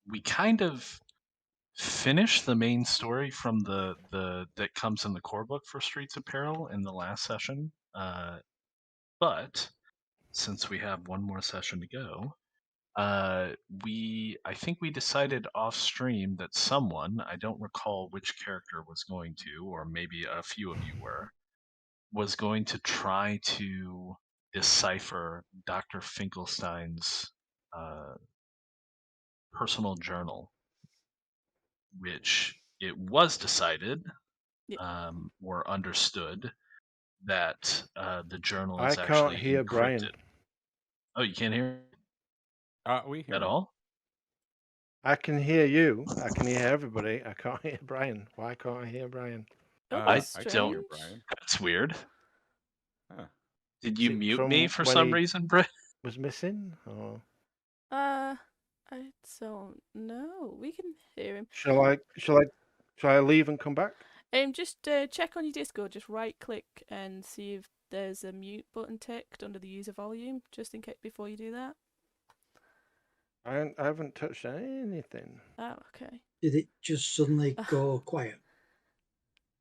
we kind of finished the main story from the that comes in the core book for Streets of Peril in the last session. But since we have one more session to go, uh, I think we decided off stream that someone, I don't recall which character was going to, or maybe a few of you were, was going to try to decipher Dr. Finkelstein's uh, personal journal, which it was decided Yeah. or understood that the journal I is can't actually hear Brian. encrypted. Oh, you can't hear We hear at him. all? I can hear you. I can hear everybody. I can't hear Brian. Why can't I hear Brian? Oh, I that's I can don't. hear strange. Brian. That's weird. Huh. Did Is you it mute me from for when some he reason, Britt? was missing? Or I don't know. We can hear him. shall I leave and come back? Just check on your Discord. Just right click and see if there's a mute button ticked under the user volume, just in case before you do that. I haven't touched anything. Oh, okay. Did it just suddenly go quiet?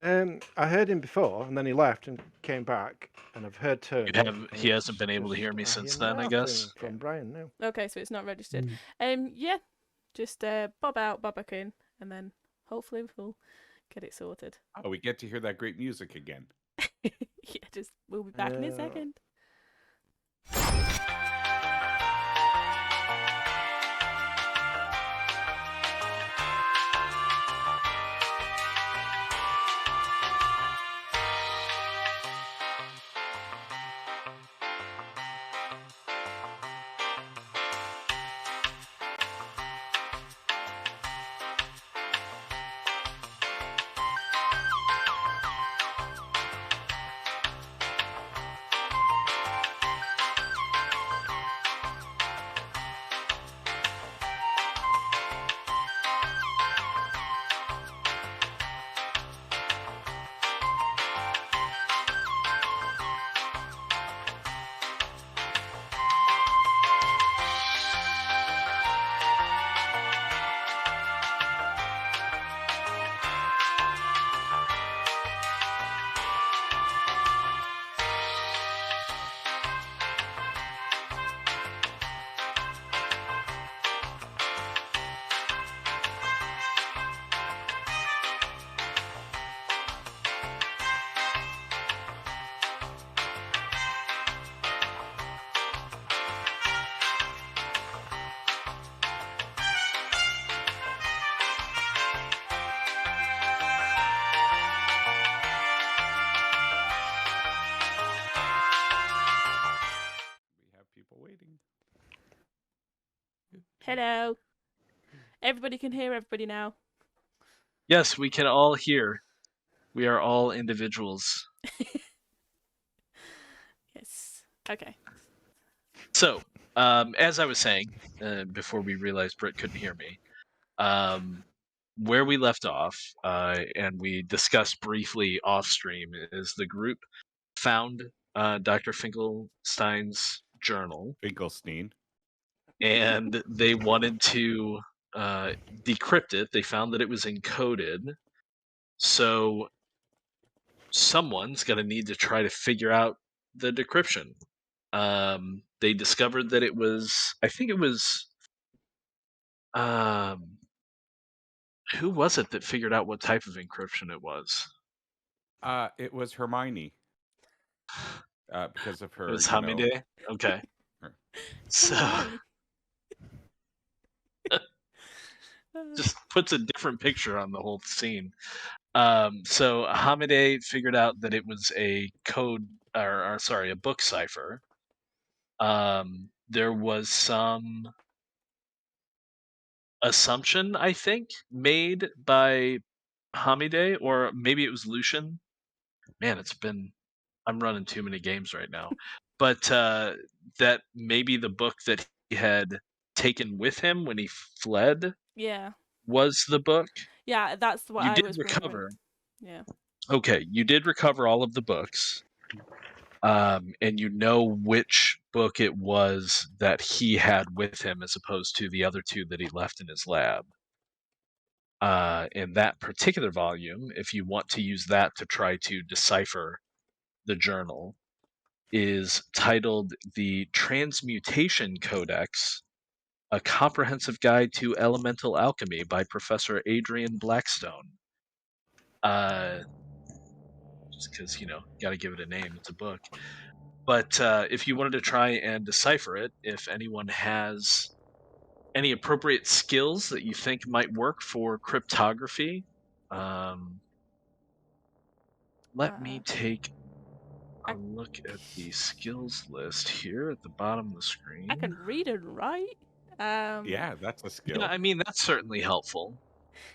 I heard him before, and then he left and came back, and I've heard turn. He hasn't been able to hear me since then, I guess. From Brian now. Okay, so it's not registered. Mm. Yeah, just bob out, bob back in, and then hopefully we'll get it sorted. Oh, we get to hear that great music again. Yeah, we'll be back in a second. We have people waiting. Hello. Everybody can hear everybody now. Yes, we can all hear. We are all individuals. Yes. Okay. So, as I was saying, before we realized Britt couldn't hear me, where we left off, and we discussed briefly off stream, is the group found Dr. Finkelstein's journal, Finkelstein. and they wanted to decrypt it. They found that it was encoded, so someone's going to need to try to figure out the decryption. They discovered that it was, I think it was, who was it that figured out what type of encryption it was? It was Hermione. Because of her. It was Hamide? Okay. So just puts a different picture on the whole scene. So Hamide figured out that it was a code, or sorry, a book cipher. There was some assumption, I think, made by Hamide, or maybe it was Lucian. Man, I'm running too many games right now. But that maybe the book that he had taken with him when he fled was the book. Yeah, that's what you I did was recover. Wondering. Yeah. Okay, you did recover all of the books. and you know which book it was that he had with him as opposed to the other two that he left in his lab. In that particular volume, if you want to use that to try to decipher the journal, is titled The Transmutation Codex, A Comprehensive Guide to Elemental Alchemy by Professor Adrian Blackstone. Just because, got to give it a name, it's a book. But if you wanted to try and decipher it, if anyone has any appropriate skills that you think might work for cryptography, let me take a look at the skills list here at the bottom of the screen. I can read and write. Yeah, that's a skill. Yeah, I mean, that's certainly helpful.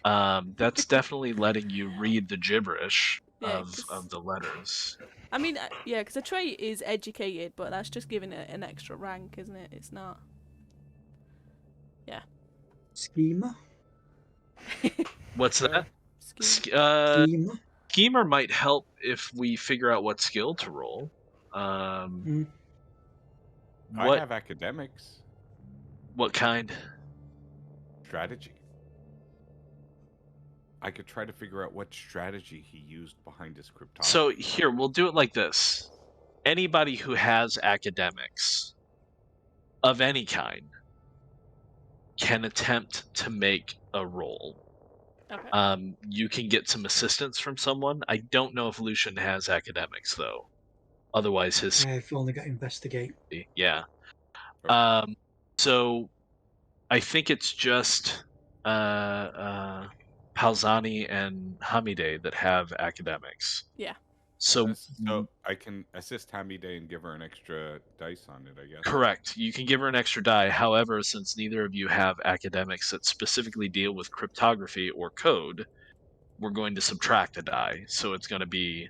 That's definitely letting you read the gibberish Yeah, of the letters. I mean, yeah, because a trait is educated, but that's just giving it an extra rank, isn't it? It's not. Yeah. Schema. What's that? Schema. Schema. Schemer might help if we figure out what skill to roll. I What have academics. what kind? Strategy. I could try to figure out what strategy he used behind his cryptography. So here, we'll do it like this. Anybody who has academics of any kind can attempt to make a roll. Okay. You can get some assistance from someone. I don't know if Lucian has academics though. Otherwise, his I've only got investigate. yeah. Okay. So I think it's just Palzani and Hamide that have academics. Yeah. So I can assist Hamide and give her an extra dice on it, I guess. correct. You can give her an extra die. However, since neither of you have academics that specifically deal with cryptography or code, we're going to subtract a die. So it's going to be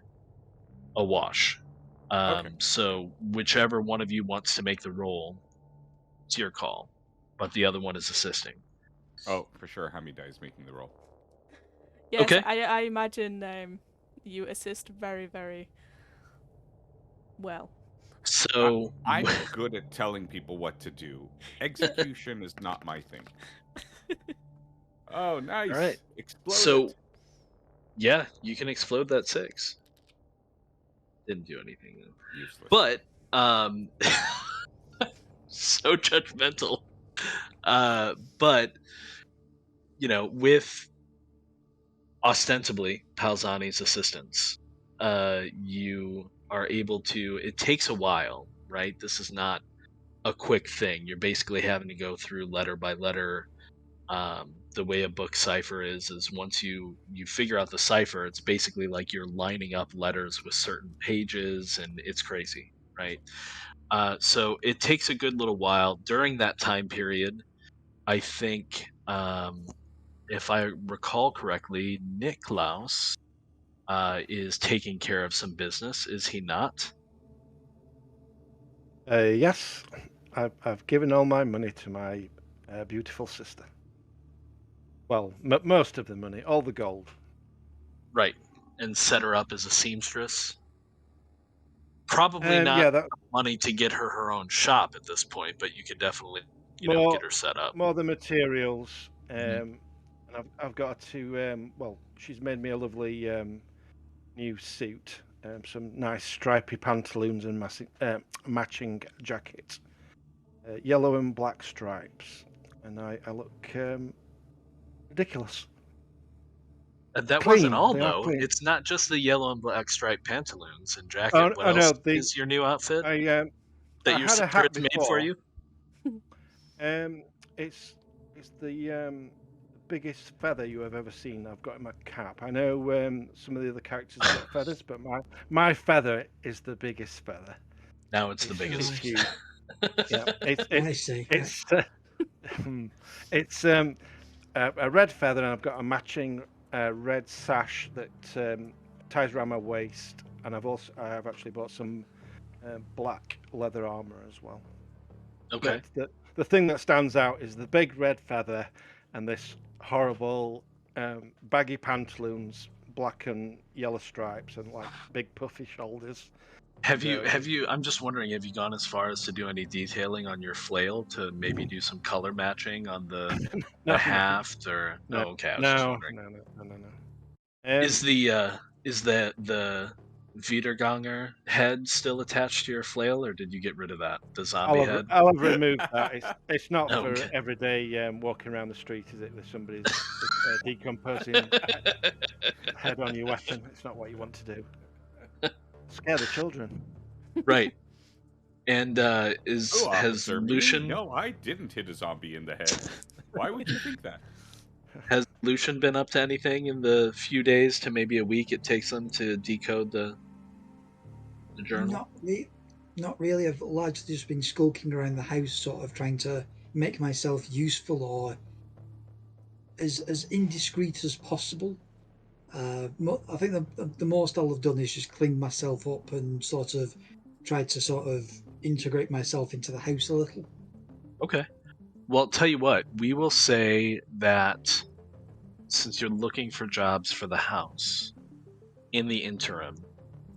a wash. Okay. So whichever one of you wants to make the roll, it's your call. But the other one is assisting. Oh, for sure, Hamide is making the roll. Yes, Okay. I imagine you assist very, very well. So I'm good at telling people what to do. Execution is not my thing. Oh, nice. All right. Explode So it. yeah, you can explode that 6. Didn't do anything though. Useless. But so judgmental. But with ostensibly Palzani's assistance, you are able to. It takes a while, right? This is not a quick thing. You're basically having to go through letter by letter. The way a book cipher is once you figure out the cipher, it's basically like you're lining up letters with certain pages, and it's crazy, right? So it takes a good little while. During that time period, I think, if I recall correctly, Niklaus is taking care of some business, is he not? Yes, I've given all my money to my beautiful sister. Well, most of the money, all the gold. Right, and set her up as a seamstress. Probably not Yeah, enough money to get her own shop at this point, but you could definitely, more, get her set up. more the materials, Mhm. and I've got to. Well, she's made me a lovely new suit, some nice stripy pantaloons and matching jacket, yellow and black stripes, and I look ridiculous. That Clean, wasn't all they are though. clean. It's not just the yellow and black striped pantaloons and jacket. Oh, What oh else no, is your new outfit I that I your had a sister hat has made for before. you? It's the biggest feather you have ever seen. I've got in my cap. I know some of the other characters have got feathers, but my feather is the biggest feather. Now it's the It's biggest. huge. Yeah, I see. it's a red feather, and I've got a matching red sash that ties around my waist, and I have actually bought some black leather armor as well. Okay. But the thing that stands out is the big red feather and this horrible baggy pantaloons, black and yellow stripes, and like big puffy shoulders. Have you So- have you? I'm just wondering, have you gone as far as to do any detailing on your flail to maybe do some color matching on the No, haft or? no, Oh, okay, I was just no, wondering. no. Is the Wiederganger head still attached to your flail, or did you get rid of that? The zombie head? I'll have removed that. It's not Oh, for okay. everyday walking around the street, is it? With somebody's decomposing head on your weapon. It's not what you want to do. Scare the children. Right. And Oh, has Officer, me? Lucian No, I didn't hit a zombie in the head. Why would you think that? has Lucian been up to anything in the few days to maybe a week it takes them to decode the journal? Not really. I've largely just been skulking around the house, sort of trying to make myself useful or as indiscreet as possible. I think the most I'll have done is just clean myself up and sort of tried to sort of integrate myself into the house a little. Okay. Well, tell you what, we will say that since you're looking for jobs for the house, in the interim,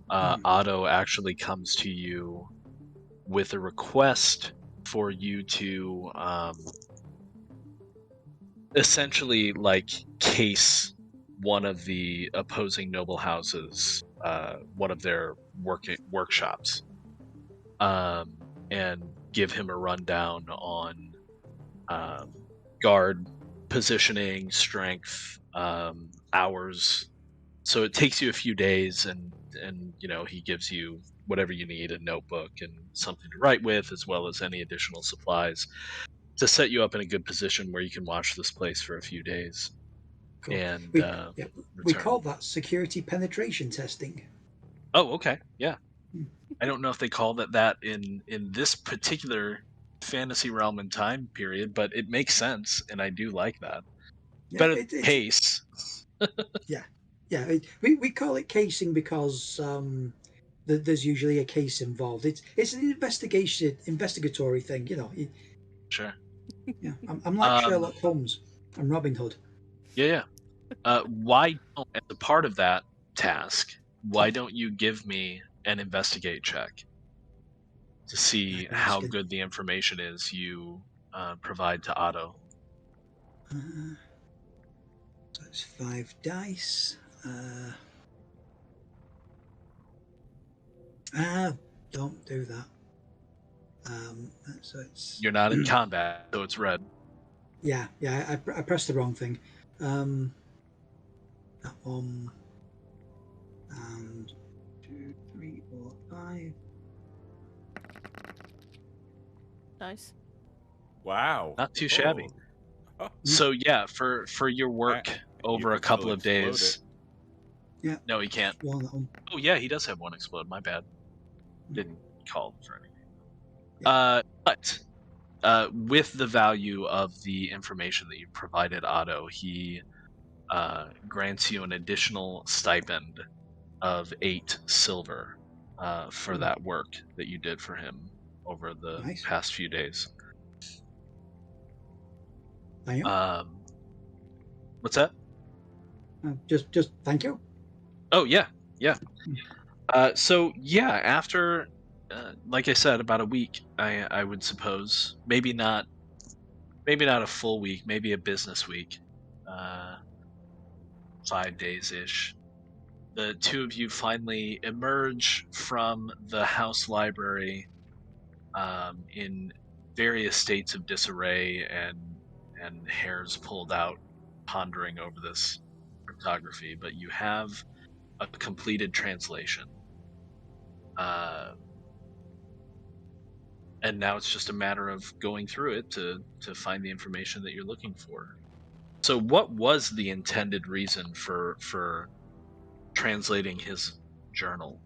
Otto actually comes to you with a request for you to essentially like case one of the opposing noble houses, one of their workshops, and give him a rundown on guard positioning, strength, hours. So it takes you a few days, and he gives you whatever you need, a notebook and something to write with, as well as any additional supplies to set you up in a good position where you can watch this place for a few days. Cool. And We return. call that security penetration testing. Oh, okay, yeah. I don't know if they call that in this particular fantasy realm and time period, but it makes sense, and I do like that. Yeah, Better case. We call it casing because there's usually a case involved. It's an investigatory thing, you know. Sure. Yeah, I'm like Sherlock Holmes. I'm Robin Hood. Yeah. Why don't, as a part of that task, why don't you give me an investigate check to see how good the information is you provide to Otto? That's 5 dice. Don't do that. So it's You're not in combat, so it's red. yeah. I pressed the wrong thing. That one and 2, 3, 4, 5. Nice. Wow. Not too shabby. Oh. So yeah, for your work over a couple of days. Yeah. No, he can't. One. Oh yeah, he does have one explode. My bad. Didn't call for anything. Yeah. But with the value of the information that you provided Otto, he grants you an additional stipend of 8 silver for that work that you did for him over the past few days. What's that? Just thank you. Oh yeah. So yeah, after like I said, about a week, I would suppose, maybe not a full week, maybe a business week, 5 days ish. The two of you finally emerge from the house library in various states of disarray and hairs pulled out, pondering over this cryptography. But you have a completed translation. And now it's just a matter of going through it to find the information that you're looking for. So what was the intended reason for translating his journal?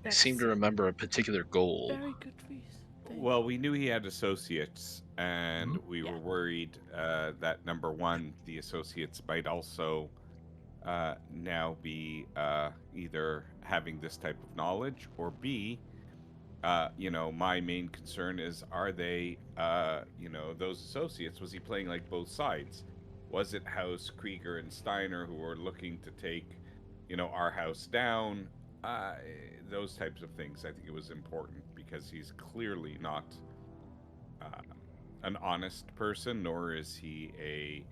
I seem to remember a particular goal. Very good reason. Well, we knew he had associates, and we were worried that, number one, the associates might also now be either having this type of knowledge, or B, my main concern is, are they, those associates, was he playing like both sides? Was it House Krieger and Steiner who were looking to take, our house down? those types of things. I think it was important because he's clearly not an honest person, nor is he a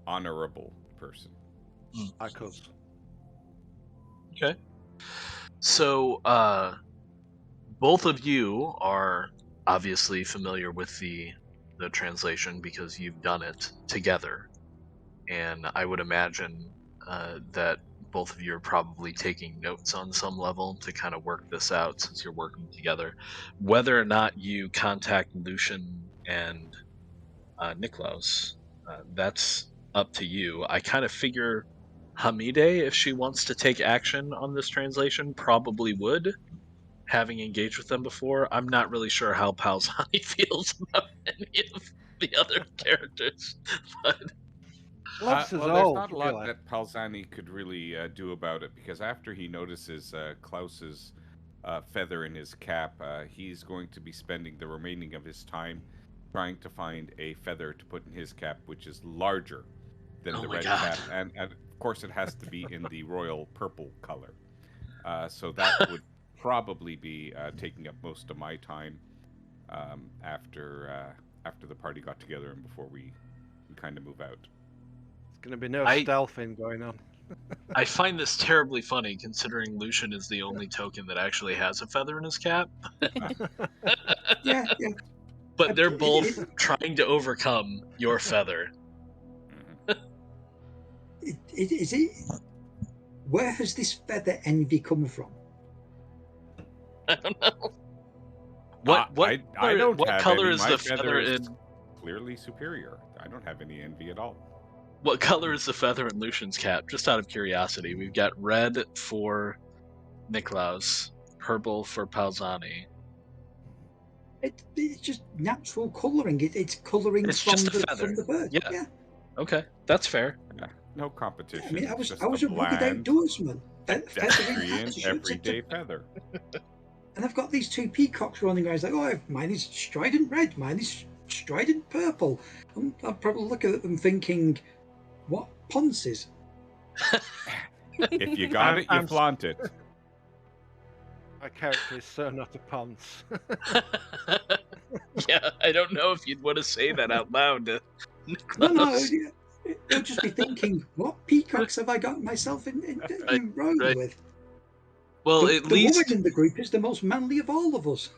honorable person. I could. Okay. So, both of you are obviously familiar with the translation because you've done it together, and I would imagine that both of you are probably taking notes on some level to kind of work this out since you're working together. Whether or not you contact Lucian and Niklaus, that's up to you. I kind of figure Hamide, if she wants to take action on this translation, probably would, having engaged with them before. I'm not really sure how Palzani feels about any of the other characters, but Loves us Well, there's all, not a lot really. that Palzani could really do about it because after he notices Klaus's feather in his cap, he's going to be spending the remaining of his time trying to find a feather to put in his cap, which is larger than Oh the my red God. cap, and of course it has to be in the royal purple color. So that would probably be taking up most of my time after the party got together and before we kind of move out. There's going to be no I- stealthing going on. I find this terribly funny considering Lucian is the only token that actually has a feather in his cap. Yeah, yeah. But they're It- both it- trying to overcome your feather. Is it? Where has this feather envy come from? I don't know. What I don't what have color any. is My the feather feather is in clearly superior. I don't have any envy at all. what color is the feather in Lucian's cap? Just out of curiosity. We've got red for Niklaus, purple for Palzani. It's just natural colouring. It's colouring It's from just a the feather. bird. Yeah. Okay, that's fair. No competition. I mean, I It's was just a rugged bland, outdoorsman. Feathering pedestrian, hats, shirts, everyday feather. and I've got these two peacocks running around. It's like, oh, mine is strident red, mine is strident purple. I'll probably look at them thinking, what ponces? If you got it, you I'm- flaunt it. My character is so not a ponce. Yeah, I don't know if you'd want to say that out loud to No, Niklaus. they'll just be thinking, what peacocks have I got myself embroiled right. with? Well, the at woman least in the group is the most manly of all of us.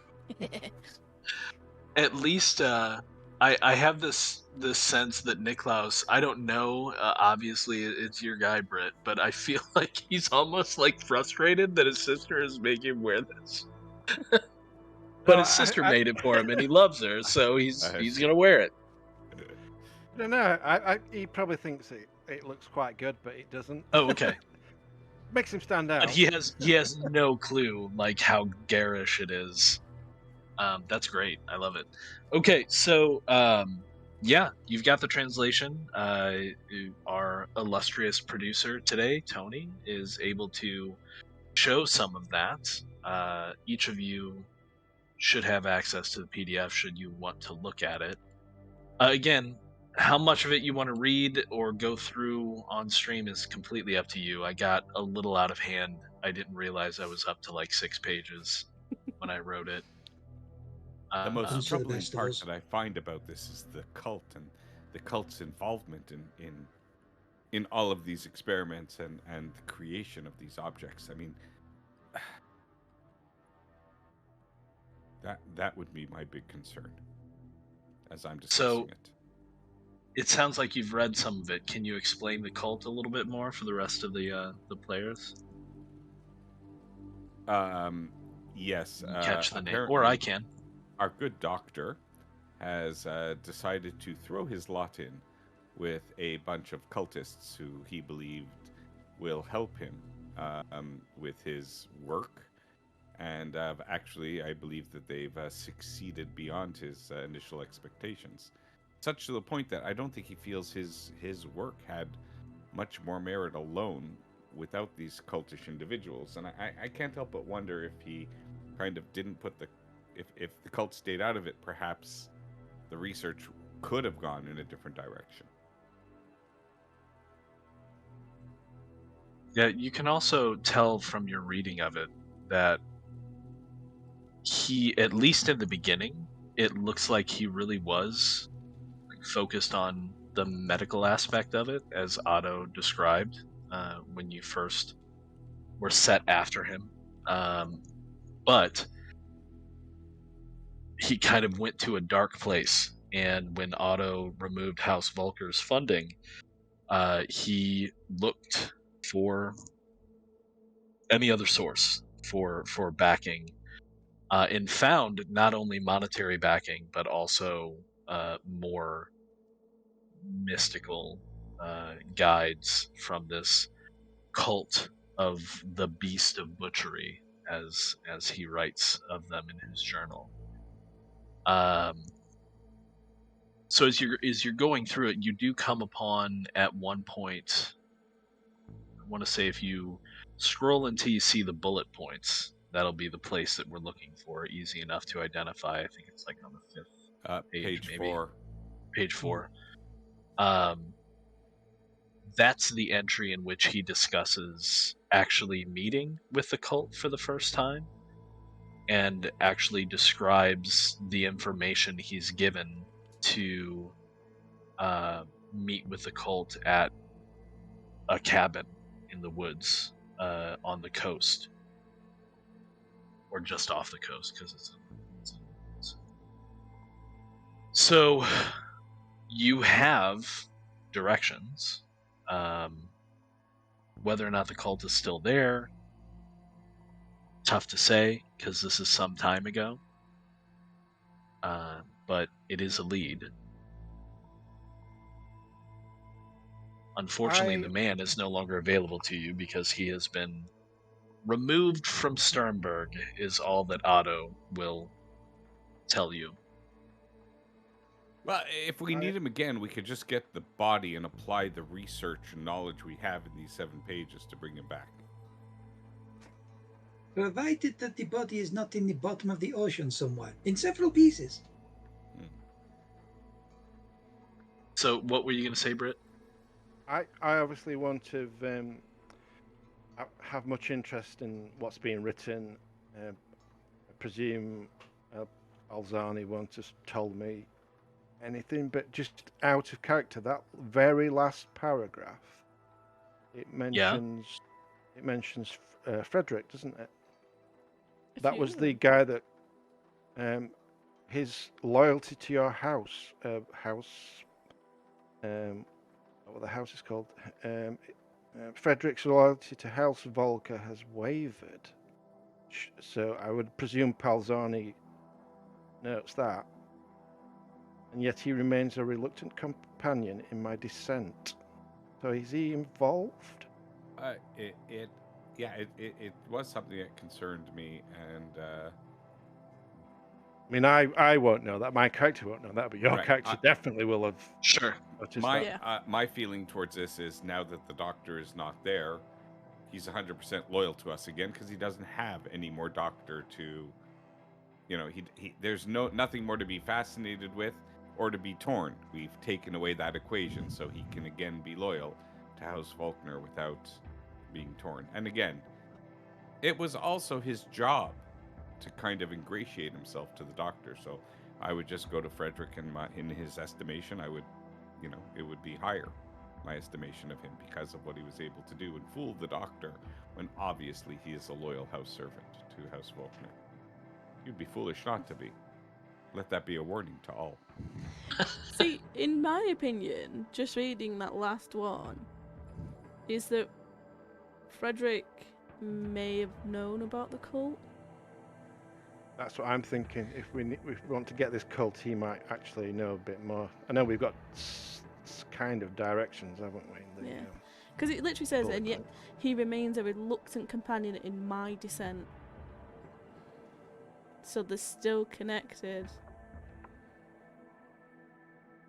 I have this sense that Niklaus, I don't know, obviously it's your guy, Britt, but I feel like he's almost like frustrated that his sister is making him wear this. But No, his sister I made it for him and he loves her, so he's see. gonna wear it. don't know. He probably thinks it looks quite good, but it doesn't. Oh, okay. Makes him stand out. But he has no clue like how garish it is. That's great. I love it. Okay, so yeah, you've got the translation. Our illustrious producer today, Tony, is able to show some of that. Each of you should have access to the PDF should you want to look at it. Again, how much of it you want to read or go through on stream is completely up to you. I got a little out of hand. I didn't realize I was up to like 6 pages when I wrote it. The most to the troubling best of part us. that I find about this is the cult and the cult's involvement in all of these experiments and the creation of these objects. I mean, that would be my big concern as I'm discussing it. It sounds like you've read some of it. Can you explain the cult a little bit more for the rest of the players? Yes. Catch the name, or I can. Our good doctor has decided to throw his lot in with a bunch of cultists who he believed will help him with his work. And actually, I believe that they've succeeded beyond his initial expectations. Such to the point that I don't think he feels his work had much more merit alone without these cultish individuals. And I can't help but wonder if he kind of didn't put if the cult stayed out of it, perhaps the research could have gone in a different direction. Yeah, you can also tell from your reading of it that he, at least in the beginning, it looks like he really was focused on the medical aspect of it, as Otto described when you first were set after him. But he kind of went to a dark place, and when Otto removed House Volker's funding, he looked for any other source for backing, and found not only monetary backing but also more mystical guides from this cult of the beast of butchery, as he writes of them in his journal. So as you're going through it, you do come upon at one point, I want to say if you scroll until you see the bullet points, that'll be the place that we're looking for. Easy enough to identify. I think it's like on the 5th page, maybe. 4. Page 4. That's the entry in which he discusses actually meeting with the cult for the first time, and actually describes the information he's given to meet with the cult at a cabin in the woods on the coast, or just off the coast, because it's in the woods. So you have directions. Whether or not the cult is still there, tough to say, because this is some time ago. But it is a lead. Unfortunately, the man is no longer available to you because he has been removed from Sternberg, is all that Otto will tell you. Well, if we need him again, we could just get the body and apply the research and knowledge we have in these 7 pages to bring him back. Provided that the body is not in the bottom of the ocean somewhere, in several pieces. So, what were you going to say, Britt? I obviously won't have much interest in what's being written. I presume Alzani won't have told me anything, but just out of character, that very last paragraph, it mentions Frederick, doesn't it? That was the guy that his loyalty to your house, what the house is called, Frederick's loyalty to House Volker has wavered. So I would presume Palzani notes that. And yet he remains a reluctant companion in my descent. So is he involved? It was something that concerned me, and I mean, I won't know that. My character won't know that, but your character definitely will have. Sure. My feeling towards this is, now that the doctor is not there, he's 100% loyal to us again, because he doesn't have any more doctor to, there's nothing more to be fascinated with or to be torn. We've taken away that equation, so he can again be loyal to House Volkner without being torn. And again, it was also his job to kind of ingratiate himself to the doctor, so I would just go to Frederick, and in his estimation, I would, it would be higher, my estimation of him, because of what he was able to do and fool the doctor, when obviously he is a loyal house servant to House Volkner. You'd be foolish not to be. Let that be a warning to all. See, in my opinion, just reading that last one, is that Frederick may have known about the cult. That's what I'm thinking. If we want to get this cult, he might actually know a bit more. I know we've got kind of directions, haven't we? Yeah. Because it literally says, and yet he remains a reluctant companion in my descent. So they're still connected.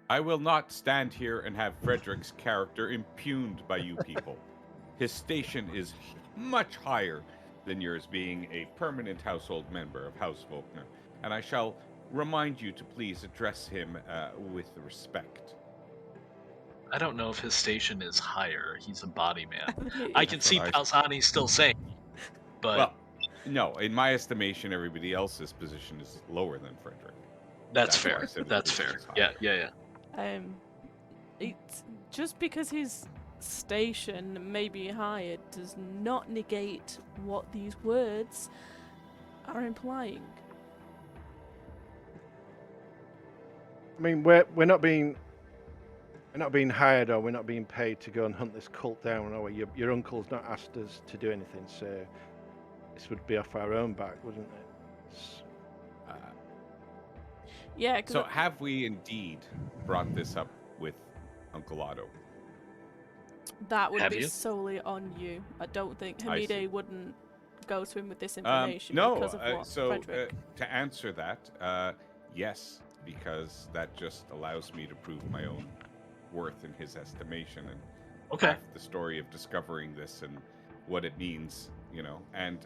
I will not stand here and have Frederick's character impugned by you people. His station is much higher than yours, being a permanent household member of House Volkner, and I shall remind you to please address him with respect. I don't know if his station is higher. He's a body man. think I it can is. see That's what Palzani still saying, but Well, no, in my estimation, everybody else's position is lower than Frederick. that's That's why I fair. said his That's position fair. is Yeah, higher. yeah, yeah. It's just because his station may be higher does not negate what these words are implying. I mean, we're not being hired, or we're not being paid to go and hunt this cult down. Or your uncle's not asked us to do anything, so this would be off our own back, wouldn't it? Yeah, because So have we indeed brought this up with Uncle Otto? that would Have be you? solely on you. I don't think I see. Hamide wouldn't go to him with this information No, because of what Frederick. to answer that, yes, because that just allows me to prove my own worth in his estimation and Okay. craft the story of discovering this and what it means, and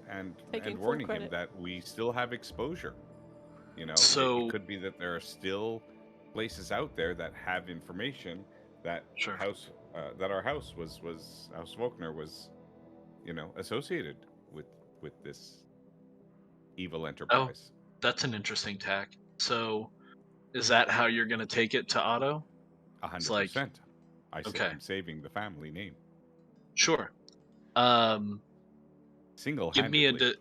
Taking full warning him credit. that we still have exposure. So- it could be that there are still places out there that have information that Sure. that our house House Faulkner was, associated with this evil enterprise. That's an interesting tack. So, is that how you're going to take it to Otto? 100%. I say okay. I'm saving the family name Sure. Give me a single-handedly.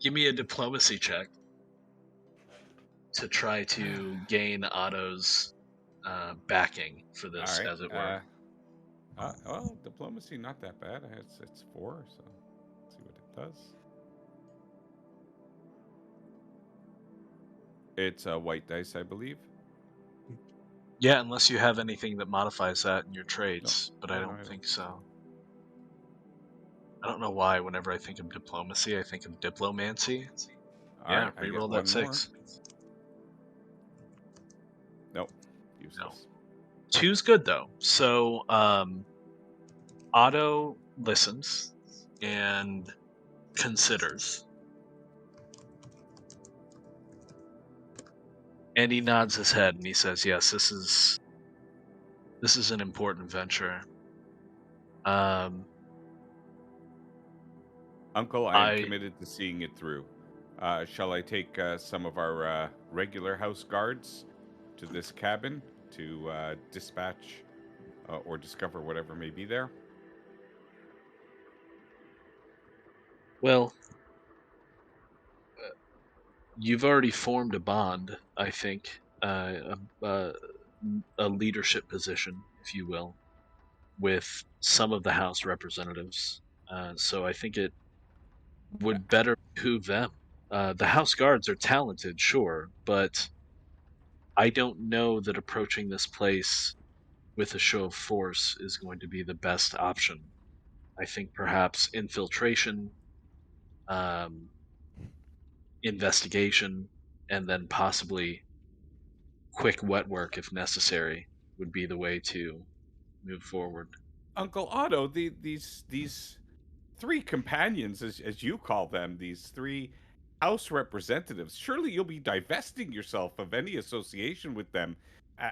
give me a diplomacy check to try to gain Otto's backing for this, All right. as it were. Well, diplomacy not that bad. It's 4, so let's see what it does. It's a white dice, I believe. Yeah, unless you have anything that modifies that in your traits, but I No, don't think so. I don't know why. Whenever I think of diplomacy, I think of diplomancy. All Yeah, right, I get reroll one that more. 6. Nope, useless. 2's good though. So Otto listens and considers. And he nods his head and he says, "Yes, this is an important venture." Uncle, I am committed to seeing it through. Shall I take some of our regular house guards to this cabin to dispatch or discover whatever may be there? Well, you've already formed a bond, I think, a leadership position, if you will, with some of the House representatives. So I think it would better behoove them. The House Guards are talented, sure, but I don't know that approaching this place with a show of force is going to be the best option. I think perhaps infiltration, um, investigation, and then possibly quick wet work if necessary would be the way to move forward. Uncle Otto, these 3 companions, as you call them, these 3 House representatives, surely you'll be divesting yourself of any association with them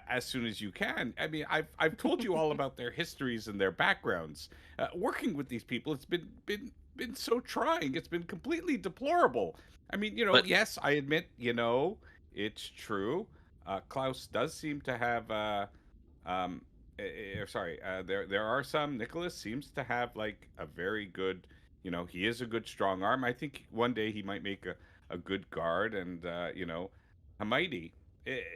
as soon as you can. I mean, I've told you all about their histories and their backgrounds. Working with these people, it's been so trying. It's been completely deplorable. I mean, But- yes, I admit, it's true. Klaus does seem to have sorry, there are some. Nicholas seems to have like a very good, he is a good strong arm. I think one day he might make a good guard, and Hermione,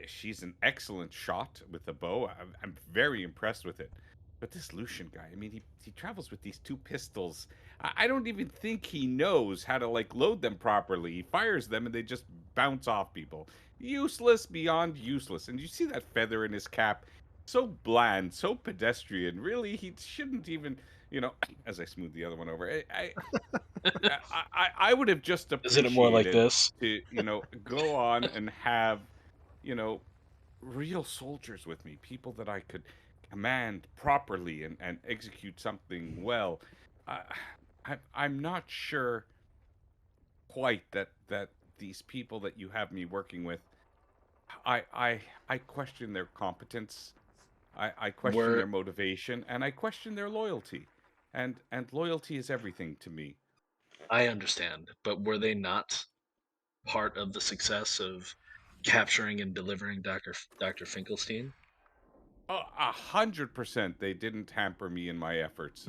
she's an excellent shot with the bow. I'm very impressed with it. But this Lucian guy, I mean, he travels with these 2 pistols. I don't even think he knows how to like load them properly. He fires them and they just bounce off people. Useless beyond useless. And you see that feather in his cap? So bland, so pedestrian. Really, he shouldn't even, as I smooth the other one over. I would have just appreciated Isn't it more like this? to, go on and have, real soldiers with me, people that I could command properly and execute something well. I'm not sure quite that these people that you have me working with, I question their competence I question their motivation, and I question their loyalty. And loyalty is everything to me. I understand, but were they not part of the success of capturing and delivering Dr. Finkelstein? 100%. They didn't hamper me in my efforts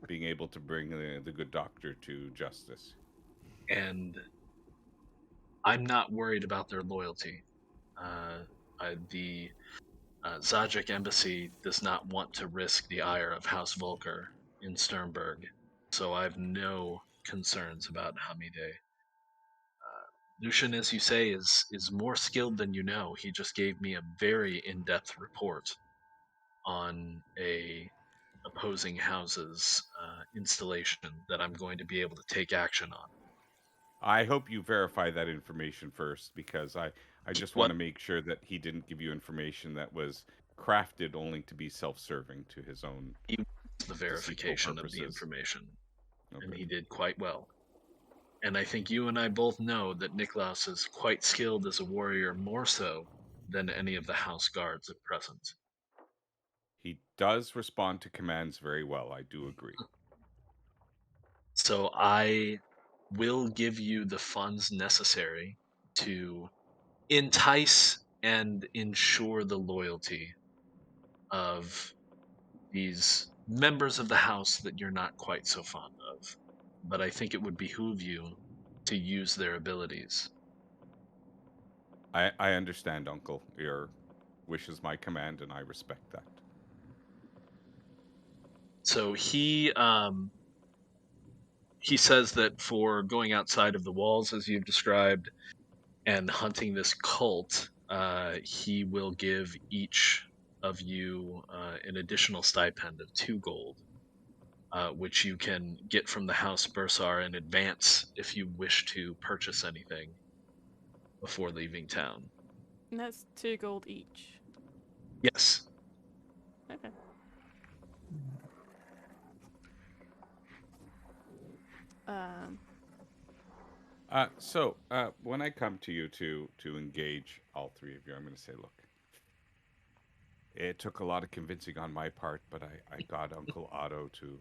being able to bring the good doctor to justice. And I'm not worried about their loyalty. The Zajic embassy does not want to risk the ire of House Volker in Sternberg, so I have no concerns about Hamide. Lucian, as you say, is more skilled than you know. He just gave me a very in-depth report on a opposing house's installation that I'm going to be able to take action on. I hope you verify that information first, because I just want to make sure that he didn't give you information that was crafted only to be self-serving to his own He was the verification of the information, and he did quite well. And I think you and I both know that Niklaus is quite skilled as a warrior, more so than any of the house guards at present. He does respond to commands very well, I do agree. So I will give you the funds necessary to entice and ensure the loyalty of these members of the house that you're not quite so fond of. But I think it would behoove you to use their abilities. I understand, Uncle. Your wish is my command, and I respect that. So he says that for going outside of the walls, as you've described, and hunting this cult, he will give each of you an additional stipend of 2 gold, which you can get from the House Bursar in advance if you wish to purchase anything before leaving town. And that's 2 gold each. Yes. Okay. So when I come to you to engage all 3 of you, I'm going to say, look, it took a lot of convincing on my part, but I got Uncle Otto to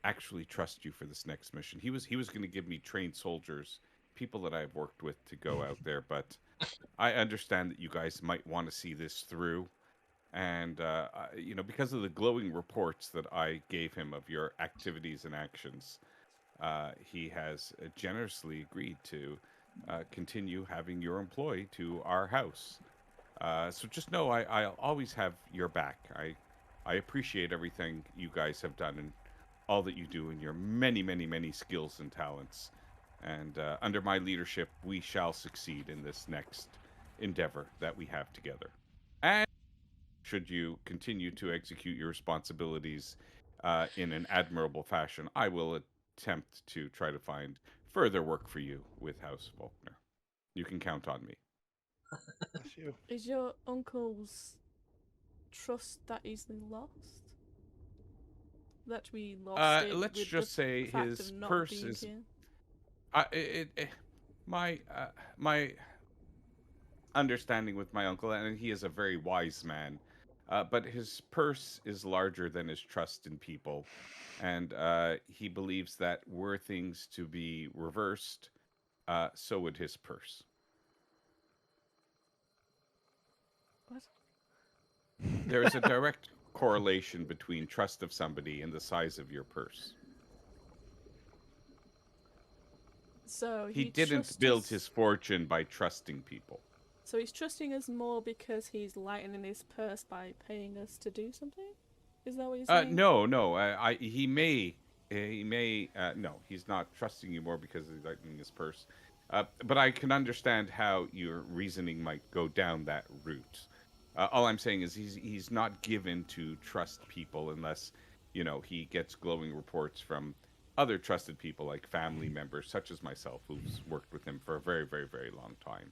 actually trust you for this next mission. He was going to give me trained soldiers, people that I've worked with, to go out there, but I understand that you guys might want to see this through. And, because of the glowing reports that I gave him of your activities and actions, he has generously agreed to continue having your employ to our house. So just know I'll always have your back. I appreciate everything you guys have done and all that you do, and your many, many, many skills and talents. And under my leadership, we shall succeed in this next endeavor that we have together. And should you continue to execute your responsibilities in an admirable fashion, I will attempt to try to find further work for you with House Faulkner. You can count on me. Bless you. Is your uncle's trust that easily lost? That we lost it Let's with just the say fact his of not purse being is. here? My understanding with my uncle, and he is a very wise man, but his purse is larger than his trust in people, and he believes that were things to be reversed, so would his purse. What? There is a direct correlation between trust of somebody and the size of your purse. So he didn't build his fortune by trusting people. So he's trusting us more because he's lightening his purse by paying us to do something? Is that what you're saying? No. He may. No, he's not trusting you more because he's lightening his purse. But I can understand how your reasoning might go down that route. All I'm saying is he's not given to trust people unless, he gets glowing reports from other trusted people like family members, such as myself, who's worked with him for a very, very, very long time.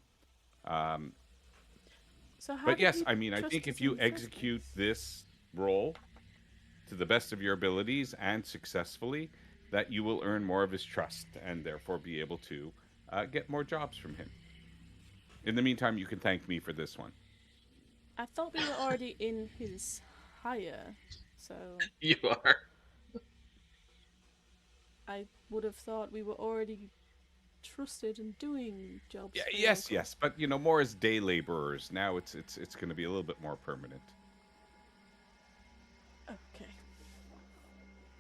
But yes, I think if you execute this role to the best of your abilities and successfully, that you will earn more of his trust and therefore be able to get more jobs from him. In the meantime, you can thank me for this one. I thought we were already in his hire, so You are. I would have thought we were already trusted and doing jobs. Yeah, for the yes, local. yes, but more as day laborers. Now it's going to be a little bit more permanent. Okay.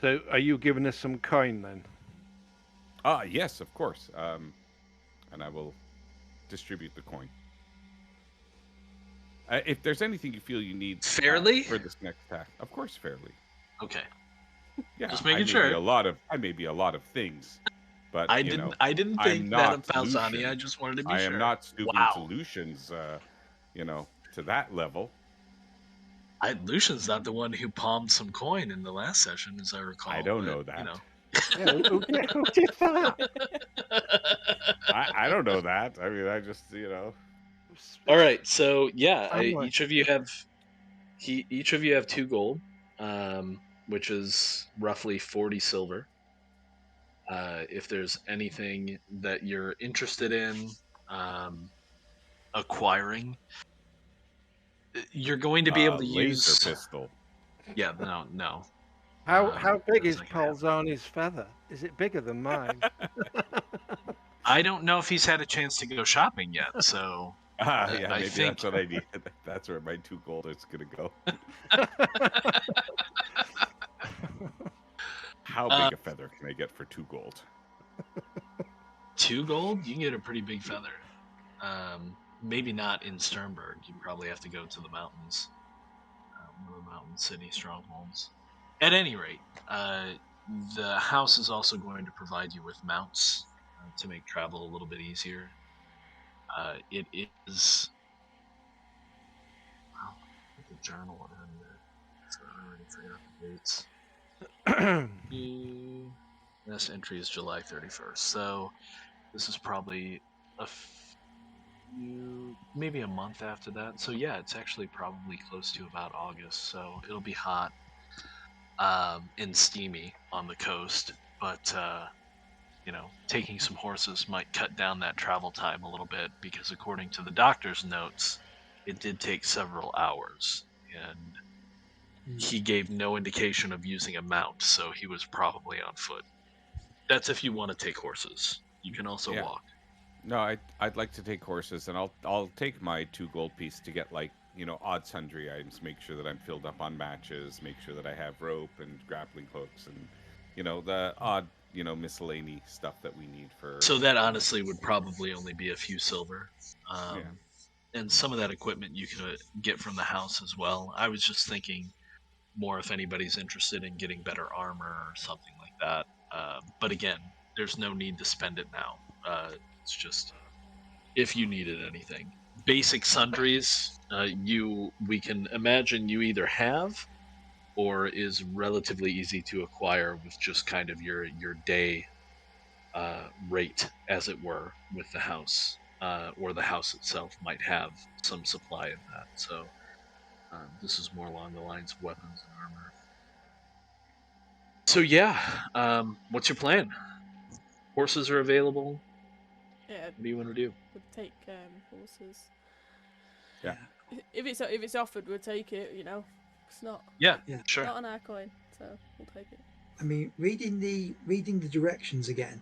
So, are you giving us some coin then? Ah, yes, of course. And I will distribute the coin. If there's anything you feel you need Fairly? for this next task, of course, fairly. Okay. Yeah, Just I making may sure. be a lot of things, but I didn't think I'm that not of Falzani. Lucian. I just wanted to be I sure. am not stooping Wow. to Lucian's, to that level. Lucian's not the one who palmed some coin in the last session, as I recall. I don't but, know that. You know. Yeah, who did that? I don't know that. I mean, I just, All right, so yeah, Family. each of you have 2 gold, which is roughly 40 silver. If there's anything that you're interested in acquiring, you're going to be able to laser use. pistol. Yeah, no. How big that's is not gonna happen. Polzani's feather? Is it bigger than mine? I don't know if he's had a chance to go shopping yet, so Yeah, I maybe think- that's what I need. That's where my 2 gold is going to go. How big a feather can I get for 2 gold? 2 gold, you can get a pretty big feather. Maybe not in Sternberg. You probably have to go to the mountains, one of the mountain city strongholds. At any rate, the house is also going to provide you with mounts to make travel a little bit easier. It is. Wow, put the journal in there. So I already forgot the dates. This entry is July 31st, so this is probably maybe a month after that. So yeah, it's actually probably close to about August, so it'll be hot and steamy on the coast, but taking some horses might cut down that travel time a little bit, because according to the doctor's notes, it did take several hours, and he gave no indication of using a mount, so he was probably on foot. That's if you want to take horses. You can also walk. No, I'd like to take horses, and I'll take my 2 gold piece to get odd sundry items. Make sure that I'm filled up on matches. Make sure that I have rope and grappling hooks, and the odd miscellaneous stuff that we need for. So that honestly would probably only be a few silver, and some of that equipment you can get from the house as well. I was just thinking more if anybody's interested in getting better armor or something like that. But again, there's no need to spend it now. It's just if you needed anything. Basic sundries, we can imagine you either have or is relatively easy to acquire with just kind of your day rate, as it were, with the house, or the house itself might have some supply of that. So this is more along the lines of weapons and armor. So yeah, what's your plan? Horses are available. Yeah. What do you want to do? We'll take horses. Yeah. If it's offered, we'll take it. It's not. Yeah, Yeah. sure. Not on our coin, so we'll take it. I mean, reading the directions again,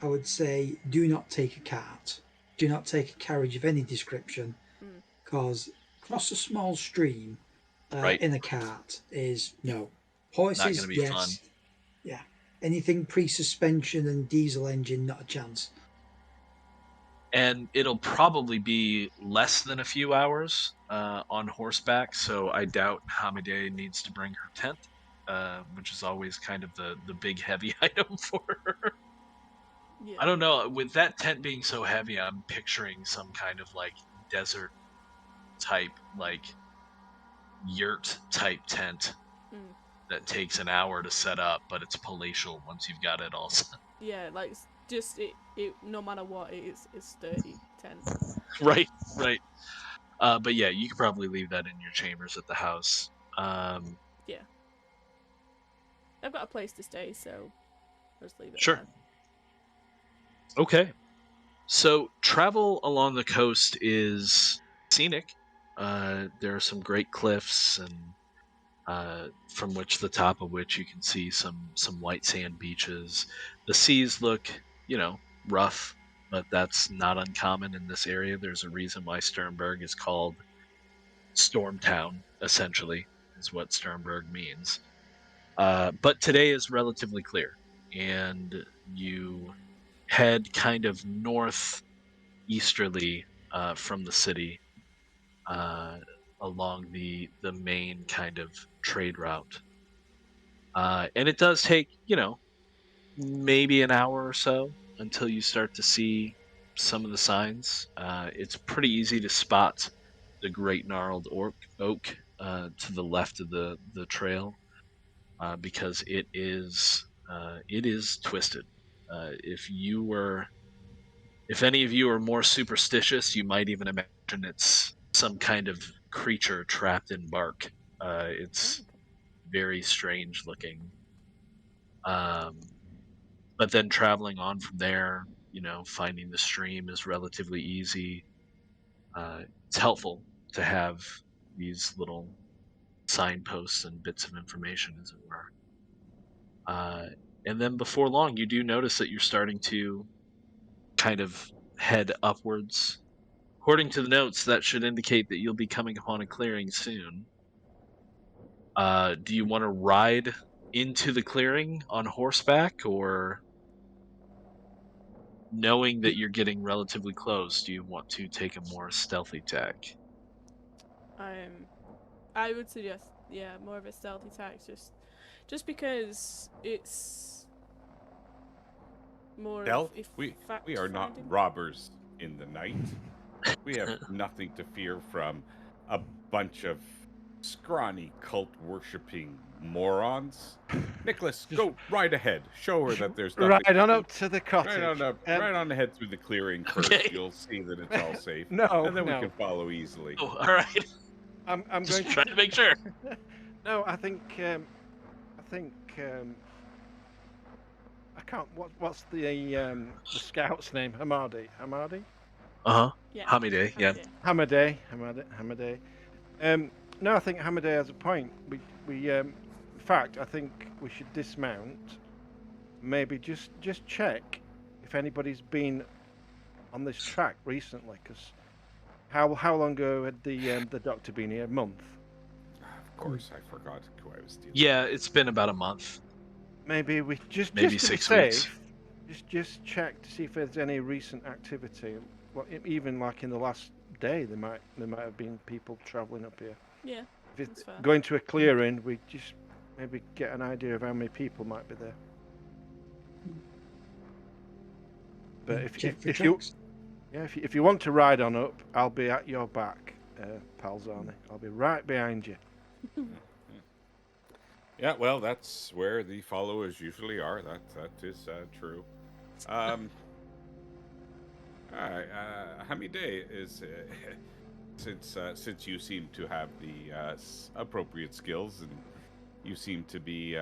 I would say do not take a cart. Do not take a carriage of any description, because cross a small stream in a cart is no. Horses, not going to be yes. fun. Yeah. Anything pre-suspension and diesel engine, not a chance. And it'll probably be less than a few hours on horseback, so I doubt Hamide needs to bring her tent, which is always kind of the big heavy item for her. Yeah. I don't know, with that tent being so heavy, I'm picturing some kind of desert type, yurt type tent that takes an hour to set up, but it's palatial once you've got it all set. Yeah, just it no matter what, it's sturdy tent. Right. But yeah, you could probably leave that in your chambers at the house. Yeah. I've got a place to stay, so I'll just leave it Sure. there. Okay. So travel along the coast is scenic. There are some great cliffs, and from the top of which you can see some white sand beaches. The seas look, rough, but that's not uncommon in this area. There's a reason why Sternberg is called Storm Town, essentially, is what Sternberg means. But today is relatively clear, and you head kind of northeasterly from the city along the main kind of trade route. And it does take, maybe an hour or so until you start to see some of the signs. It's pretty easy to spot the great gnarled oak to the left of the trail because it is twisted. If any of you are more superstitious, you might even imagine it's some kind of creature trapped in bark. It's very strange looking. But then traveling on from there, finding the stream is relatively easy. It's helpful to have these little signposts and bits of information, as it were. And then before long, you do notice that you're starting to kind of head upwards. According to the notes, that should indicate that you'll be coming upon a clearing soon. Do you want to ride into the clearing on horseback, or knowing that you're getting relatively close, do you want to take a more stealthy tack? I would suggest, more of a stealthy tack, just because it's more Stealth? of We are not robbers in the night. We have nothing to fear from a bunch of scrawny cult-worshipping morons. Nicholas, go right ahead. Show her that there's nothing. Right on up to the cottage. Right on ahead through the clearing first. Okay. You'll see that it's all safe. No, and then no. we can follow easily. Oh, all right. I'm Just going trying to make sure. No, I think I can't. What's the scout's name? Hamadi. Uh-huh. Yeah. Hamide, yeah. Hamadeh. No, I think Hamadeh has a point. We in fact, I think we should dismount. Maybe just check if anybody's been on this track recently. Because how long ago had the doctor been here? A month. Of course, I forgot who I was dealing. Yeah, it's been about a month. Maybe we just Maybe to 6 be weeks. safe, just check to see if there's any recent activity. Well, even like in the last day, there might have been people travelling up here. Yeah. If That's it's fair. going to a clearing, we just maybe get an idea of how many people might be there. But if you want to ride on up, I'll be at your back, Palzani. I'll be right behind you. Yeah, well, that's where the followers usually are. That is true. All right, Hamide is since you seem to have the appropriate skills and you seem to be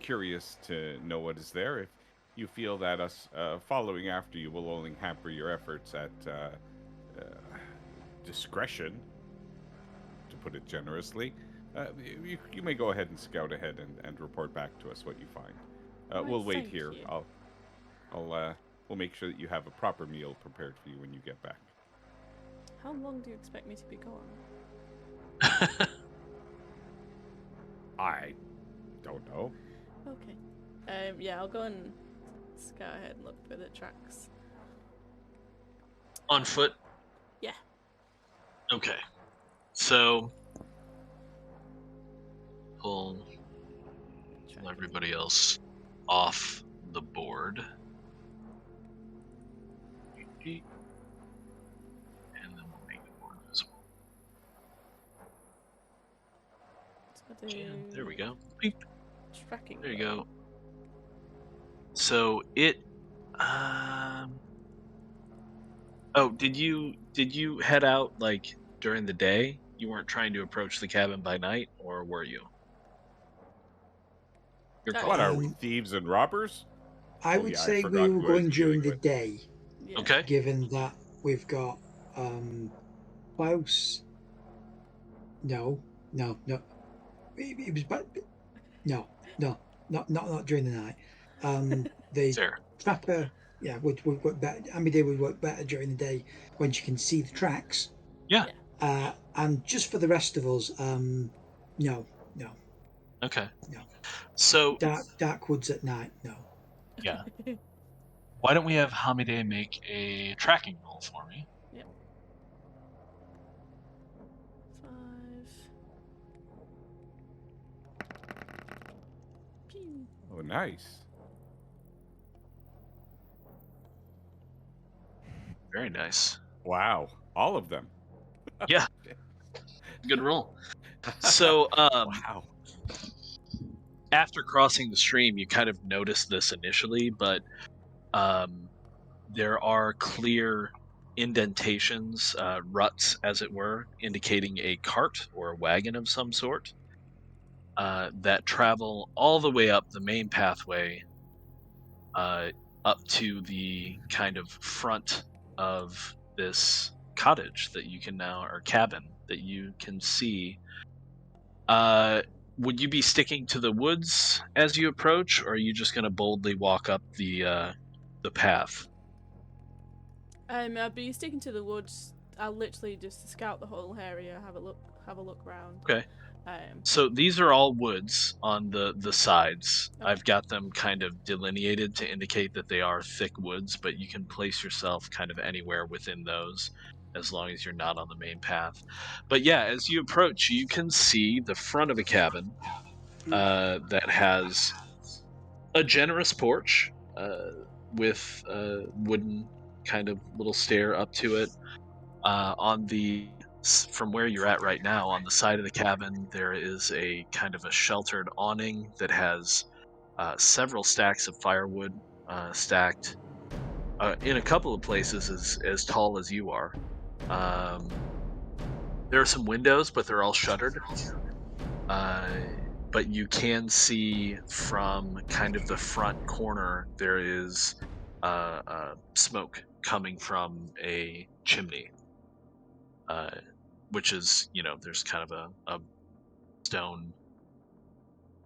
curious to know what is there. If you feel that us following after you will only hamper your efforts at discretion, to put it generously, you may go ahead and scout ahead and report back to us what you find. We'll wait thank here. you. We'll make sure that you have a proper meal prepared for you when you get back. How long do you expect me to be gone? I don't know. Okay. Yeah, I'll go and scout ahead and look for the tracks. On foot? Yeah. Okay. So pull everybody else off the board. And then we'll make the board visible. And there we go. Beep. Tracking. There you go. So it oh, did you head out like during the day? You weren't trying to approach the cabin by night, or were you? Your call. What are we, thieves and robbers? I would say we were going during the day, Yeah. Okay. given that we've got Klaus No. It was bad. No. Not during the night. The Fair. trapper, yeah, would work better. Amidei would work better during the day when she can see the tracks. Yeah. And just for the rest of us, no. Okay. No. So Dark woods at night, no. yeah. Why don't we have Hamide make a tracking roll for me? Yep. 5. Pew. Oh, nice. Very nice. Wow. All of them. Yeah. Good roll. So, Wow. after crossing the stream, you kind of notice this initially, but there are clear indentations, ruts, as it were, indicating a cart or a wagon of some sort that travel all the way up the main pathway up to the kind of front of this cottage that you can now, or cabin that you can see. Would you be sticking to the woods as you approach, or are you just going to boldly walk up the path? I'll be sticking to the woods. I'll literally just scout the whole area, have a look around. Okay. So these are all woods on the sides. Okay. I've got them kind of delineated to indicate that they are thick woods, but you can place yourself kind of anywhere within those as long as you're not on the main path. But yeah, as you approach, you can see the front of a cabin that has a generous porch with a wooden kind of little stair up to it. From where you're at right now, on the side of the cabin, there is a kind of a sheltered awning that has several stacks of firewood stacked in a couple of places as tall as you are. There are some windows, but they're all shuttered. But you can see from kind of the front corner, there is smoke coming from a chimney. Which is, there's kind of a stone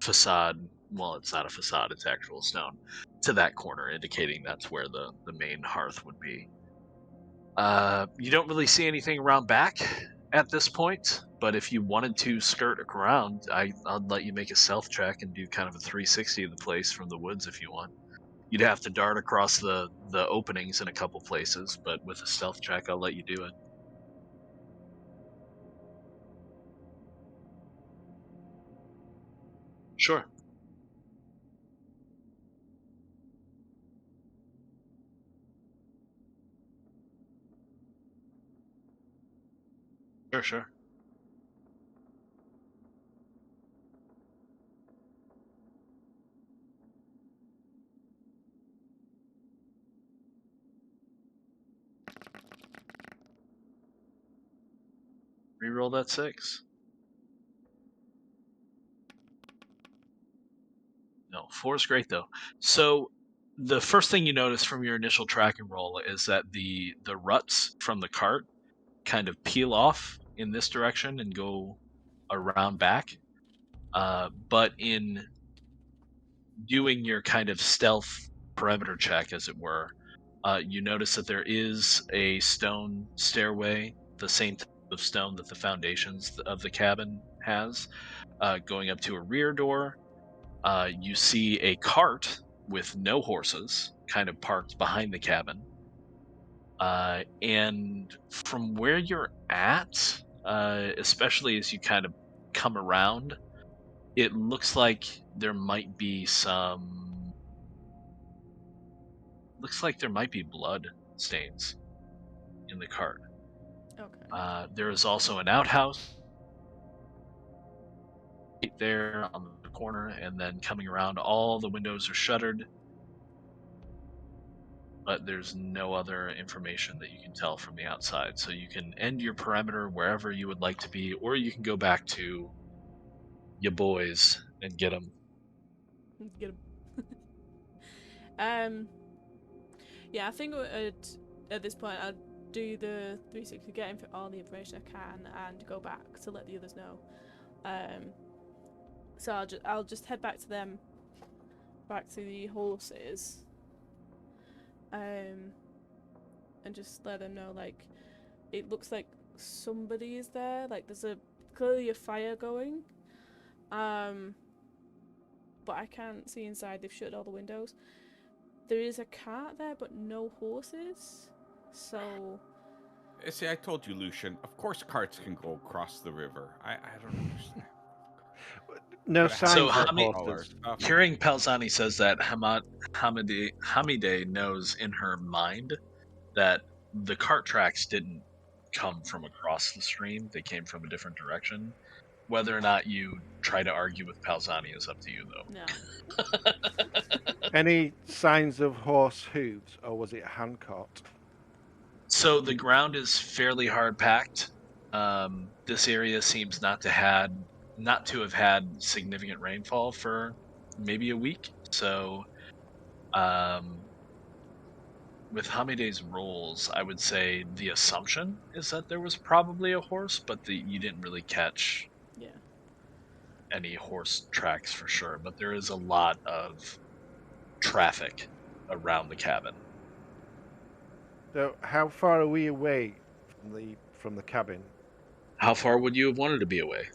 facade. Well, it's not a facade, it's actual stone to that corner, indicating that's where the main hearth would be. You don't really see anything around back at this point, but if you wanted to skirt around, I'd let you make a stealth check and do kind of a 360 of the place from the woods if you want. You'd have to dart across the openings in a couple places, but with a stealth check, I'll let you do it. Sure. Sure. Reroll that 6. No, 4 is great though. So the first thing you notice from your initial tracking roll is that the ruts from the cart kind of peel off in this direction and go around back. But in doing your kind of stealth perimeter check, as it were, you notice that there is a stone stairway, the same type of stone that the foundations of the cabin has, going up to a rear door. You see a cart with no horses kind of parked behind the cabin. And from where you're at, especially as you kind of come around, it looks like there might be blood stains in the cart. Okay. There is also an outhouse right there on the corner, and then coming around, all the windows are shuttered, but there's no other information that you can tell from the outside. So you can end your perimeter wherever you would like to be, or you can go back to your boys and get them. Get them. Yeah, I think at this point do the 360, get all the information I can, and go back to let the others know. So I'll just head back to them, back to the horses, and just let them know, like, it looks like somebody is there. Like, there's clearly a fire going, but I can't see inside. They've shut all the windows. There is a cart there, but no horses. So. See, I told you, Lucian. Of course, carts can go across the river. I don't understand. No But signs So of Hami- horses. Hearing Pelzani says that Hamide knows in her mind that the cart tracks didn't come from across the stream; they came from a different direction. Whether or not you try to argue with Pelzani is up to you, though. No. Any signs of horse hooves, or was it a hand cart? So the ground is fairly hard packed. This area seems not to have had significant rainfall for maybe a week. So, with Hamide's rolls, I would say the assumption is that there was probably a horse, but you didn't really catch any horse tracks for sure. But there is a lot of traffic around the cabin. So, how far are we away from the cabin? How far would you have wanted to be away?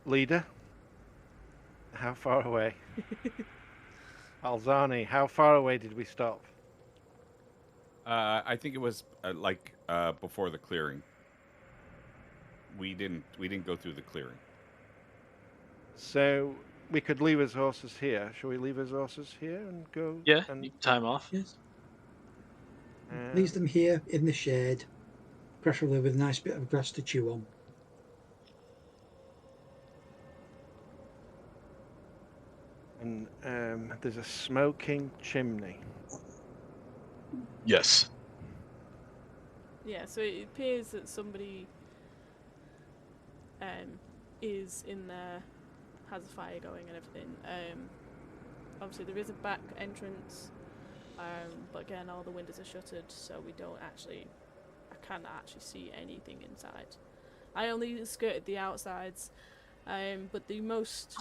Leader, how far away? Alzani, how far away did we stop? I think it was before the clearing. We didn't go through the clearing. So we could leave his horses here. Shall we leave his horses here and go? Yeah, and, you can time off. Yes. Leave them here in the shade, preferably with a nice bit of grass to chew on. And there's a smoking chimney. Yes. Yeah, so it appears that somebody is in there, has a fire going and everything. Obviously there is a back entrance, but again all the windows are shuttered, so I can't actually see anything inside. I only skirted the outsides, but the most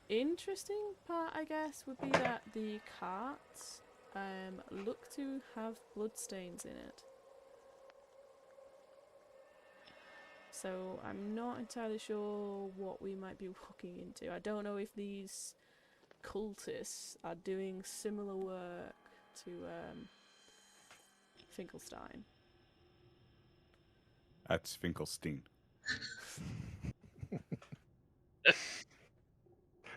interesting part, I guess, would be that the carts look to have bloodstains in it. So I'm not entirely sure what we might be walking into. I don't know if these cultists are doing similar work to Finkelstein. That's Finkelstein.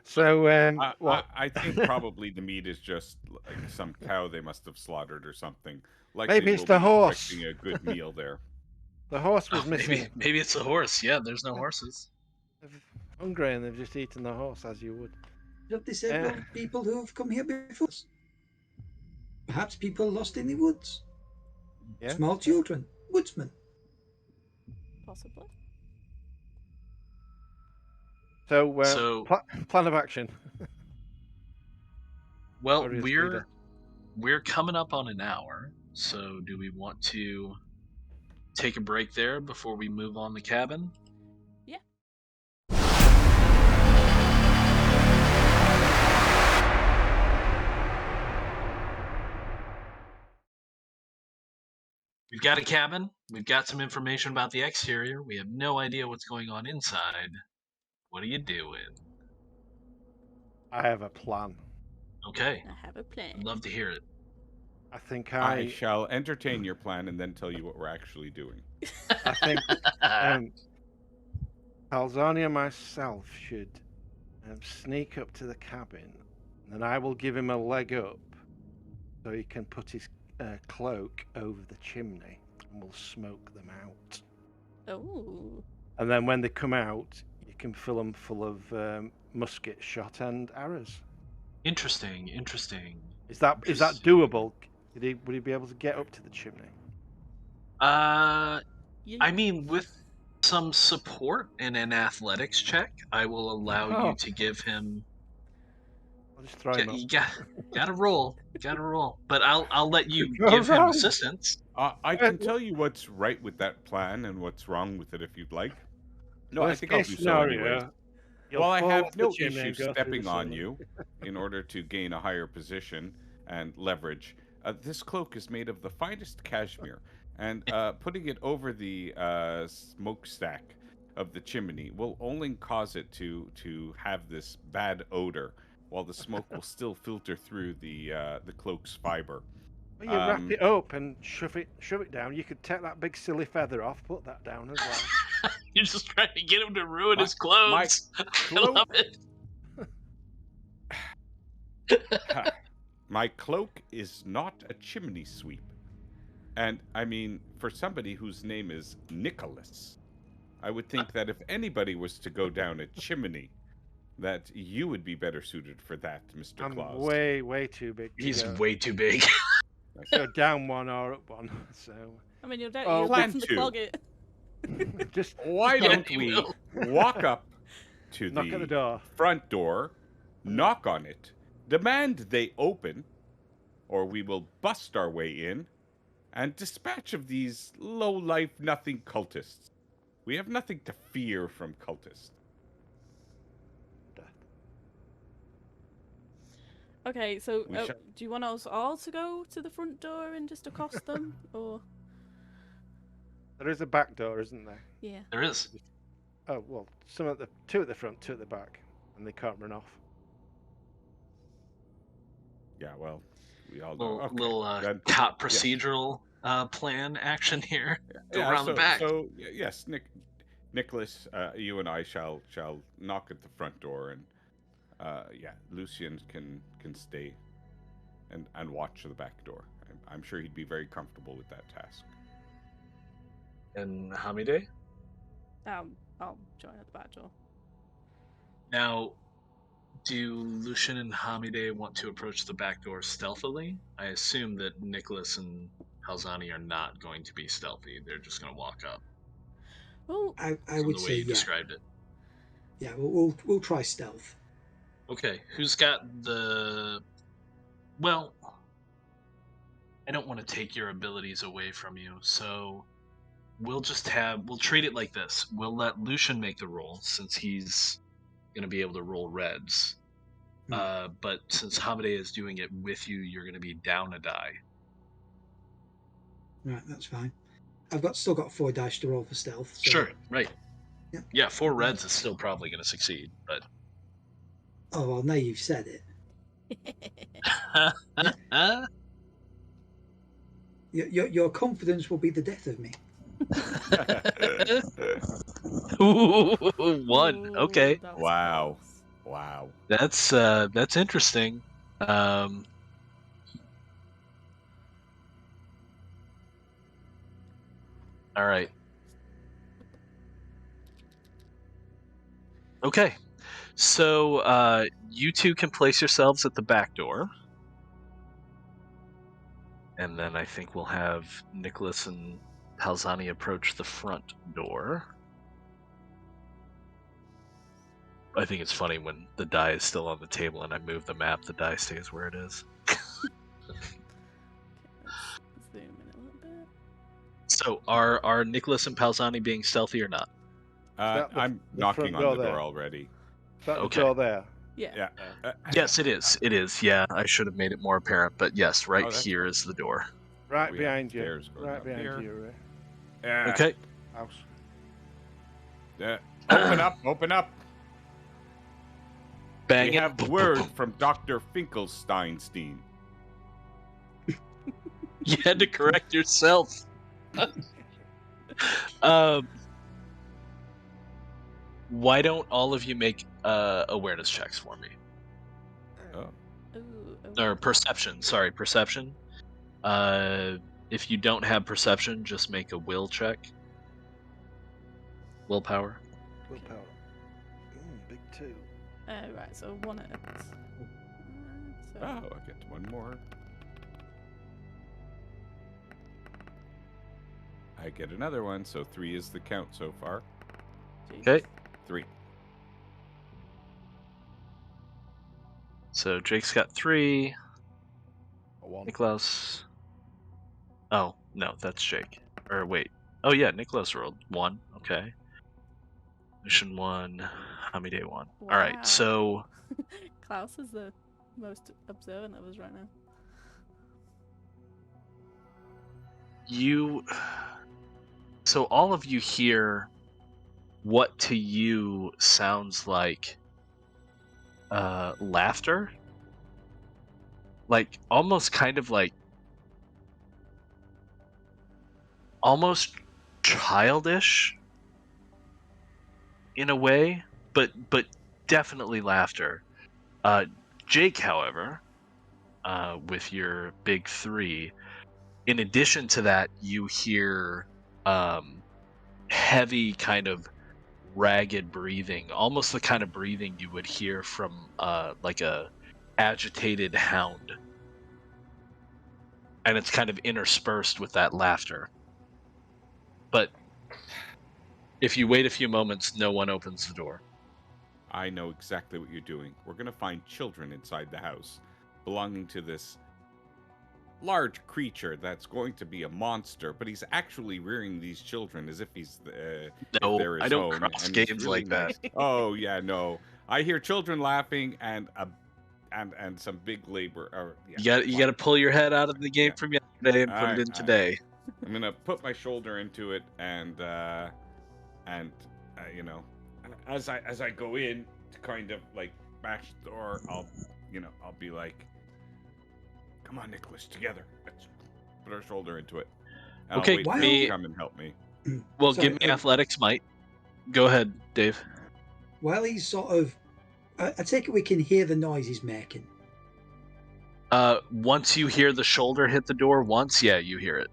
So I think probably the meat is just like some cow they must have slaughtered or something. Maybe it's the horse. Expecting a good meal there. The horse was missing. Maybe it's a horse. Yeah, there's no horses. They're hungry and they've just eaten the horse, as you would. Have they said people who have come here before us? Perhaps people lost in the woods. Yeah. Small children, woodsmen. Possibly. So, plan of action. Well, we're coming up on an hour, so do we want to take a break there before we move on the cabin? Yeah. We've got a cabin. We've got some information about the exterior. We have no idea what's going on inside. What are you doing? I have a plan. Okay. I have a plan. I'd love to hear it. I think I shall entertain your plan and then tell you what we're actually doing. I think Alzani and myself should sneak up to the cabin, and then I will give him a leg up so he can put his cloak over the chimney, and we'll smoke them out. Oh. And then when they come out, you can fill them full of musket shot and arrows. Interesting. Is that doable? Would he be able to get up to the chimney? I mean, with some support and an athletics check, I will allow you to give him I'll just throw him up. You gotta roll. Gotta roll. But I'll let you Go give him wrong. assistance. I can tell you what's right with that plan and what's wrong with it if you'd like. No, I Worst think I'll case do so scenario, anyways. you'll Well, I fall have off the no chimney issue and go through the stepping on ceiling. you in order to gain a higher position and leverage. This cloak is made of the finest cashmere, and putting it over the smokestack of the chimney will only cause it to have this bad odor, while the smoke will still filter through the cloak's fiber. Well, you wrap it up and shove it down. You could take that big silly feather off, put that down as well. You're just trying to get him to ruin his My clothes. I cloak- love it. My cloak is not a chimney sweep. And I mean, for somebody whose name is Nicholas, I would think that if anybody was to go down a chimney, that you would be better suited for that, Mr. I'm Claus. way too big. He's go, way too big. go down one or up one. So I mean, you're Oh, welcome plan to to. clog it. just Why Yeah, don't he we will. walk up to knock at the door. front door, knock on it, demand they open, or we will bust our way in and dispatch of these low-life nothing cultists. We have nothing to fear from cultists. Okay, so We shall- do you want us all to go to the front door and just accost them, or There is a back door, isn't there? yeah? There is. Oh well, two at the front, two at the back, and they can't run off. Yeah, well, we all know. Little Okay, then- cop yes. procedural plan action here. Go Yeah, around the back. So yes, Nicholas, you and I shall knock at the front door, and Lucian can stay and watch the back door. I'm sure he'd be very comfortable with that task. And Hamide? I'll join at the back door. Now, do Lucian and Hamide want to approach the back door stealthily? I assume that Nicholas and Halzani are not going to be stealthy. They're just going to walk up. Well, I From would the way say you yeah. described it. Yeah, we'll try stealth. Okay, who's got the... Well, I don't want to take your abilities away from you, so we'll treat it like this. We'll let Lucian make the roll, since he's going to be able to roll reds. But since Hamide is doing it with you, you're going to be down a die. Right, that's fine. I've still got 4 dice to roll for stealth. So... Sure, right. Yeah. Yeah, 4 reds is still probably going to succeed, but... Oh well, now you've said it. Your confidence will be the death of me. Ooh, 1. Ooh, Okay. that's Wow. close. Wow. That's interesting. All right. Okay. So you two can place yourselves at the back door. And then I think we'll have Nicholas and Halzani approach the front door. I think it's funny when the die is still on the table and I move the map, the die stays where it is. Let's zoom in a little bit. So are Nicholas and Palzani being stealthy or not? I'm the knocking front on door the door there? already. Is that Okay. the door there? Yeah. Yeah. Yes, it is. It is. Yeah, I should have made it more apparent, but yes, right Oh, that's here fine. is the door. Right We have behind you. stairs going Right up behind here. you. Okay. House. Open up. Bang We it. have word from Dr. Finkelstein. You had to correct yourself. Why don't all of you make awareness checks for me? Oh. Ooh, Or perception. Sorry, perception. If you don't have perception, just make a will check. Willpower. Willpower. Big 2. right, so 1 at a so Oh, I get one more. I get another one, so 3 is the count so far. Jesus. Okay. 3. So Jake's got 3. A 1. Niklaus. Oh, no, that's Jake. Or wait. Oh, yeah, Niklaus rolled 1. Okay. Mission 1. Hamide 1. Wow. Alright, so. Klaus is the most observant of us right now. So all of you hear what to you sounds like laughter. Like, almost kind of like. Almost childish in a way, but definitely laughter. Jake, however, with your big 3, in addition to that, you hear heavy kind of ragged breathing, almost the kind of breathing you would hear from like a agitated hound, and it's kind of interspersed with that laughter. But if you wait a few moments, no one opens the door. I know exactly what you're doing. We're going to find children inside the house belonging to this large creature that's going to be a monster, but he's actually rearing these children as if he's No, if they're his I don't own, cross and he's games really like that. nice. Oh yeah, no. I hear children laughing and some big labor. Or, yeah, You got to pull your head out of the game from yesterday and put it in I- today. I'm gonna put my shoulder into it, and you know, as I go in to kind of like bash the door, I'll be like, "Come on, Nicholas, together. Let's put our shoulder into it." And Okay, I'll wait for him to come and help me. Well, Sorry, give me athletics, might. Go ahead, Dave. While he's sort of, I take it we can hear the noise he's making. Once you hear the shoulder hit the door once, yeah, you hear it.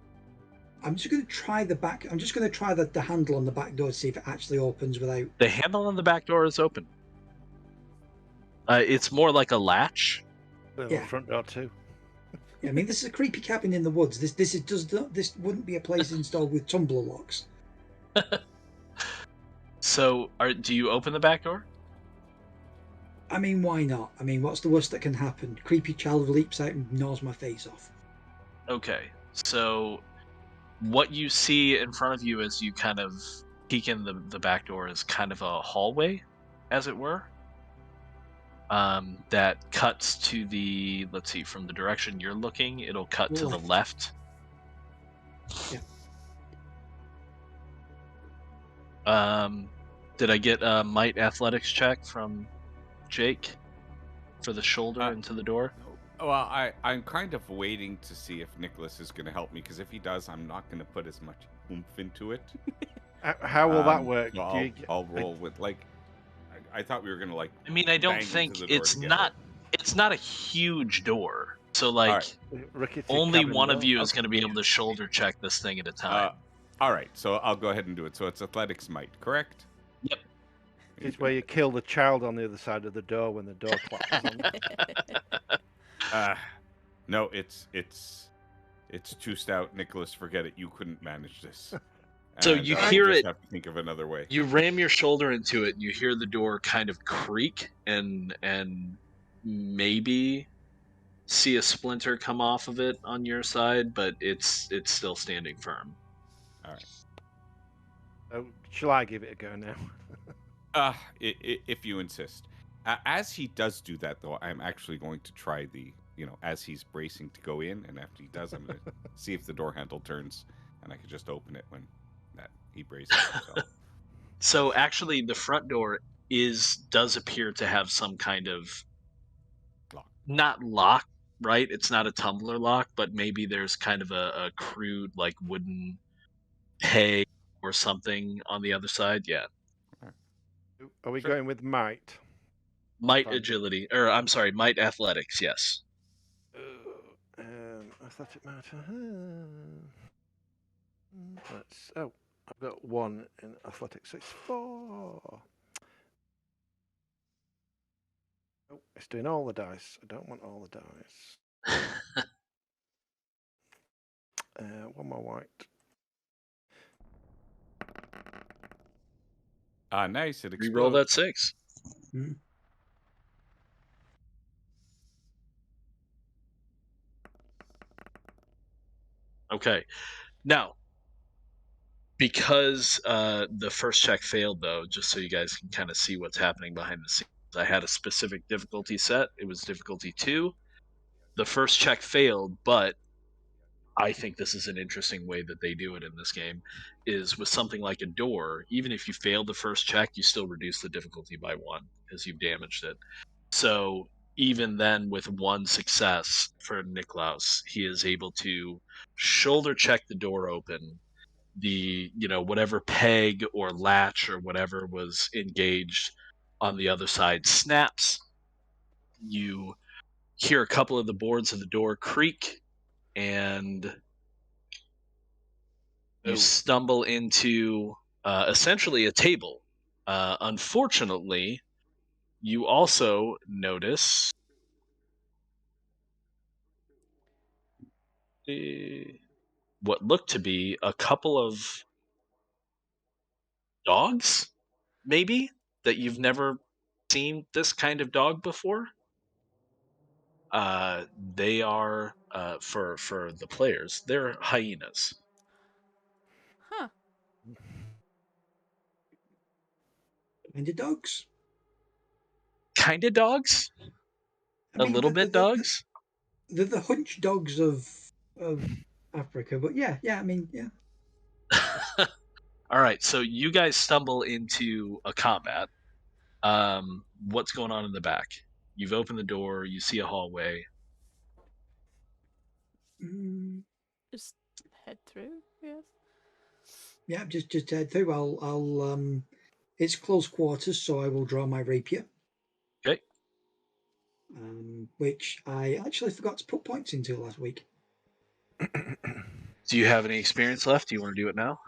I'm just going to try the back. I'm just going to try the handle on the back door to see if it actually opens without. The handle on the back door is open. It's more like a latch. The front door too. Yeah, I mean, this is a creepy cabin in the woods. This wouldn't be a place installed with tumbler locks. So, do you open the back door? I mean, why not? I mean, what's the worst that can happen? Creepy child leaps out and gnaws my face off. Okay, so what you see in front of you as you kind of peek in the back door is kind of a hallway, as it were. That cuts to the, let's see, from the direction you're looking, it'll cut to the left. Yeah. Did I get a might athletics check from Jake for the shoulder into the door? Well, I'm kind of waiting to see if Nicholas is going to help me, because if he does, I'm not going to put as much oomph into it. How will that work? So I'll roll with like. I thought we were going to like. I mean, I don't think it's not. It's not a huge door, so like only one of you is going to be able to shoulder check this thing at a time. All right, so I'll go ahead and do it. So it's athletics might, correct? Yep. It's where you kill the child on the other side of the door when the door collapses on you. No, it's too stout, Nicholas. Forget it. You couldn't manage this. So you hear it. Have to think of another way. You ram your shoulder into it, and you hear the door kind of creak, and maybe see a splinter come off of it on your side, but it's still standing firm. All right. So, shall I give it a go now? If you insist. As he does do that, though, I'm actually going to try as he's bracing to go in, and after he does, I'm going to see if the door handle turns, and I can just open it when he braces himself. So actually, the front door does appear to have some kind of not lock, right? It's not a tumbler lock, but maybe there's kind of a crude like wooden peg or something on the other side. Yeah. Are we going with might? Might agility, or I'm sorry, might athletics. Yes. Athletic matter. I've got 1 in athletics, so it's 4. Oh, it's doing all the dice. I don't want all the dice. 1 more white. Nice. It explodes. Reroll that 6. Okay. Now, because the first check failed, though, just so you guys can kind of see what's happening behind the scenes, I had a specific difficulty set. It was difficulty 2. The first check failed, but I think this is an interesting way that they do it in this game, is with something like a door, even if you failed the first check, you still reduce the difficulty by 1 because you've damaged it. So even then, with 1 success for Niklaus, he is able to shoulder check the door open. The, whatever peg or latch or whatever was engaged on the other side snaps. You hear a couple of the boards of the door creak, and you stumble into essentially a table. Unfortunately, you also notice what looked to be a couple of dogs, maybe, that you've never seen this kind of dog before. They are, for the players, they're hyenas. Huh. Kind of dogs. Kind of dogs? I mean, a little bit dogs? They're the hunch dogs of Africa, but yeah. I mean, yeah. All right, so you guys stumble into a combat. What's going on in the back? You've opened the door. You see a hallway. Just head through, yes. Yeah, just head through. I'll it's close quarters, so I will draw my rapier. Okay. Which I actually forgot to put points into last week. Do you have any experience left? Do you want to do it now?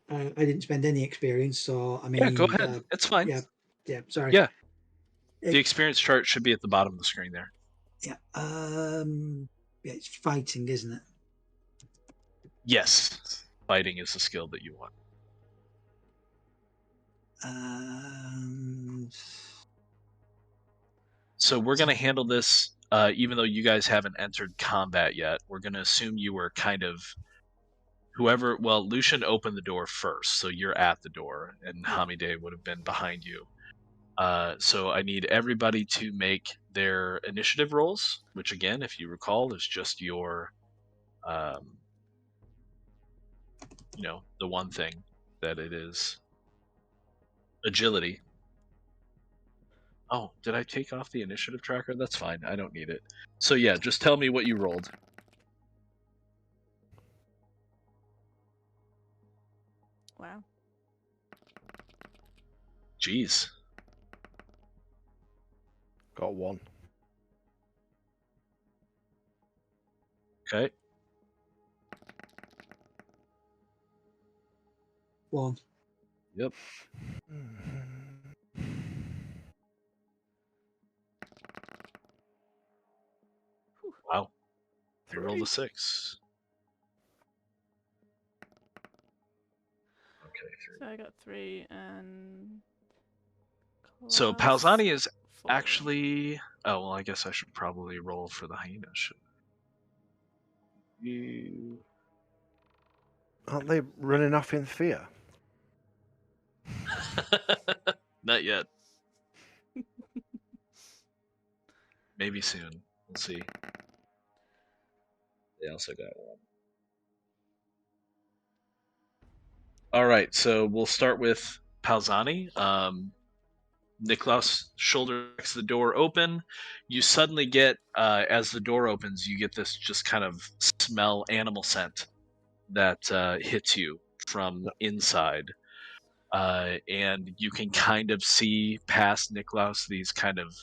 I didn't spend any experience, so I mean. Yeah, go ahead. It's fine. Yeah. Sorry. Yeah. The experience chart should be at the bottom of the screen there. Yeah. Yeah, it's fighting, isn't it? Yes. Fighting is the skill that you want. So we're going to handle this, even though you guys haven't entered combat yet. We're going to assume you were kind of Lucian opened the door first, so you're at the door, and Hamide would have been behind you. So I need everybody to make their initiative rolls, which again, if you recall, is just your, the one thing that it is. Agility. Oh, did I take off the initiative tracker? That's fine. I don't need it. So yeah, just tell me what you rolled. Wow. Jeez. Got 1. Okay. 1. Yep. Wow. You rolled a 6. Okay. 3. So I got 3 and. So Class Palzani is 4. actually. Oh well, I guess I should probably roll for the hyena. You. Aren't they running off in fear? Not yet. Maybe soon. We'll see. They also got 1. All right, so we'll start with Palzani. Niklaus shoulders the door open. You suddenly get, as the door opens, you get this just kind of smell, animal scent that hits you from inside. And you can kind of see past Niklaus these kind of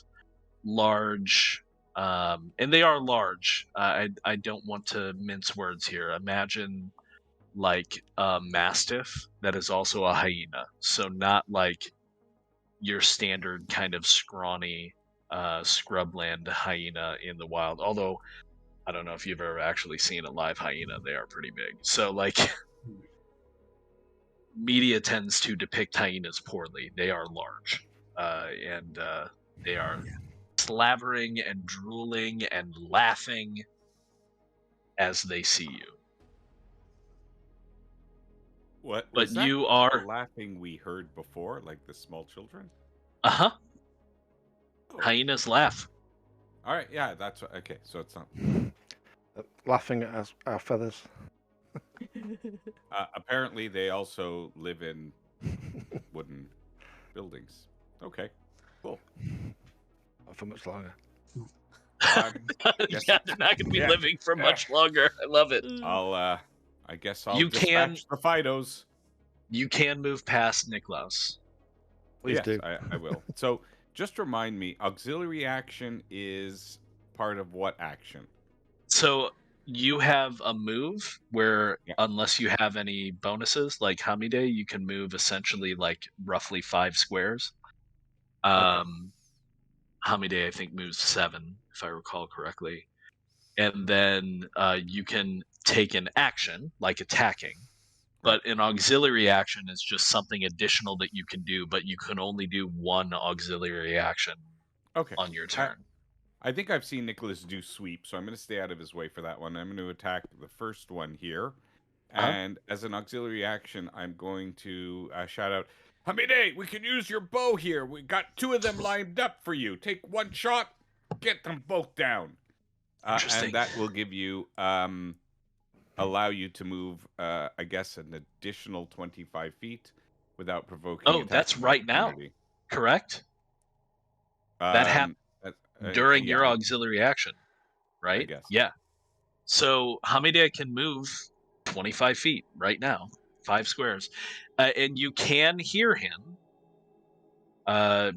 large, and they are large. I don't want to mince words here. Imagine like a mastiff that is also a hyena. So not like your standard kind of scrawny scrubland hyena in the wild. Although I don't know if you've ever actually seen a live hyena. They are pretty big. So like media tends to depict hyenas poorly. They are large, and they are slavering and drooling and laughing as they see you. What But was that you the are laughing we heard before, like the small children? uh-huh. Oh. Hyenas laugh. All right, yeah, that's okay. So it's not. Laughing at our feathers. Apparently, they also live in wooden buildings. Okay, cool. Not for much longer. Guess- Yeah, they're not going to be yeah. living for much longer. I love it. I guess I'll You dispatch the Fidos. You can move past Niklaus. Please Yes, do. I will. So, just remind me, auxiliary action is part of what action? So you have a move where, Yeah. unless you have any bonuses, like Hamide, you can move essentially like roughly 5 squares. Hamide, I think, moves 7, if I recall correctly. And then you can take an action, like attacking. But an auxiliary action is just something additional that you can do, but you can only do one auxiliary action on your turn. I think I've seen Nicholas do sweep, so I'm going to stay out of his way for that one. I'm going to attack the first one here. And as an auxiliary action, I'm going to shout out, Hamide, we can use your bow here. We got 2 of them lined up for you. Take 1 shot, get them both down. Interesting. And that will give you, allow you to move, I guess, an additional 25 feet without provoking Oh, attack that's right now. opportunity. Correct? That happened during your yeah, auxiliary action, right? I guess. Yeah. So Hamide can move 25 feet right now, 5 squares. And you can hear him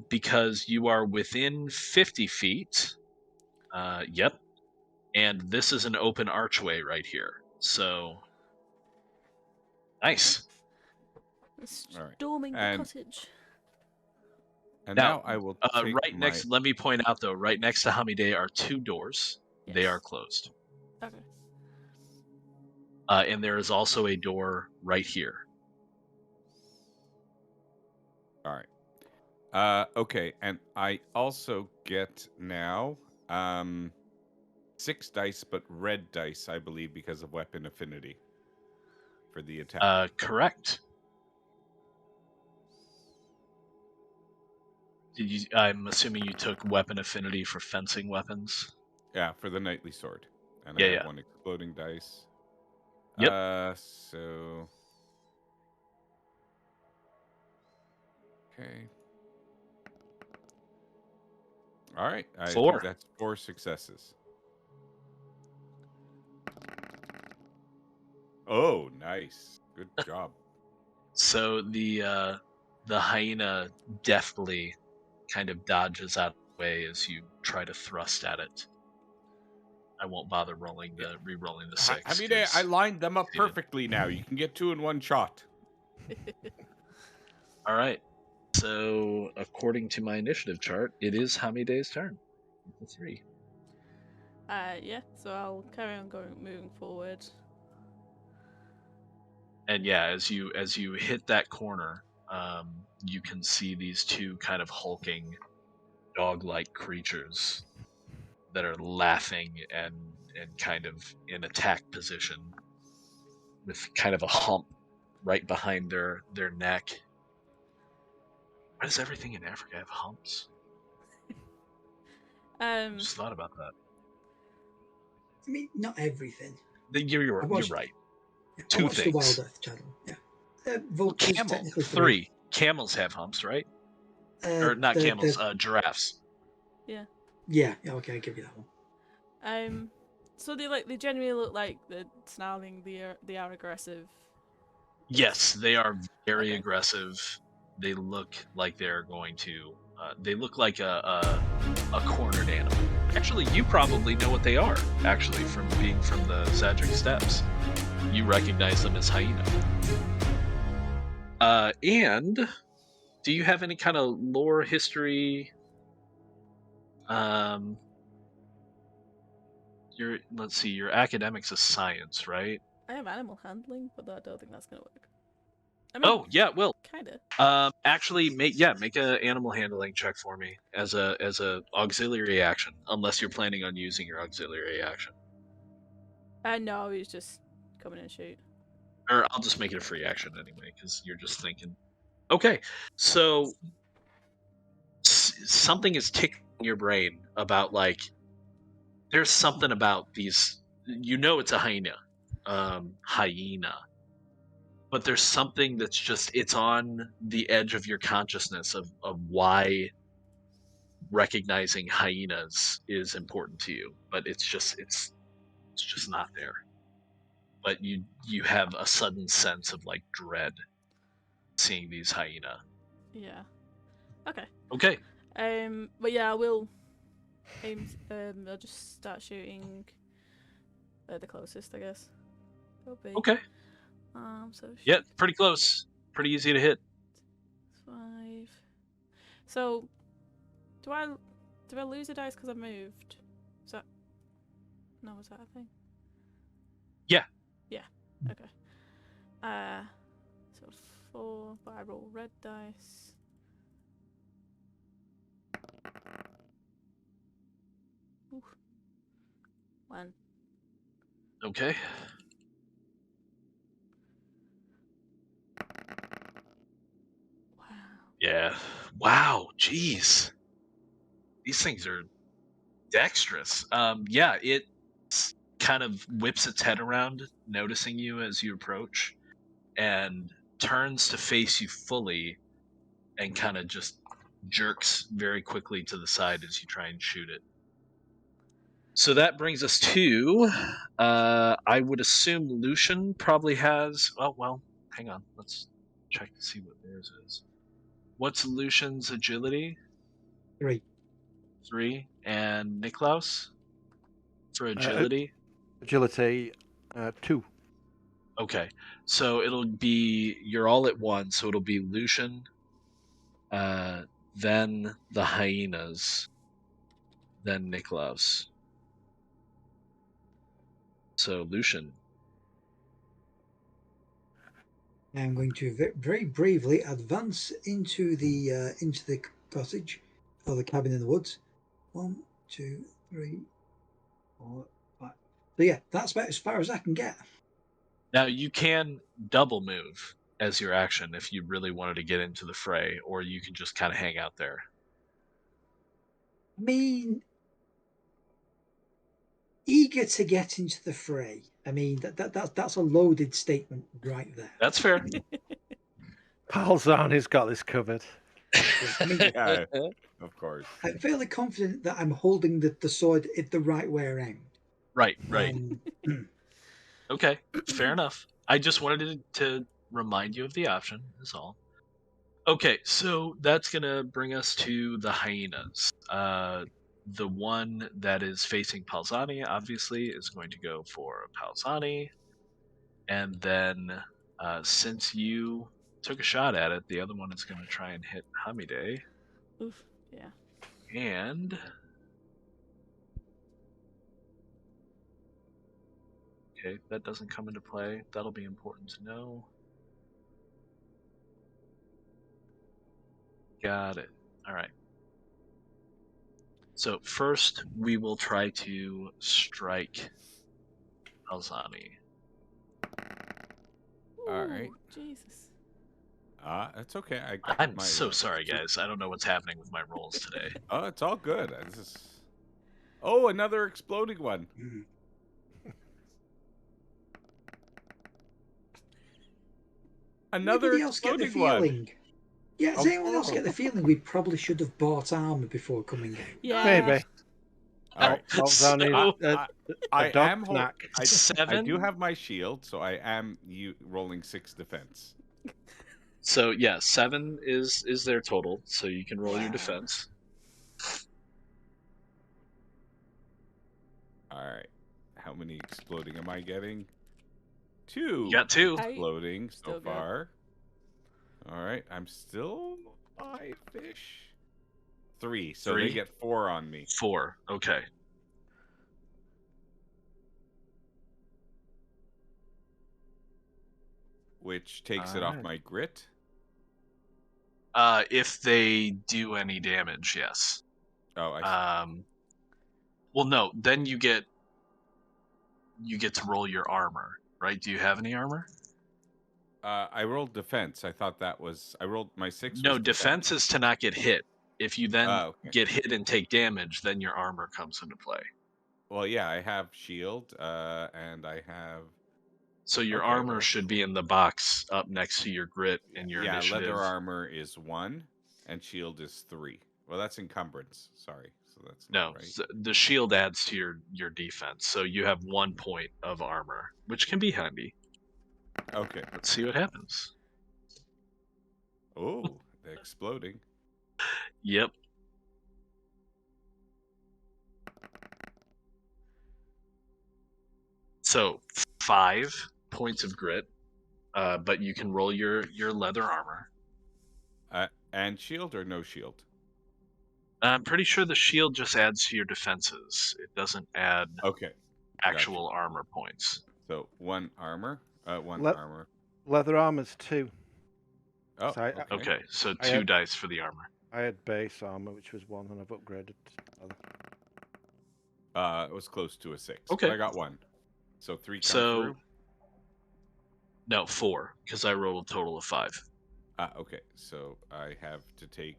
because you are within 50 feet. Yep. And this is an open archway right here. So, nice. Storming the cottage. And now I will take next. Let me point out though, right next to Hamide are 2 doors. Yes. They are closed. Okay. And there is also a door right here. All right. Okay, and I also get now 6 dice, but red dice, I believe, because of weapon affinity for the attack. Correct. I'm assuming you took weapon affinity for fencing weapons. Yeah, for the knightly sword, and I have 1 exploding dice. Yep. So. Okay. All right. I 4. think that's 4 successes. Oh, nice. Good job. So the hyena deftly kind of dodges out of the way as you try to thrust at it. I won't bother re-rolling the 6. I mean, I lined them up perfectly now. You can get 2 in 1 shot. All right. So, according to my initiative chart, it is Hamide's turn. The 3. Yeah. So I'll carry on moving forward. And yeah, as you hit that corner, you can see these 2 kind of hulking, dog-like creatures that are laughing and kind of in attack position, with kind of a hump right behind their neck. Why does everything in Africa have humps? I just thought about that. I mean, not everything. You're right. Yeah, 2 watched things. the Wild Earth channel. Yeah. Vultures, Camel. technically 3. Camels have humps, right? Or not camels. Giraffes. Yeah. Yeah. Okay, I'll give you that one. So they generally look like they're snarling. They are aggressive. Yes, they are very aggressive. They look like they're going to. They look like a cornered animal. Actually, you probably know what they are. Actually, from being from the Zadric Steppes, you recognize them as hyena. And do you have any kind of lore history? Let's see. Your academics is science, right? I have animal handling, but I don't think that's gonna work. I mean, well, kinda. Actually, make a animal handling check for me as a auxiliary action, unless you're planning on using your auxiliary action. No, he's just coming and shoot. Or I'll just make it a free action anyway, because you're just thinking. Okay, so something is ticking in your brain about like there's something about these. You know, it's a hyena, but there's something that's just it's on the edge of your consciousness of why recognizing hyenas is important to you, but it's just not there. But you have a sudden sense of like dread seeing these hyena. Yeah. Okay. Okay. But yeah, I will aim. I'll just start shooting the closest, I guess. Okay. So Yeah, pretty close. Pretty easy to hit. 5. So, do I lose a dice because I moved? Is that is that a thing? Yeah. Yeah. Okay. So 4, but I roll red dice. Ooh. 1. Okay. Wow. Yeah. Wow. Jeez. These things are dexterous. Yeah, it kind of whips its head around, noticing you as you approach, and turns to face you fully, and kind of just jerks very quickly to the side as you try and shoot it. So that brings us to, I would assume Lucian probably has. Oh well, hang on. Let's check to see what theirs is. What's Lucian's agility? 3. 3. And Niklaus for agility? Agility 2. Okay, so it'll be you're all at one, so it'll be Lucian, then the hyenas, then Niklaus. So Lucian. I'm going to very bravely advance into the cottage or the cabin in the woods. 1, 2, 3, 4, 5. So yeah, that's about as far as I can get. Now you can double move as your action if you really wanted to get into the fray, or you can just kind of hang out there. I mean, eager to get into the fray. I mean, that's a loaded statement right there. That's fair. Palzani's got this covered. I mean, Yeah, of course. I'm fairly confident that I'm holding the sword the right way around. Right. Okay, fair enough. I just wanted to remind you of the option, is all. Okay, so that's going to bring us to the hyenas. The one that is facing Palzani, obviously, is going to go for Palzani. And then, since you took a shot at it, the other one is going to try and hit Hamide. Oof. Yeah. And... okay, that doesn't come into play. That'll be important to know. Got it. All right. So first, we will try to strike Palzani. All right. Jesus. That's okay. I'm so sorry, guys. I don't know what's happening with my rolls today. Oh, it's all good. Oh, another exploding one. Another Anybody else get the exploding feeling? one. Yeah, does anyone else get the feeling we probably should have bought armor before coming out? Yeah. Maybe. All right. Palzani, I dog am snack. I 7. do have my shield, so I am rolling 6 defense. So yeah, 7 is their total. So you can roll your defense. All right. How many exploding am I getting? 2. You got 2. Exploding so Still good. far. All right. I'm still 5-ish. 3. So 3? they get 4 on me. 4. Okay. Which takes it off my grit. If they do any damage, yes. Oh, I see. Well, no. Then you get to roll your armor, right? Do you have any armor? I rolled defense. I thought that was I rolled my 6. No, was defense is to not get hit. If you then Oh, okay. get hit and take damage, then your armor comes into play. Well, yeah, I have shield, and I have. So your Okay, armor well, should be in the box up next to your grit and your yeah, initiative. leather armor is 1, and shield is 3. Well, that's encumbrance. Sorry, so that's not No, right. the shield adds to your defense, so you have 1 point of armor, which can be handy. Okay. Let's see what happens. Oh, they're exploding. Yep. So 5 points of grit, but you can roll your leather armor. And shield or no shield? I'm pretty sure the shield just adds to your defenses. It doesn't add Okay. actual armor points. So 1 armor. 1 Le- armor. Leather armor's 2. Oh, So okay, so I 2 had- dice for the armor. I had base armor, which was 1, and I've upgraded. It was close to a 6. Okay. But I got 1. So 3 come So through? no, 4, because I rolled a total of 5. Okay. So I have to take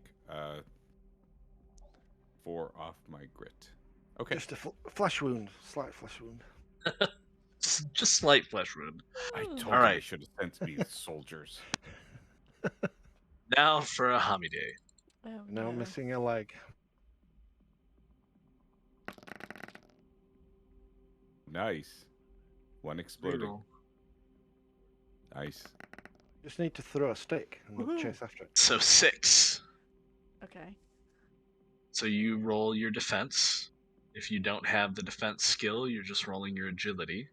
4 off my grit. Okay. Just a flesh wound, slight flesh wound. Just slight flesh wound. I told All you I right. should have sent me soldiers. Now for a Hamide. Oh, Now no. missing a leg. Nice. 1 exploding. Reroll. Nice. Just need to throw a stick and we'll Woohoo. chase after it. So 6. Okay. So you roll your defense. If you don't have the defense skill, you're just rolling your agility.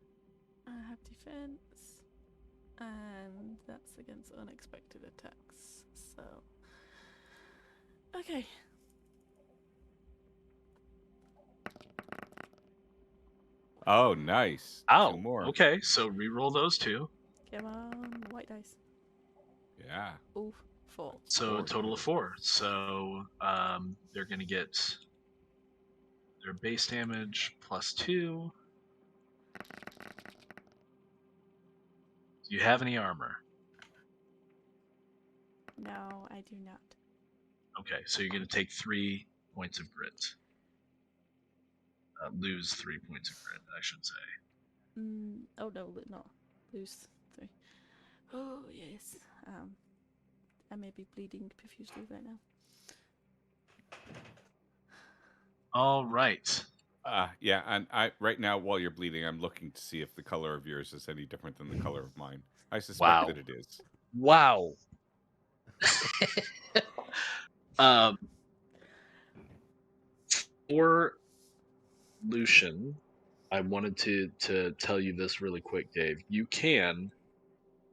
I have defense, and that's against unexpected attacks. So, okay. Oh, nice. Oh, 2 more. okay. So re-roll those 2. Come on, white dice. Yeah. Ooh, 4. So a 4. total of 4. So they're going to get their base damage plus 2. Do you have any armor? No, I do not. Okay, so you're going to take 3 points of grit. Lose 3 points of grit, I should say. Oh no, not lose 3. Oh yes. I may be bleeding profusely right now. All right. Yeah, and I right now while you're bleeding, I'm looking to see if the color of yours is any different than the color of mine. I suspect Wow. that it is. Wow. For Lucian, I wanted to tell you this really quick, Dave. You can,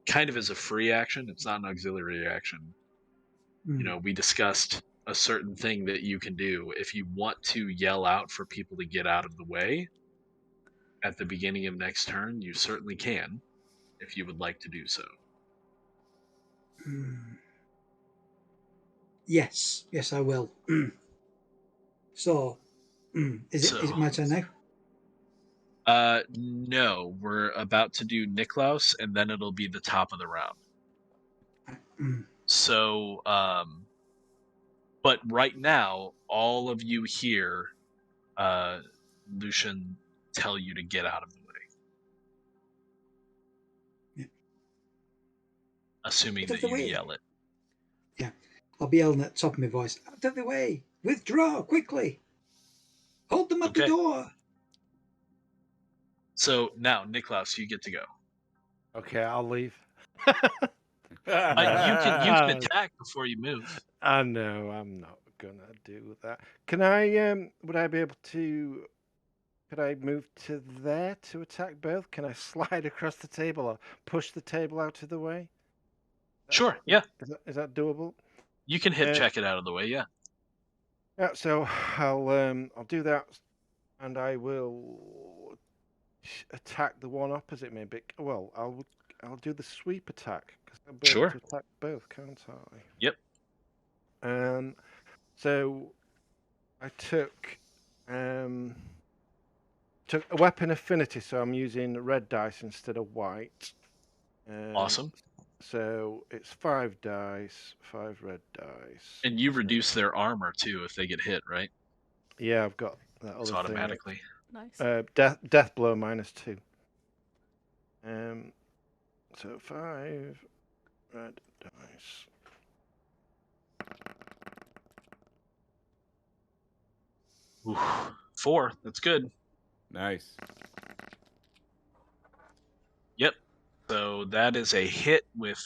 kind of as a free action, it's not an auxiliary action. You know, we discussed a certain thing that you can do. If you want to yell out for people to get out of the way at the beginning of next turn, you certainly can, if you would like to do so. Yes, I will. So, is it my turn now? No, we're about to do Niklaus, and then it'll be the top of the round. So, but right now, all of you hear Lucian tell you to get out of the way. Yeah. Assuming Get out that of the you way. yell it. Yeah, I'll be yelling at the top of my voice. Out of the way! Withdraw quickly! Hold them at the door! So now, Niklaus, you get to go. Okay, I'll leave. You can attack before you move. I know, I'm not gonna do that. Can I, would I be able to, could I move to there to attack both? Can I slide across the table or push the table out of the way? Sure, yeah. Is that doable? You can hit check it out of the way, yeah. Yeah, so I'll do that, and I will attack the one opposite me. But well, I'll do the sweep attack because I'll be able to attack both, can't I? Yep. So I took a weapon affinity, so I'm using red dice instead of white. Awesome. So it's 5 dice, 5 red dice. And you reduce their armor too if they get hit, right? Yeah, I've got that It's other thing. automatically. Nice. Death blow -2. So 5 red dice. Oof. 4. That's good. Nice. Yep. So that is a hit with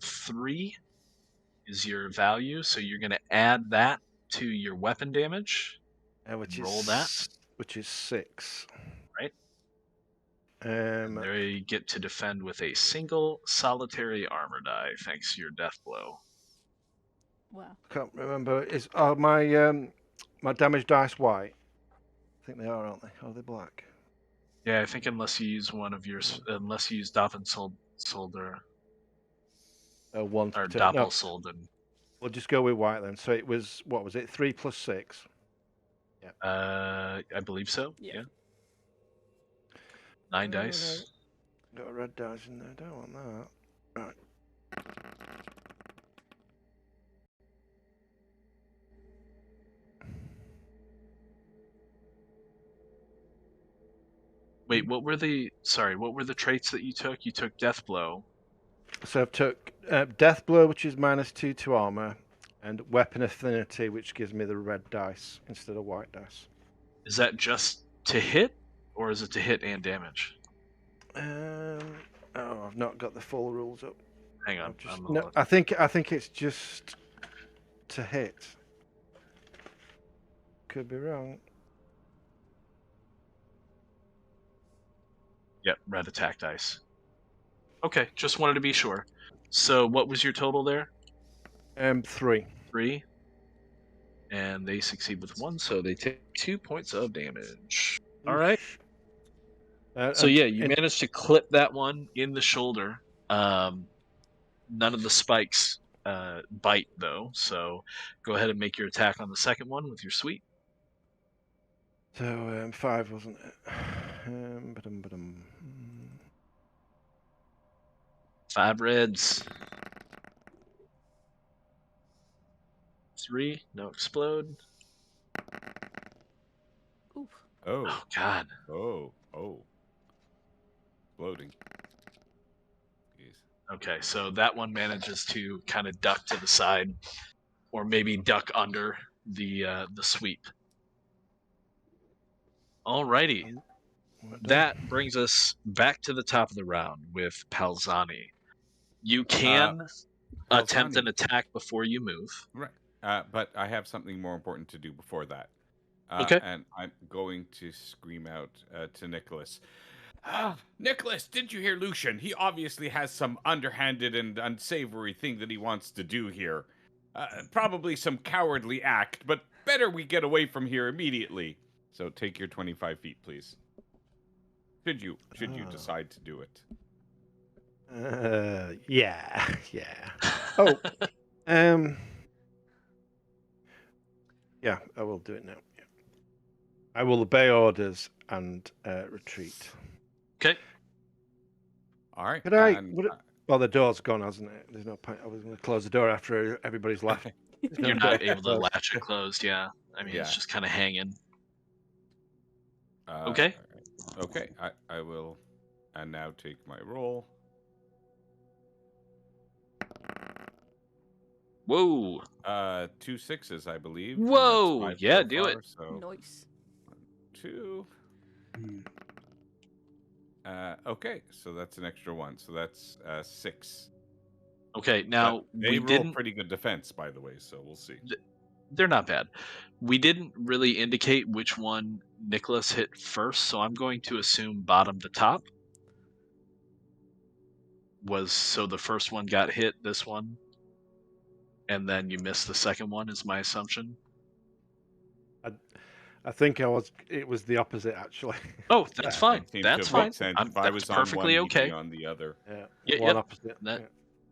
3 is your value. So you're going to add that to your weapon damage. Roll that. Which is 6. Right. And they get to defend with a single solitary armor die, thanks to your death blow. Wow. Can't remember. Are my damage dice white? I think they are, aren't they? Are they black? Yeah, I think unless you use one of your, unless you use Doppelsolder. One or no, Doppelsolden. We'll just go with white then. So it was, what was it? 3 plus 6. Yeah. I believe so. Yeah. 9 dice. Got a red dice in there. Don't want that. Right. Wait, what were the traits that you took? You took Death Blow. So I've took Death Blow, which is -2 to armor, and Weapon Affinity, which gives me the red dice instead of white dice. Is that just to hit, or is it to hit and damage? I've not got the full rules up. Hang on. No, I think it's just to hit. Could be wrong. Yep, red attack dice. Okay, just wanted to be sure. So what was your total there? 3. 3. And they succeed with 1, so they take 2 points of damage. All right. So yeah, you managed to clip that one in the shoulder. None of the spikes bite though, so go ahead and make your attack on the second one with your sweep. So 5, wasn't it? 5 reds. 3, no explode. Oof. Oh God. Oh. Exploding. Jeez. Okay, so that one manages to kind of duck to the side, or maybe duck under the sweep. Alrighty. That brings us back to the top of the round with Palzani. You can attempt an attack before you move. Right. But I have something more important to do before that. Okay. And I'm going to scream out to Nicholas. Nicholas, didn't you hear Lucian? He obviously has some underhanded and unsavory thing that he wants to do here. Probably some cowardly act, but better we get away from here immediately. So take your 25 feet, please. Should you decide to do it? Yeah. Oh, yeah, I will do it now. Yeah. I will obey orders and retreat. Okay. All right. Could I? Well, the door's gone, hasn't it? There's no point. I was going to close the door after everybody's left. You're not able to latch it closed. Yeah. I mean, it's just kind of hanging. Okay. Okay. I will, and now take my roll. Whoa. 2 6s, I believe. Whoa. Yeah, do it. So Nice. 1, 2. Okay, so that's an extra 1. So that's 6. Okay, now they roll pretty good defense, by the way. So we'll see. They're not bad. We didn't really indicate which one Nicholas hit first, so I'm going to assume bottom to top. So the first one got hit, this one, and then you missed the second one, is my assumption. I think it was the opposite, actually. Oh, that's fine. That's fine. If I was perfectly on one, okay. He'd be on the other. One opposite.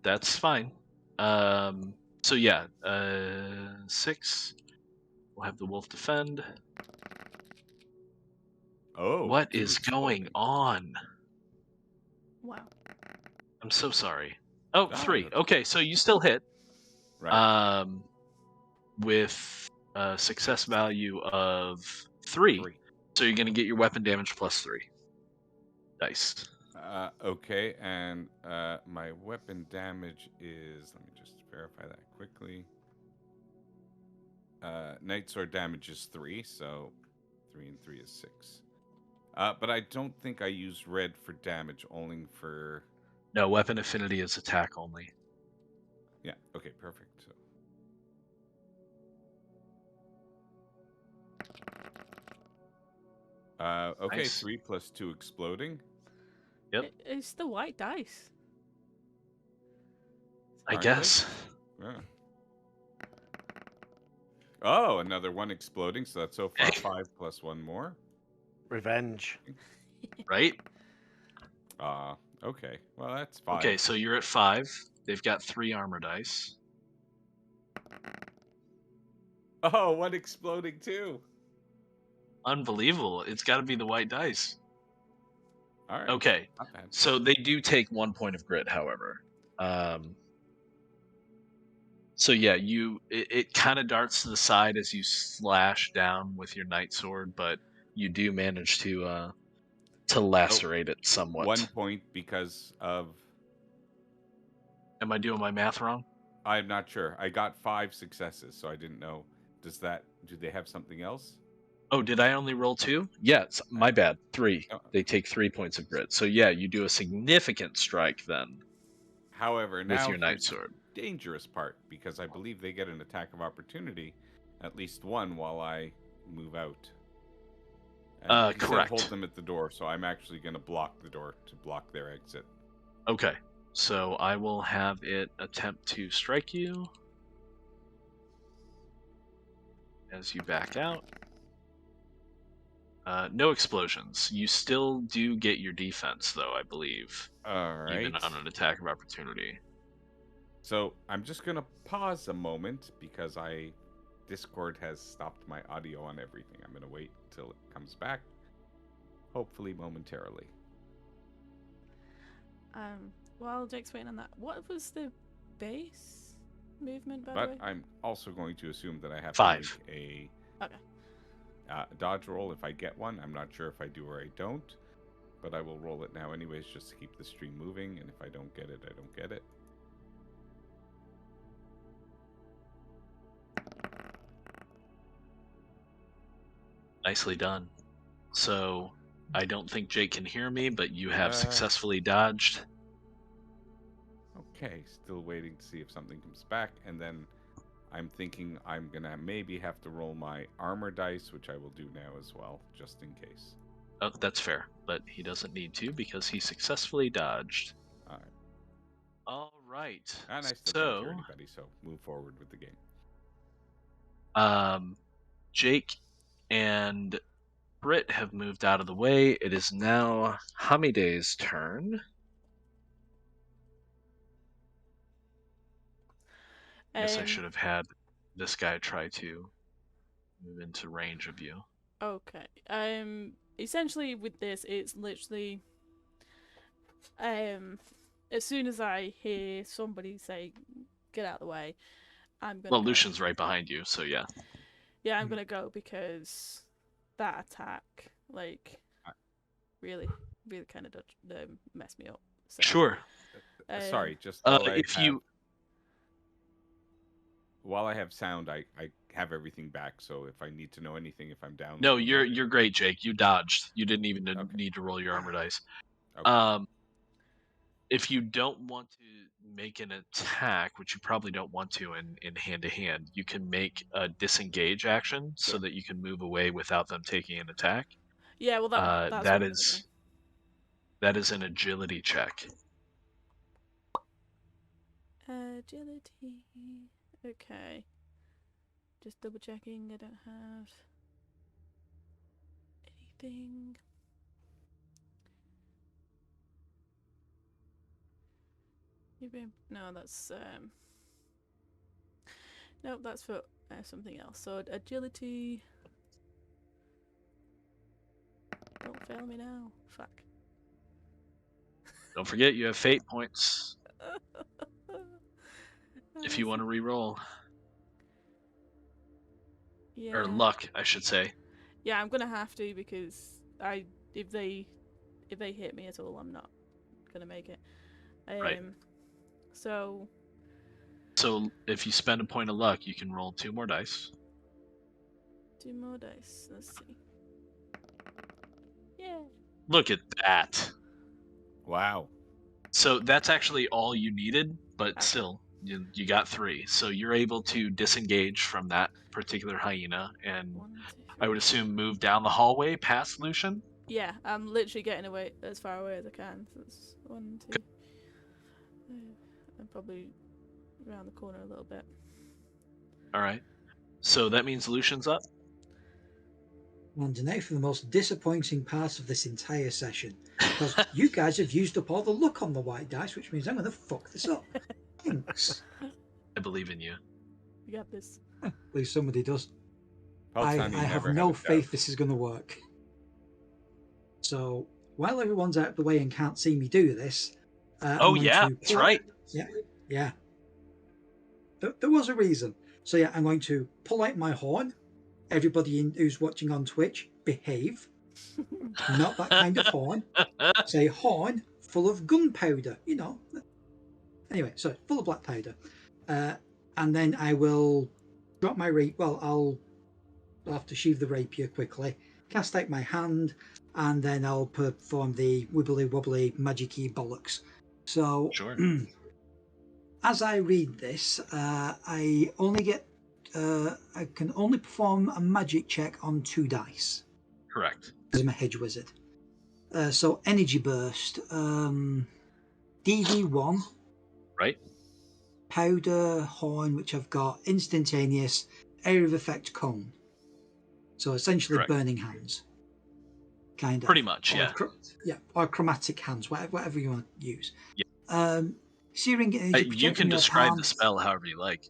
That's fine. So yeah, 6. We'll have the wolf defend. Oh, what is going on? Wow. I'm so sorry. Oh, 3. that's- Okay, so you still hit. Right. With a success value of 3. 3. So you're going to get your weapon damage plus 3 dice. Okay, and my weapon damage is. Let me just verify that quickly. Night sword damage is 3, so 3 and 3 is 6. But I don't think I used red for damage, only for. No, weapon affinity is attack only. Yeah. Okay. Perfect. So. Okay, Nice. 3 plus 2 exploding. Yep. It's the white dice. I Aren't guess. Yeah. Oh, another 1 exploding, so that's so far 5 plus 1 more. Revenge. Right? Okay. Well, that's 5. Okay, so you're at 5. They've got 3 armor dice. Oh, 1 exploding too. Unbelievable. It's got to be the white dice. All right. Okay. Not bad. So they do take 1 point of grit, however. So yeah, it kind of darts to the side as you slash down with your night sword, but you do manage to lacerate it somewhat. 1 point because of. Am I doing my math wrong? I'm not sure. I got 5 successes, so I didn't know. Do they have something else? Oh, did I only roll 2? Yes, my bad. 3. Oh. They take 3 points of grit. So yeah, you do a significant strike then However, with now your night here's the sword. dangerous part, because I believe they get an attack of opportunity, at least 1, while I move out. And he said correct. hold them at the door, so I'm actually going to block the door to block their exit. Okay, so I will have it attempt to strike you as you back out. No explosions. You still do get your defense, though, I believe. All right. Even on an attack of opportunity. So I'm just going to pause a moment because Discord has stopped my audio on everything. I'm going to wait until it comes back, hopefully momentarily. While Jake's waiting on that, what was the base movement, by the But way? I'm also going to assume that I have 5. to make Okay. a dodge roll if I get one. I'm not sure if I do or I don't, but I will roll it now anyways just to keep the stream moving, and if I don't get it, I don't get it. Nicely done. So, I don't think Jake can hear me, but you have Uh. successfully dodged. Okay, still waiting to see if something comes back, and then I'm thinking I'm gonna maybe have to roll my armor dice, which I will do now as well, just in case. Oh, that's fair, but he doesn't need to because he successfully dodged. All right. All right. And I still can't hear So, anybody, so move forward with the game. Jake and Britt have moved out of the way. It is now Hamiday's turn. Guess I should have had this guy try to move into range of you. Okay. Essentially with this, it's literally as soon as I hear somebody say get out of the way, I'm gonna Well, go. Lucian's right behind you, so yeah. Yeah, I'm gonna go because that attack, like, really kind of messed me up. So, Sure. Sorry, just while while I have sound, I have everything back. So if I need to know anything, if I'm down. No, you're great, Jake. You dodged. You didn't even need to roll your armor dice. Okay. If you don't want to make an attack, which you probably don't want to in hand-to-hand, you can make a disengage action so that you can move away without them taking an attack. Yeah, well, that's that is an agility check. Agility. Okay. Just double checking. I don't have anything. No, that's nope, that's for something else. So agility. Don't fail me now. Fuck. Don't forget you have fate points. if you want to re-roll. Yeah. Or luck, I should say. Yeah, I'm gonna have to because if they hit me at all, I'm not gonna make it. Right. So if you spend a point of luck, you can roll 2 more dice. 2 more dice. Let's see. Yeah. Look at that. Wow. So that's actually all you needed, but still, you got 3. So you're able to disengage from that particular hyena and 1, 2, 3. I would assume move down the hallway past Lucian. Yeah, I'm literally getting away as far away as I can. So it's 1, 2. And probably around the corner a little bit. All right. So that means Lucian's up. And now for the most disappointing part of this entire session. Because you guys have used up all the luck on the white dice, which means I'm going to fuck this up. Thanks. I believe in you. You got this. At least somebody does. I Peltani have never no had a faith doubt. this is going to work. So, while everyone's out of the way and can't see me do this... Oh, yeah, that's right. Yeah. There was a reason. So, yeah, I'm going to pull out my horn. Everybody who's watching on Twitch, behave. Not that kind of horn. Say horn full of gunpowder, you know. Anyway, so full of black powder. And then I will drop my I'll have to sheathe the rapier quickly, cast out my hand, and then I'll perform the wibbly wobbly magic-y bollocks. So, Sure. as I read this, I only get I can only perform a magic check on 2 dice. Correct. Because I'm a hedge wizard. So energy burst, DD1. Right. Powder horn, which I've got instantaneous area of effect cone. So essentially Correct. burning hands. Kind of. Pretty much, or yeah. Or chromatic hands, whatever you want to use. Yeah. Searing energy You can describe the spell however you like.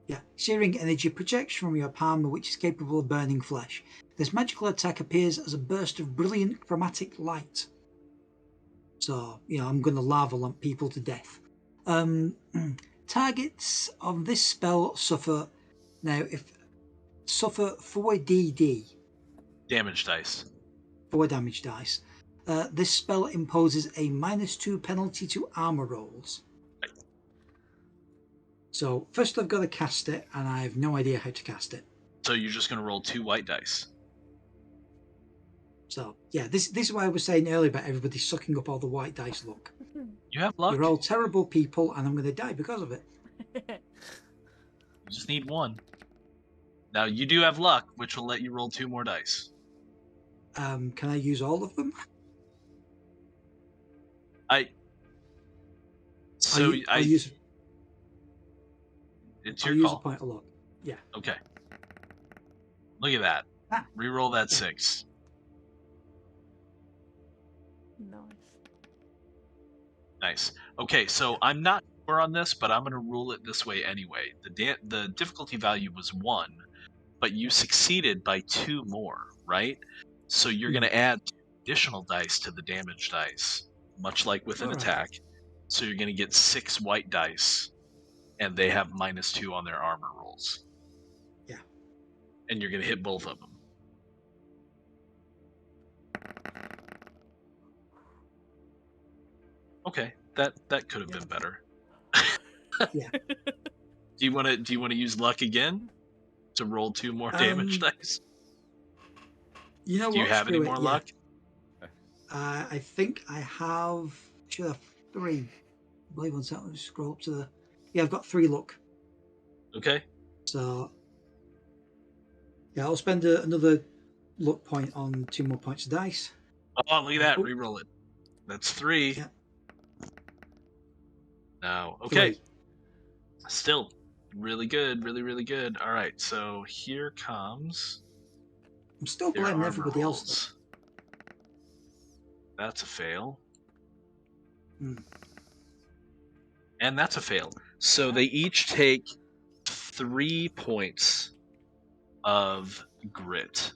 Yeah, searing energy projects from your palm, which is capable of burning flesh. This magical attack appears as a burst of brilliant chromatic light. So, I'm going to lava lamp people to death. Targets of this spell suffer 4d Damage dice. 4 damage dice. This spell imposes a -2 penalty to armor rolls. So first I've got to cast it, and I have no idea how to cast it. So you're just going to roll 2 white dice. So yeah, this is why I was saying earlier about everybody sucking up all the white dice luck. You have luck. You're all terrible people, and I'm going to die because of it. You just need 1. Now you do have luck, which will let you roll 2 more dice. Can I use all of them? It's I'll your use call. a point of luck. Yeah. Okay. Look at that. Reroll that 6. Nice. Okay, so I'm not sure on this, but I'm going to rule it this way anyway. The difficulty value was 1, but you succeeded by 2 more, right? So you're going to add 2 additional dice to the damage dice, much like with an attack. So you're going to get 6 white dice, and they have -2 on their armor rolls. Yeah. And you're going to hit both of them. Okay, that could have been better. Yeah. Do you want to use luck again to roll 2 more damage dice? You know what? Do you have any more luck? I think I have. Should have 3. I believe on that. Let's scroll up to the. Yeah, I've got 3 luck. Okay. So yeah, I'll spend another luck point on 2 more points of dice. Oh, look at that! Reroll it. That's 3. Yeah. Now, okay. 3. Still really good, really good. All right, so here comes. I'm still blaming everybody else. That's a fail. Mm. And that's a fail. So they each take 3 points of grit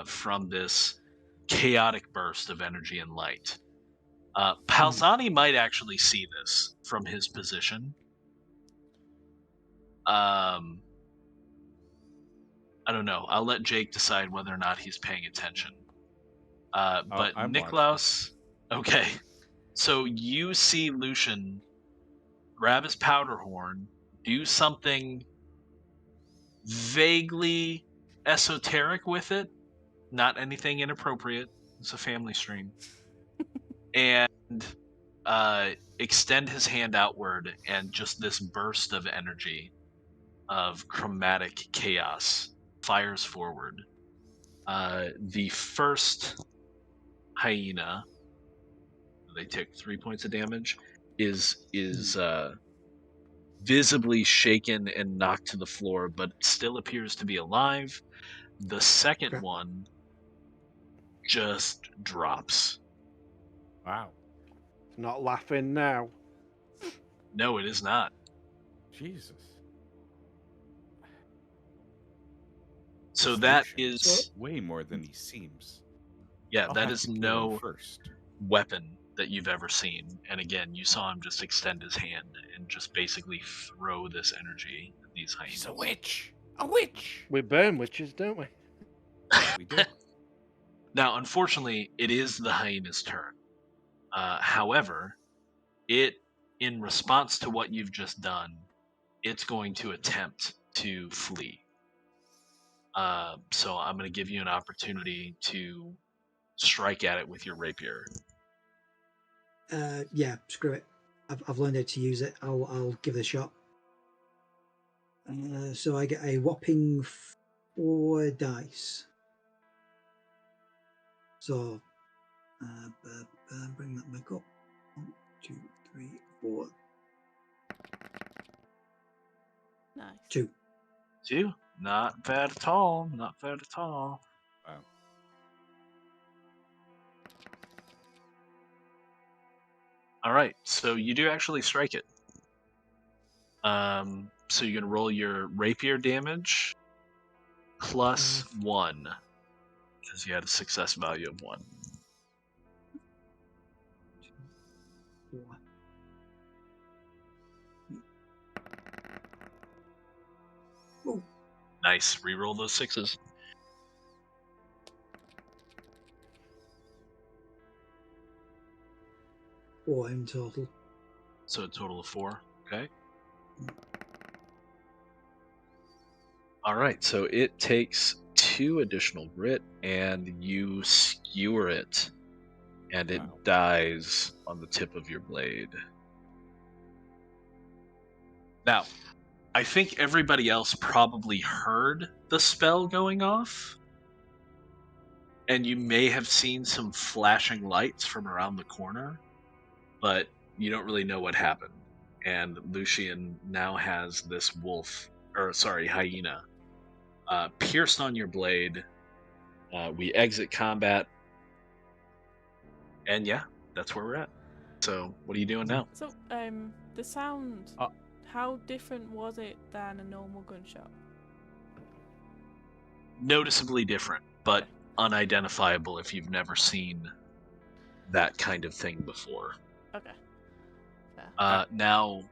from this chaotic burst of energy and light. Palzani might actually see this from his position. I don't know. I'll let Jake decide whether or not he's paying attention. But I'm Niklaus, okay. So you see Lucian grab his powder horn, do something vaguely esoteric with it, not anything inappropriate. It's a family stream. And extend his hand outward, and just this burst of energy of chromatic chaos fires forward. The first hyena, they take 3 points of damage, is visibly shaken and knocked to the floor, but still appears to be alive. The second one just drops. Wow. Not laughing now. No, it is not. Jesus. So This that Lucian is way more than he seems. yeah, I'll that have is to kill him no first. weapon that you've ever seen. And again, you saw him just extend his hand and just basically throw this energy at these hyenas. He's a witch. A witch. We burn witches, don't we? We do. Now, unfortunately, it is the hyena's turn. However, it, in response to what you've just done, it's going to attempt to flee. So I'm going to give you an opportunity to strike at it with your rapier. Yeah, screw it. I've learned how to use it. I'll give it a shot. So I get a whopping 4 dice. So bring that back up. 1, 2, 3, 4. Nice. 2. 2? Not bad at all. Not bad at all. Wow. All right, so you do actually strike it. So you're gonna roll your rapier damage plus 1, because you had a success value of 1. 4. Oh. Nice. Reroll those 6s. Four in total. So a total of 4. Okay. All right. So it takes 2 additional grit, and you skewer it, and it dies on the tip of your blade. Now, I think everybody else probably heard the spell going off, and you may have seen some flashing lights from around the corner, but you don't really know what happened. And Lucian now has this hyena, pierced on your blade. We exit combat, and yeah, that's where we're at. So, what are you doing now? So, the sound, how different was it than a normal gunshot? Noticeably different, but unidentifiable if you've never seen that kind of thing before. Okay. Now,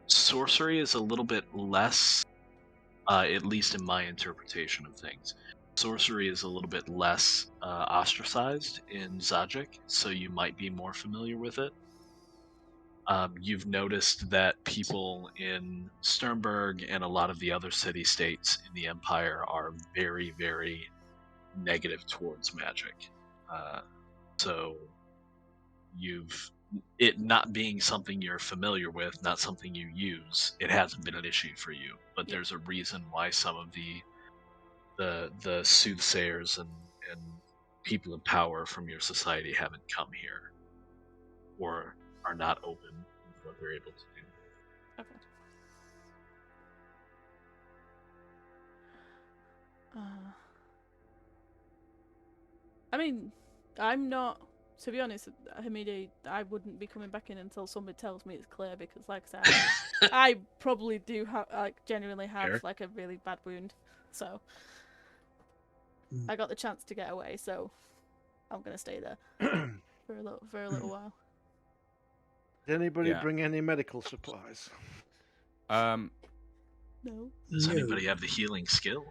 sorcery is a little bit less, at least in my interpretation of things. Sorcery is a little bit less ostracized in Zajic, so you might be more familiar with it. You've noticed that people in Sternberg and a lot of the other city-states in the Empire are very, very negative towards magic. So it not being something you're familiar with, not something you use, it hasn't been an issue for you. But there's a reason why some of the soothsayers and people in power from your society haven't come here, or are not open with what they're able to do. Okay. I mean, I'm not. To be honest, Hamidi, I wouldn't be coming back in until somebody tells me it's clear, because, like I said, I probably do have, genuinely have, like, a really bad wound. So, I got the chance to get away, so I'm gonna stay there for a little Did anybody bring any medical supplies? No. Does No. anybody have the healing skill?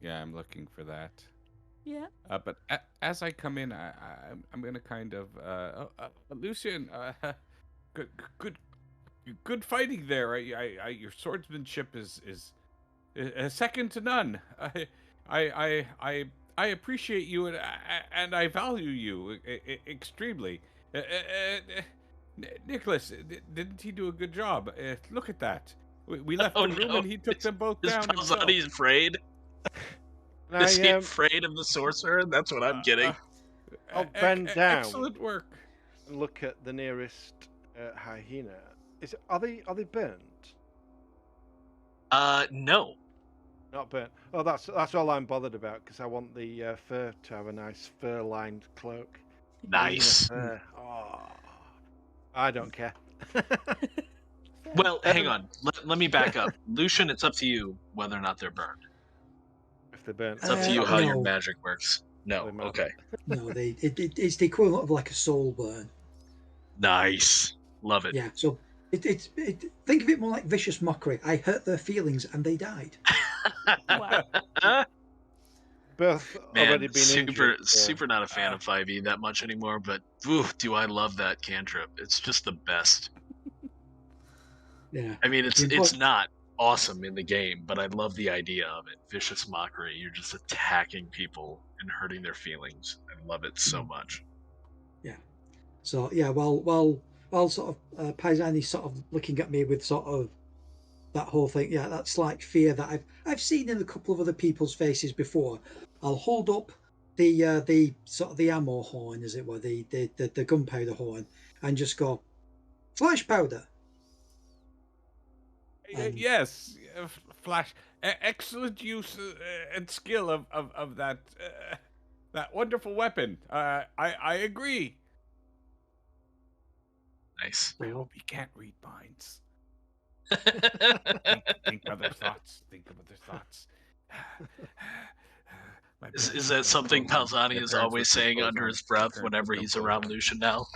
Yeah, I'm looking for that. Yeah. But as I come in, I'm gonna kind of Lucian, good good fighting there. Your swordsmanship is second to none. I appreciate you and I value you extremely. Nicholas, didn't he do a good job? Look at that. We left Oh, the room no. and he took them both Is down himself. Palzani afraid? Can Is he I, afraid of the sorcerer? That's what I'm getting. I'll bend down. Excellent work. and look at the nearest hyena. Are they burnt? No. Not burnt. Oh, that's all I'm bothered about because I want the fur to have a nice fur-lined cloak. Nice. Hyena fur. Oh, I don't care. Well, hang on. Let me back up. Lucian, it's up to you whether or not they're burned. If they're burnt, It's up to you how your No. magic works. No. They might. Okay. No, it's the equivalent of like a soul burn. Nice. Love it. Yeah, so think of it more like vicious mockery. I hurt their feelings and they died. Wow. Both Man, already been injured. super not a fan of 5e that much anymore, but ooh, do I love that cantrip. It's just the best. Yeah. I mean, it's not awesome in the game, but I love the idea of it. Vicious mockery. You're just attacking people and hurting their feelings. I love it so much. Yeah. So yeah, while sort of Paisani's sort of looking at me with sort of that whole thing, yeah, that slight fear that I've seen in a couple of other people's faces before. I'll hold up the sort of the ammo horn, as it were, the gunpowder horn, and just go, flash powder. Yes, Flash. Excellent use and skill of that that wonderful weapon. I agree. Nice. I hope he can't read minds. Think other thoughts. Think of other thoughts. Is that something Palzani is always saying under his breath whenever he's around Lucian now?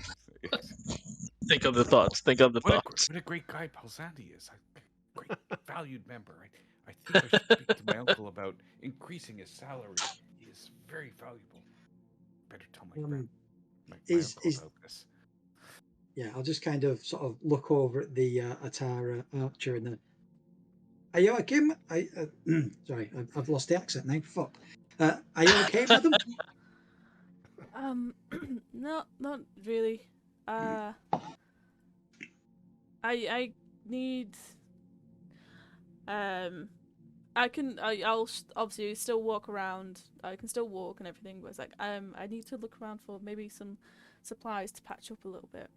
Think of the thoughts. Think of the thoughts. What a great guy Palzani is. A great valued member. I think I should speak to my uncle about increasing his salary. He is very valuable. Better tell my friend, my uncle about this. Yeah, I'll just kind of sort of look over at the Atara archer and are you okay? Sorry, I've lost the accent now. Fuck. Are you okay, madam? No, not really. I need. I'll obviously still walk around. I can still walk and everything, but it's like I need to look around for maybe some supplies to patch up a little bit.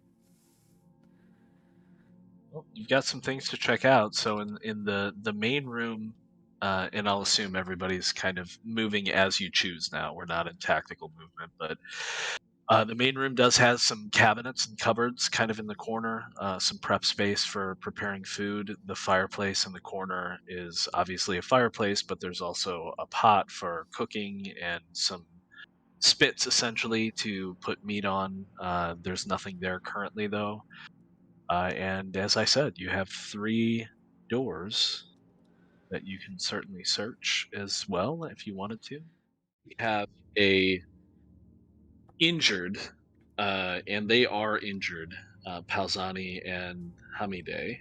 Well, you've got some things to check out. So in the main room, and I'll assume everybody's kind of moving as you choose now. We're not in tactical movement, but the main room does have some cabinets and cupboards kind of in the corner, some prep space for preparing food. The fireplace in the corner is obviously a fireplace, but there's also a pot for cooking and some spits essentially to put meat on. There's nothing there currently though. And as I said, you have 3 doors that you can certainly search as well if you wanted to. We have a injured, and they are injured, Palzani and Hamide,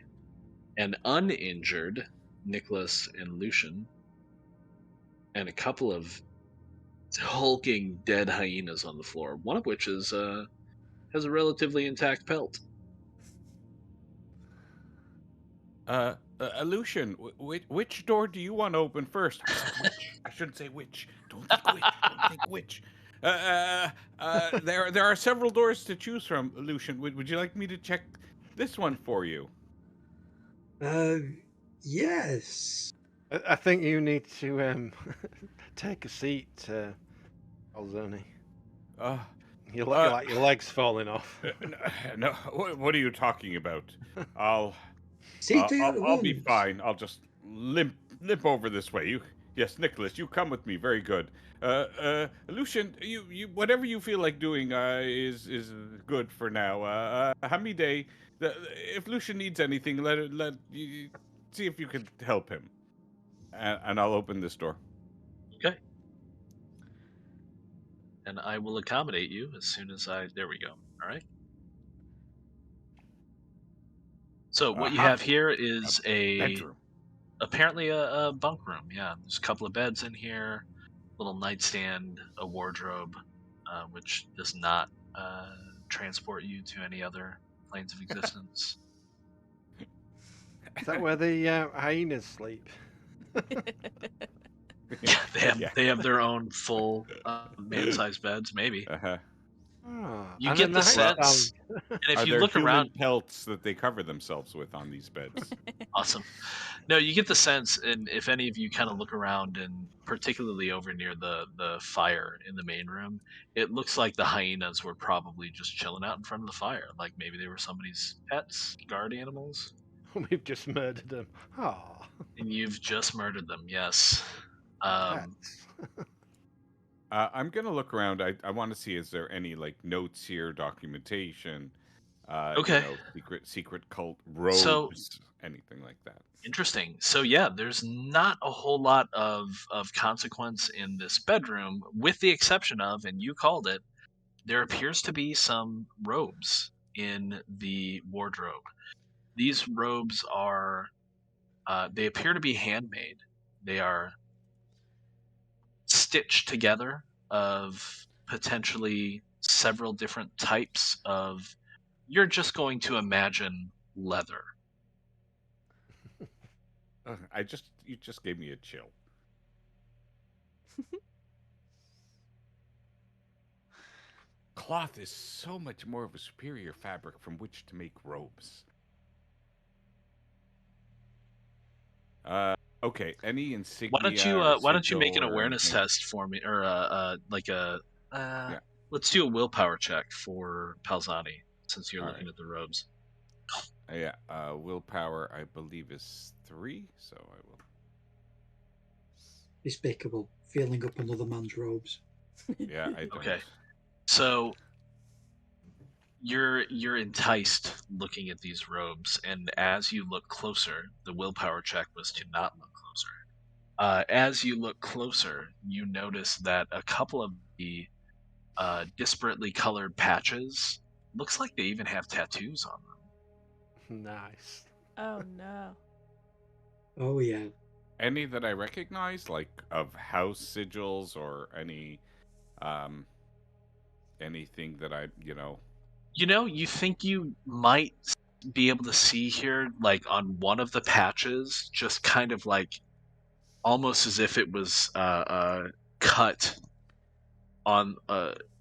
an uninjured Nicholas and Lucian, and a couple of hulking dead hyenas on the floor, one of which is has a relatively intact pelt. Lucian, which door do you want to open first? Which? I shouldn't say which. Don't think which. Don't think which. There are several doors to choose from, Lucian. Would you like me to check this one for you? Yes. I think you need to take a seat, Alzoni. You look like your legs falling off. No, what are you talking about? I'll be fine. I'll just limp over this way. Yes, Nicholas, you come with me. Very good. Lucian, you whatever you feel like doing is good for now. Hamide, if Lucian needs anything, let you see if you can help him. and I'll open this door. Okay. And I will accommodate you as soon as I. There we go. All right. So what you Aha. have here is Bedroom. apparently a bunk room. Yeah, there's a couple of beds in here, little nightstand, a wardrobe, which does not transport you to any other planes of existence. Is that where the hyenas sleep? Yeah, they have their own full man-sized beds. Maybe Uh-huh. you and get a the nightstand. sense, and if Are you there look human around, pelts that they cover themselves with on these beds? awesome. No, you get the sense, and if any of you kind of look around, and particularly over near the fire in the main room, it looks like the hyenas were probably just chilling out in front of the fire, like maybe they were somebody's pets, guard animals, We've just murdered them. Oh, and you've just murdered them. Yes. Um, pets. I'm gonna look around. I want to see, is there any like notes here, documentation, Okay. secret cult So robes, anything like that. interesting. So yeah, there's not a whole lot of consequence in this bedroom, with the exception of, and you called it, there appears to be some robes in the wardrobe. These robes are they appear to be handmade. They are stitched together of potentially several different types of, you're just going to imagine, leather. You just gave me a chill. Cloth is so much more of a superior fabric from which to make robes. Okay. Any insignia? Why don't you make an sigil, or awareness anything? test for me, or like a Yeah. let's do a willpower check for Palzani, since you're All looking right. at the robes. Yeah. Willpower, I believe, is 3. So I will. Despicable. Feeling up another man's robes. Yeah, I don't. Okay. So you're enticed looking at these robes, and as you look closer, the willpower check was to not look closer. As you look closer, you notice that a couple of the disparately colored patches looks like they even have tattoos on them. Nice. Oh no. Oh, yeah. Any that I recognize, like of house sigils or anything that You think you might be able to see here, like on one of the patches, just kind of like almost as if it was cut on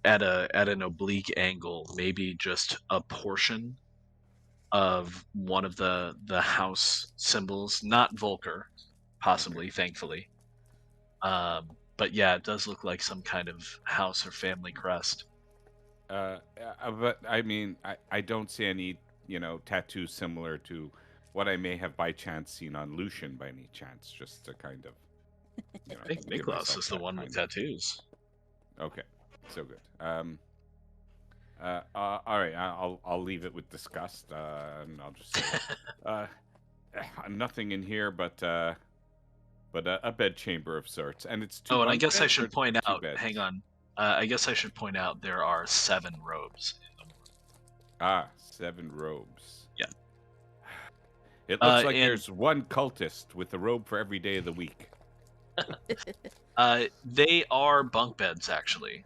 at an oblique angle, maybe just a portion of one of the house symbols, not Volker, possibly, thankfully. But yeah, it does look like some kind of house or family crest. But I mean, I don't see any, tattoos similar to what I may have by chance seen on Lucian by any chance, just to kind of, I think give Miklos myself is the that one with kind of- tattoos. Okay, so good. All right, I'll leave it with disgust, and I'll just say, nothing in here but a bed chamber of sorts, and it's 2 Oh, and I bunk guess I beds or should point 2 out. beds? Hang on. I guess I should point out there are 7 robes. 7 robes. Yeah. It looks like and- there's one cultist with a robe for every day of the week. They are bunk beds, actually.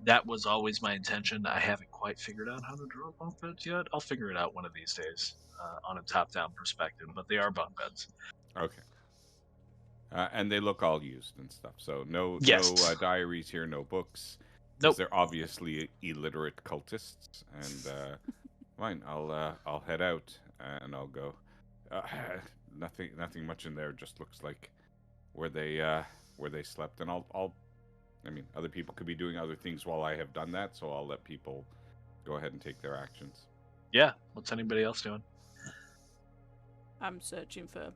That was always my intention. I haven't quite figured out how to draw bunk beds yet. I'll figure it out one of these days on a top-down perspective. But they are bunk beds. Okay. And they look all used and stuff. So no diaries here, no books. 'Cause Nope. They're obviously illiterate cultists. And fine, I'll head out and I'll go. Nothing much in there. Just looks like where they slept. And I mean, other people could be doing other things while I have done that. So I'll let people go ahead and take their actions. Yeah. What's anybody else doing? I'm searching for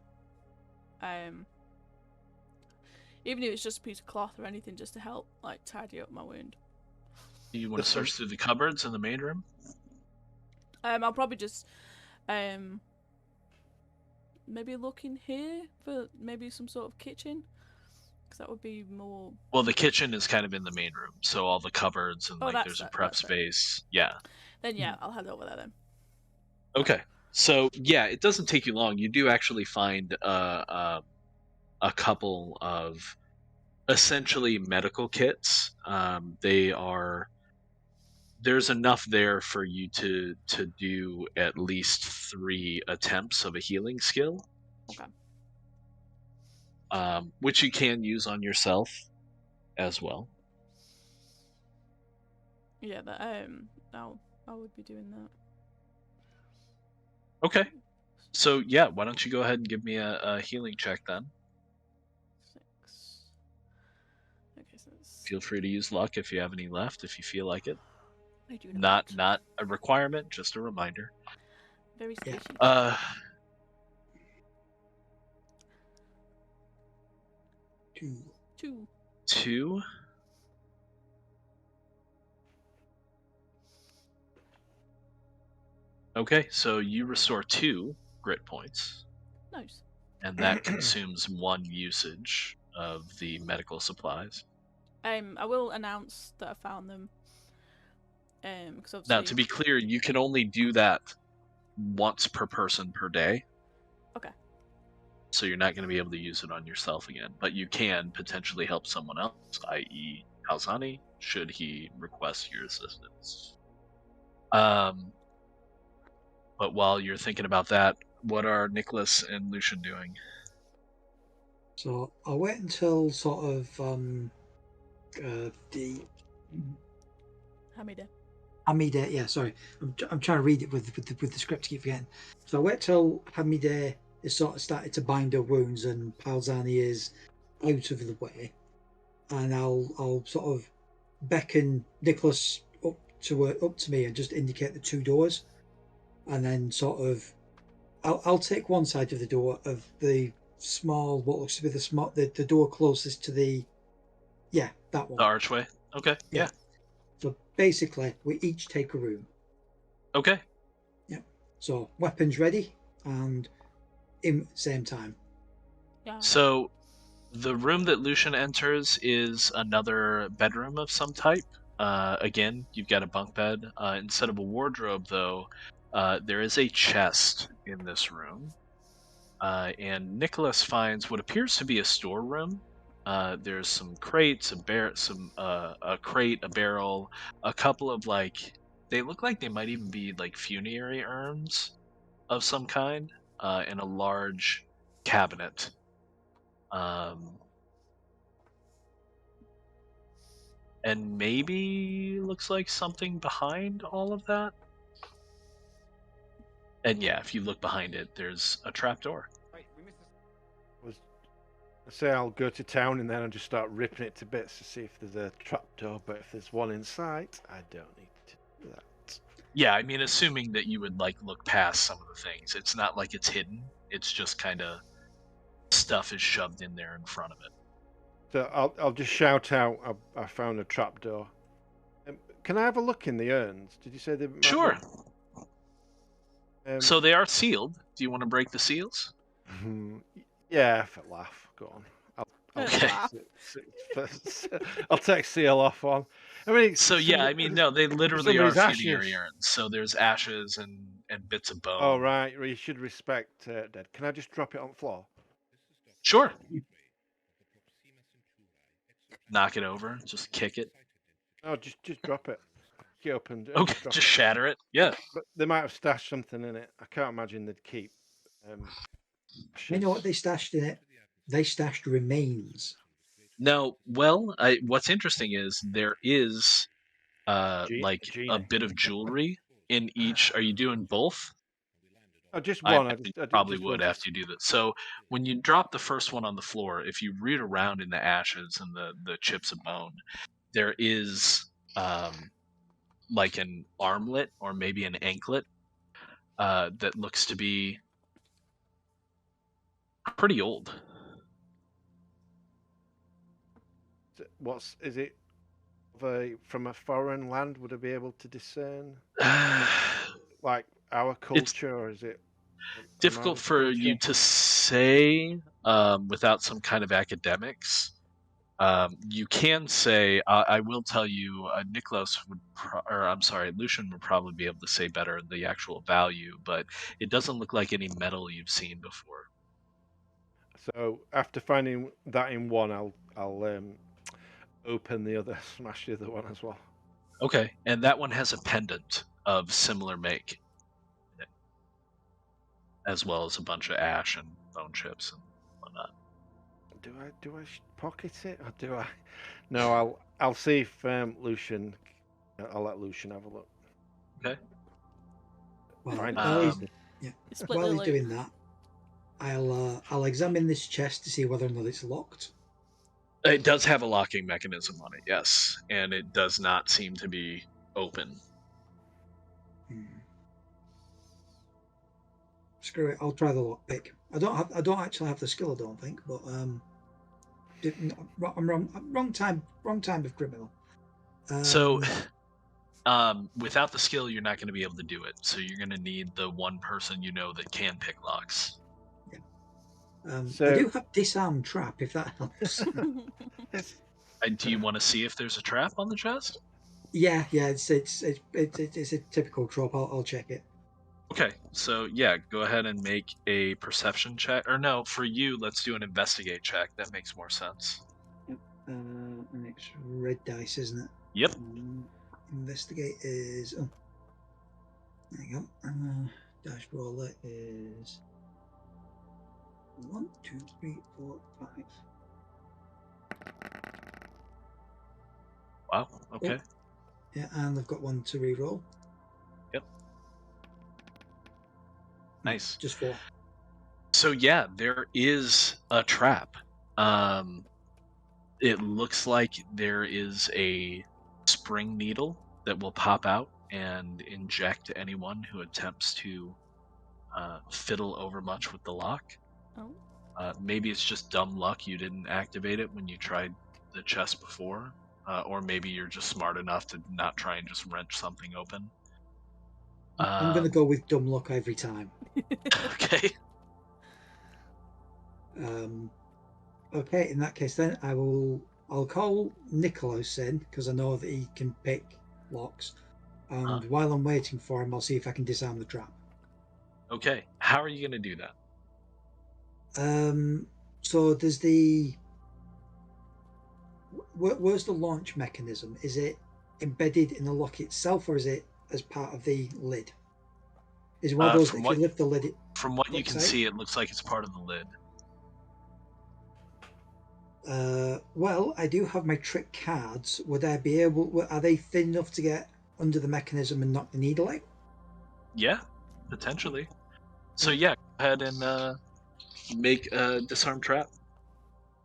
even if it's just a piece of cloth or anything, just to help like tidy up my wound. You want to search through the cupboards in the main room? I'll probably just maybe look in here for maybe some sort of kitchen, because that would be more. Well, the kitchen is kind of in the main room, so all the cupboards and like there's a prep space. Yeah. Then yeah, I'll head over there then. Okay. So yeah, it doesn't take you long. You do actually find a couple of essentially medical kits. There's enough there for you to do at least 3 attempts of a healing skill. Okay. Which you can use on yourself as well. Yeah, that I would be doing that. Okay. So yeah, why don't you go ahead and give me a healing check then? 6. Okay, so that's... Feel free to use luck if you have any left, if you feel like it. I do Not a requirement, just a reminder. Very squishy. Yeah. 2. 2. Okay, so you restore 2 grit points. Nice. And that consumes 1 usage of the medical supplies. I will announce that I found them. Because obviously... Now, to be clear, you can only do that once per person per day. Okay. So you're not going to be able to use it on yourself again, but you can potentially help someone else, i.e. Halzani, should he request your assistance. But while you're thinking about that, what are Nicholas and Lucian doing? So I'll wait until sort of the Hamida. Yeah, sorry, I'm trying to read it with the script. Keep forgetting. So I'll wait till Hamida is sort of started to bind her wounds and Palzani is out of the way, and I'll sort of beckon Nicholas up to me and just indicate the 2 doors, and then sort of I'll take one side of the door of the small, what looks to be the door closest to the, that one. The archway. Okay. Yeah. So basically, we each take a room. Okay. Yeah. So weapons ready and in same time. Yeah. So the room that Lucian enters is another bedroom of some type. Again, you've got a bunk bed. Instead of a wardrobe, though, there is a chest in this room. And Nicholas finds what appears to be a storeroom. There's some crates, a crate, a barrel, a couple of they look like they might even be like funerary urns of some kind, and a large cabinet. And maybe looks like something behind all of that. And yeah, if you look behind it, there's a trapdoor. I say I'll go to town and then I'll just start ripping it to bits to see if there's a trapdoor, but if there's one in sight, I don't need to do that. Yeah, I mean, assuming that you would look past some of the things. It's not like it's hidden. It's just kind of stuff is shoved in there in front of it. So I'll just shout out, I found a trapdoor. Can I have a look in the urns? Did you say they might Sure. Be... So they are sealed. Do you want to break the seals? Yeah, for a laugh. Go on. Okay. I'll take seal off one. I mean, so yeah, I mean, no, they literally are funerary urns. So there's ashes and bits of bone. Oh right, you should respect dead. Can I just drop it on the floor? Sure. Knock it over. Just kick it. No, just drop it. Get up and okay, just shatter it. Yeah. But they might have stashed something in it. I can't imagine they'd keep. You know what they stashed in it? They stashed remains. No, well, what's interesting is there is a bit of jewelry in each. Are you doing both? Oh, just one. I probably would after you do that. So when you drop the first one on the floor, if you root around in the ashes and the chips of bone, there is like an armlet or maybe an anklet that looks to be pretty old. Is it from a foreign land? Would I be able to discern like our culture, or is it? Difficult for you to say without some kind of academics. You can say, I will tell you, Niklas would, Lucian would probably be able to say better the actual value, but it doesn't look like any metal you've seen before. So after finding that in one, I'll open the other, smash the other one as well. Okay, and that one has a pendant of similar make, as well as a bunch of ash and bone chips and whatnot. Do I pocket it or do I? No, I'll see if Lucian. I'll let Lucian have a look. Okay. Well, Fine. while he's doing that, I'll examine this chest to see whether or not it's locked. It does have a locking mechanism on it, yes, and it does not seem to be open. Screw it, I'll try the lockpick. I don't actually have the skill, I don't think, but I'm wrong. Wrong time of criminal. Without the skill, you're not going to be able to do it. So you're going to need the one person you know that can pick locks. I do have disarm trap, if that helps. Do you want to see if there's a trap on the chest? Yeah, it's a typical trope. I'll check it. Okay, so yeah, go ahead and make a perception check. Or no, for you, let's do an investigate check. That makes more sense. And it's red dice, isn't it? Yep. Investigate is... Oh. There you go. Dice roller is... 1, 2, 3, 4, 5. Wow, okay. Oh. Yeah, and I've got one to re-roll. Yep. Nice. Just 4. So yeah, there is a trap. It looks like there is a spring needle that will pop out and inject anyone who attempts to fiddle over much with the lock. Oh. Maybe it's just dumb luck you didn't activate it when you tried the chest before, or maybe you're just smart enough to not try and just wrench something open. I'm going to go with dumb luck every time. Okay. Okay, in that case then I'll call Nicholas in because I know that he can pick locks, and while I'm waiting for him, I'll see if I can disarm the trap. Okay, how are you going to do that? So there's where's the launch mechanism? Is it embedded in the lock itself, or is it as part of the lid? Is it one of those that if you lift the lid? From what you can see, it looks like it's part of the lid. Well, I do have my trick cards. Would I be able? Are they thin enough to get under the mechanism and knock the needle out? Yeah, potentially. So yeah, go ahead and make a disarm trap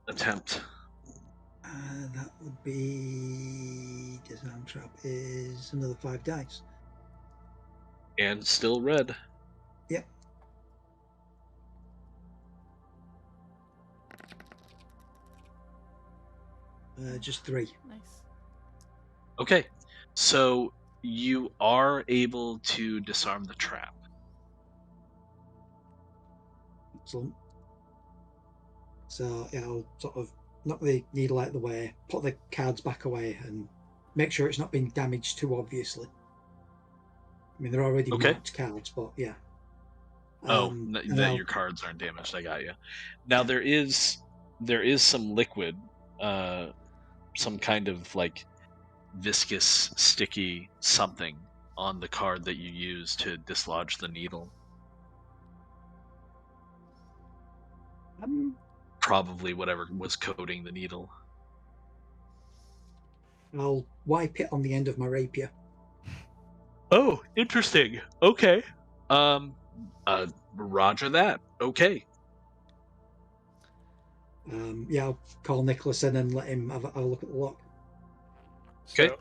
attempt. That would be disarm trap is another 5 dice. And still red. Yep. Just 3. Nice. Okay, so you are able to disarm the trap. Excellent. So yeah, I'll sort of knock the needle out of the way, put the cards back away, and make sure it's not been damaged too obviously. I mean, they're already marked cards, but yeah. Your cards aren't damaged. I got you. Now there is some liquid, some kind of like viscous, sticky something on the card that you use to dislodge the needle. Probably whatever was coating the needle. I'll wipe it on the end of my rapier. Oh, interesting. Okay. Roger that. Okay. Yeah, I'll call Nicholas in and let him have a look at the lock. Okay. So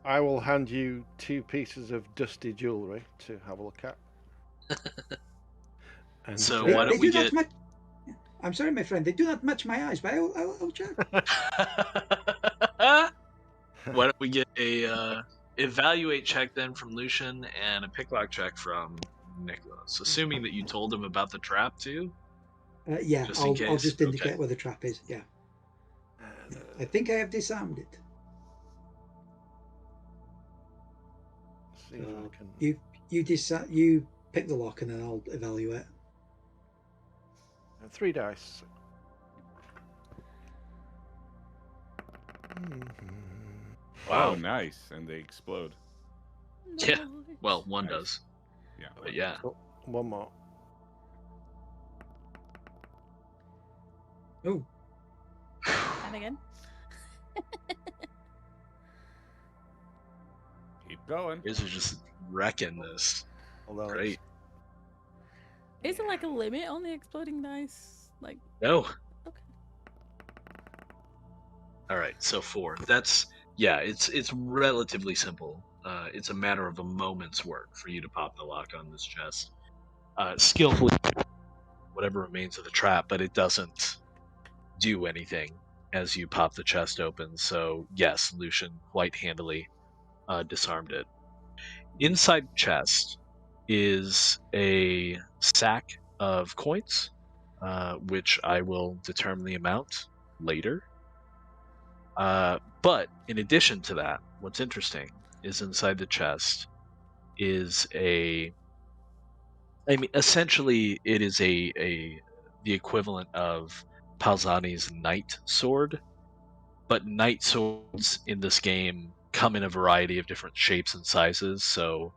I will hand you 2 pieces of dusty jewellery to have a look at. So why don't we get... I'm sorry, my friend. They do not match my eyes, but I'll check. Why don't we get a evaluate check then from Lucian and a picklock check from Nicholas. Assuming that you told him about the trap too. Yeah, Just in I'll case? just indicate Okay. where the trap is. Yeah. I think I have disarmed it. See if I can... You pick the lock and then I'll evaluate. 3 dice. Wow, nice, and they explode. Yeah. Well, one Nice. does. Yeah. But yeah. Oh, one more. Oh, And again. Keep going. You guys are just wrecking this. Although Great. Is there like a limit on the exploding dice? Like, No. okay. All right. So 4. That's it's relatively simple. It's a matter of a moment's work for you to pop the lock on this chest. Skillfully, whatever remains of the trap, but it doesn't do anything as you pop the chest open. So yes, Lucian quite handily disarmed it. Inside the chest is a sack of coins, which I will determine the amount later. But in addition to that, what's interesting is inside the chest is essentially it is the equivalent of Palzani's knight sword, but knight swords in this game come in a variety of different shapes and sizes. So,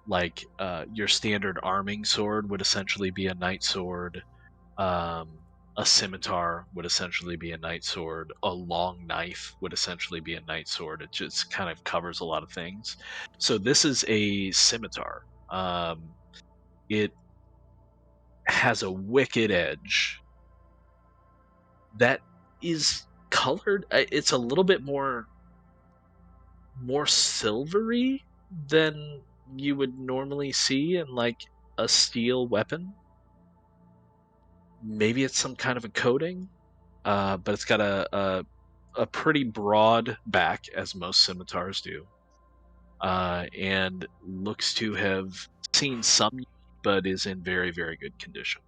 like your standard arming sword would essentially be a knight sword. A scimitar would essentially be a knight sword. A long knife would essentially be a knight sword. It just kind of covers a lot of things. So this is a scimitar. It has a wicked edge that is colored. It's a little bit more silvery than you would normally see in like a steel weapon. Maybe it's some kind of a coating, but it's got a pretty broad back, as most scimitars do, and looks to have seen some, but is in very, very good condition.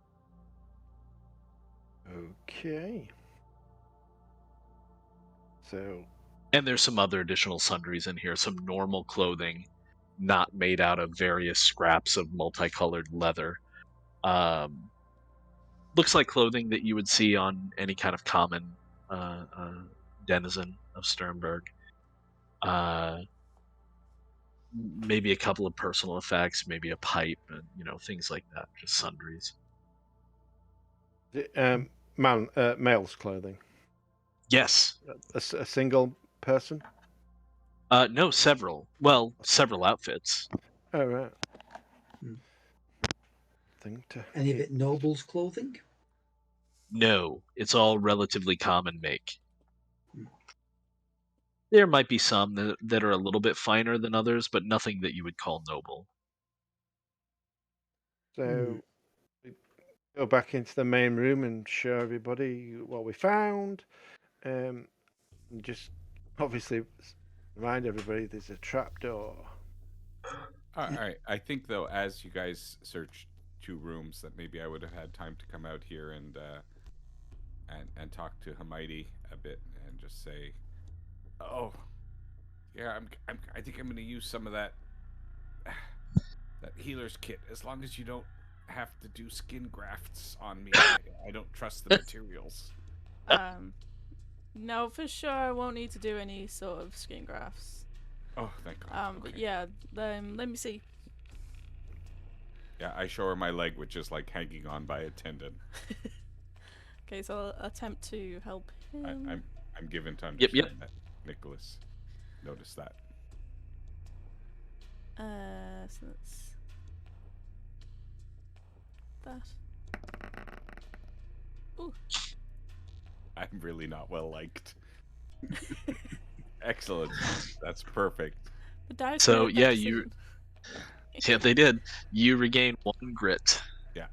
Okay. So... And there's some other additional sundries in here, some normal clothing, not made out of various scraps of multicolored leather. Looks like clothing that you would see on any kind of common denizen of Sternberg. Maybe a couple of personal effects, maybe a pipe, and things like that, just sundries. Male's clothing. Yes. A single person? No, several. Well, several outfits. Oh, right. Any of it noble's clothing? No, it's all relatively common make. There might be some that are a little bit finer than others, but nothing that you would call noble. So we go back into the main room and show everybody what we found. And just obviously remind everybody there's a trapdoor. All right. I think though, as you guys search 2 rooms, that maybe I would have had time to come out here and talk to Hermione a bit and just say, "Oh, yeah, I think I'm going to use some of that healer's kit. As long as you don't have to do skin grafts on me, I don't trust the materials." No, for sure, I won't need to do any sort of skin grafts. Oh, thank God. But Okay. yeah, let me see. Yeah, I show her my leg, which is like hanging on by a tendon. Okay, so I'll attempt to help him. I'm given to Yep. understand that Nicholas noticed that. So that's that. Ooh. I'm really not well liked. Excellent. That's perfect. The dice So, made that yeah, decision. Yeah, they did. You regain 1 grit. Yeah.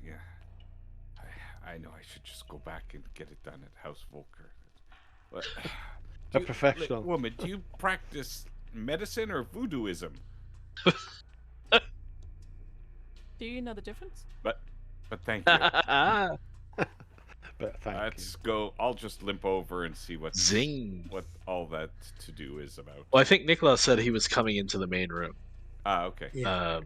Yeah. I know I should just go back and get it done at House Volker. But, A professional. Woman, do you practice medicine or voodooism? Do you know the difference? But thank you. But thank Let's go. I'll just limp over and see what Zing. all that to do is about. Well, I think Nicholas said he was coming into the main room. Ah, okay. Yeah.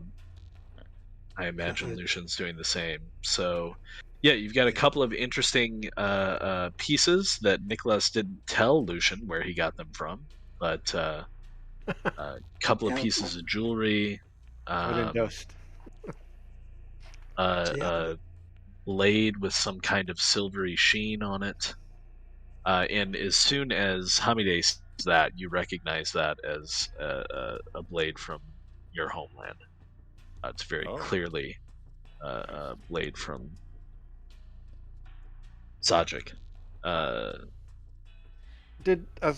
I imagine Yeah, Lucian's doing the same. So, yeah, you've got a couple of interesting pieces that Nicholas didn't tell Lucian where he got them from, but a couple of Yeah. pieces of jewelry, Covered in dust. blade with some kind of silvery sheen on it. And as soon as Hamide sees that, you recognize that as a blade from your homeland. It's very clearly a blade from Zajic. As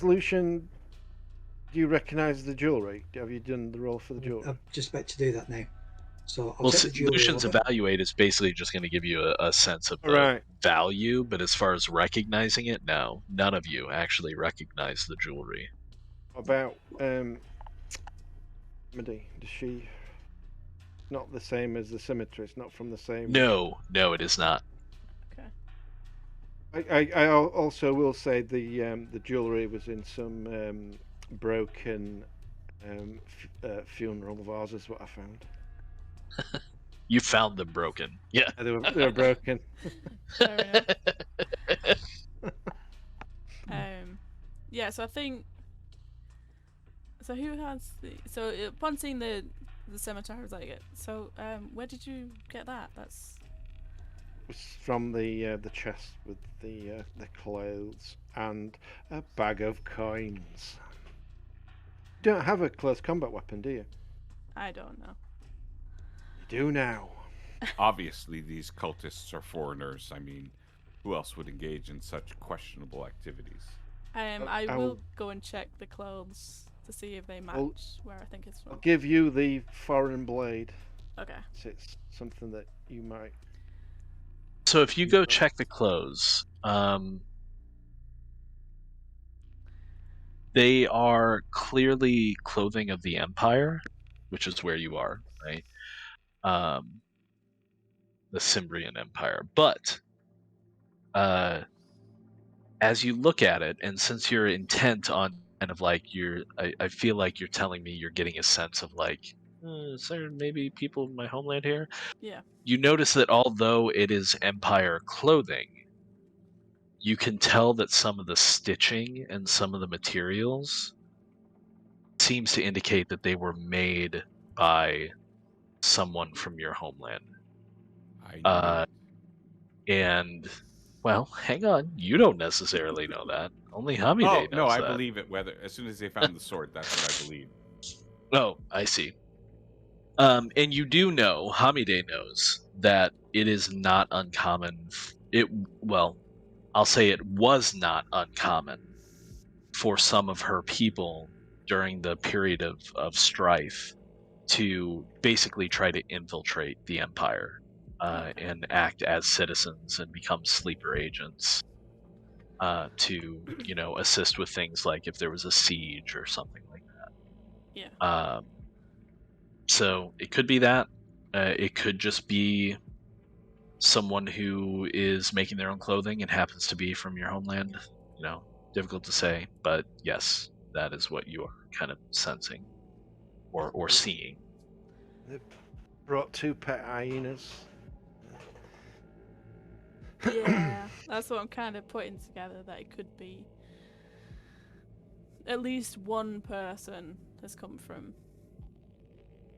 Lucian, do you recognise the jewellery? Have you done the roll for the jewellery? I'm just about to do that now. So I'll Well, take the jewelry Lucian's over. evaluate is basically just going to give you a sense of the Right. value, but as far as recognizing it, no, none of you actually recognize the jewelry. About Midi, does she? Not the same as the symmetry. It's not from the same. No, it is not. Okay. I also will say the jewellery was in some broken funeral vase, is what I found. You found them broken. Yeah. They were broken. Fair enough. Yeah, so I think. So who has the? So upon seeing the scimitar, I was like, so where did you get that? That's. It's from the chest with the clothes and a bag of coins. You don't have a close combat weapon, do you? I don't know. You do now. Obviously, these cultists are foreigners. I mean, who else would engage in such questionable activities? I will go and check the clothes to see if they match where I think it's from. I'll give you the foreign blade. Okay. It's something that you might. So if you go check the clothes, they are clearly clothing of the Empire, which is where you are, right? The Cimbrian Empire. But as you look at it, and since you're intent on kind of like I feel like you're telling me you're getting a sense of like, is there maybe people in my homeland here? Yeah. You notice that although it is Empire clothing, you can tell that some of the stitching and some of the materials seems to indicate that they were made by someone from your homeland. And well, hang on, you don't necessarily know that. Only Hamide knows no, I that. believe it. As soon as they found the sword, that's what I believe. Oh, I see. And you do know, Hamide knows that it is not uncommon. I'll say it was not uncommon for some of her people during the period of strife to basically try to infiltrate the Empire and act as citizens and become sleeper agents to, assist with things like if there was a siege or something like that. Yeah. So it could be that. It could just be someone who is making their own clothing and happens to be from your homeland. Difficult to say, but yes, that is what you are kind of sensing or seeing. They brought 2 pet hyenas. Yeah, that's what I'm kind of putting together, that it could be at least one person has come from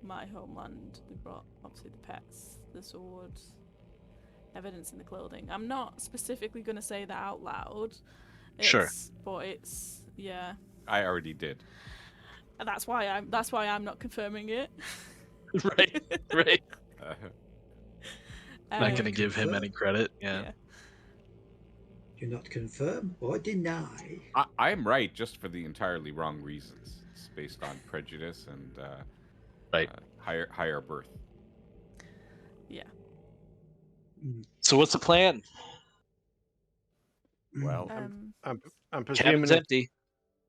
my homeland. We brought obviously the pets, the swords, evidence in the clothing. I'm not specifically going to say that out loud. Sure. But it's, yeah. I already did. And that's why I'm not confirming it. Right. Not going to Confirm. give him any credit. Yeah. Do not confirm or deny. I'm right, just for the entirely wrong reasons. It's based on prejudice and right. Higher birth. Yeah. So what's the plan? Well, I'm presuming Cabin's empty.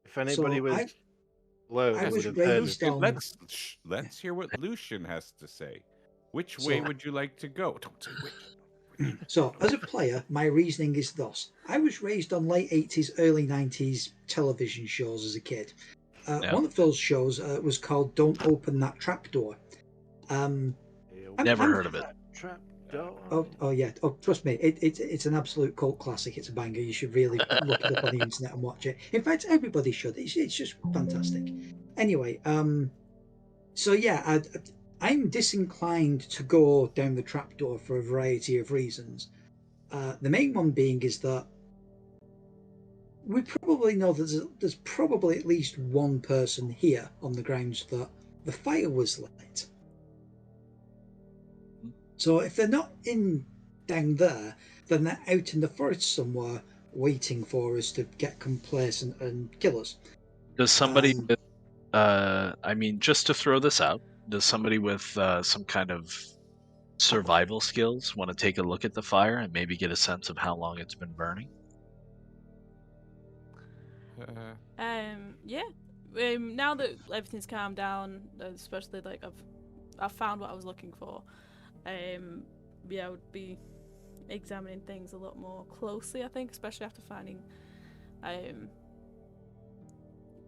If anybody was low, I they was would have heard raised it. on. Let's hear what Lucian has to say. Which way So- would you like to go? Don't say which. So, as a player, my reasoning is thus. I was raised on late 80s, early 90s television shows as a kid. Yeah. One of those shows was called Don't Open That Trapdoor. Never heard of it. Trap door. Oh yeah. Oh, trust me, it's an absolute cult classic. It's a banger. You should really look it up on the internet and watch it. In fact, everybody should. It's just fantastic. Anyway, so yeah, I'm disinclined to go down the trapdoor for a variety of reasons. The main one being is that we probably know that there's probably at least one person here on the grounds that the fire was lit. So if they're not in down there, then they're out in the forest somewhere waiting for us to get complacent and kill us. Does somebody with, I mean, just to throw this out, does somebody with some kind of survival skills want to take a look at the fire and maybe get a sense of how long it's been burning? Yeah. Now that everything's calmed down, especially like I've found what I was looking for. Yeah, I would be examining things a lot more closely, I think, especially after finding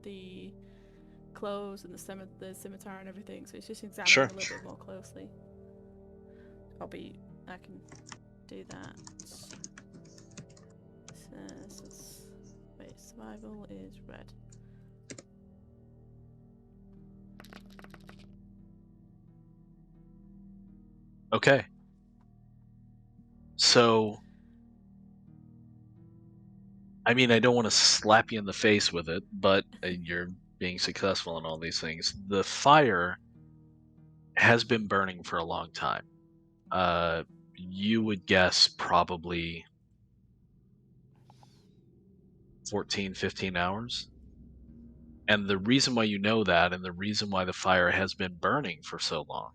the clothes and the scimitar and everything. So it's just examining Sure. a little bit more closely. I can do that. Wait, survival is red. Okay. So, I mean, I don't want to slap you in the face with it, but you're being successful in all these things. The fire has been burning for a long time. You would guess probably 14, 15 hours. And the reason why you know that, and the reason why the fire has been burning for so long,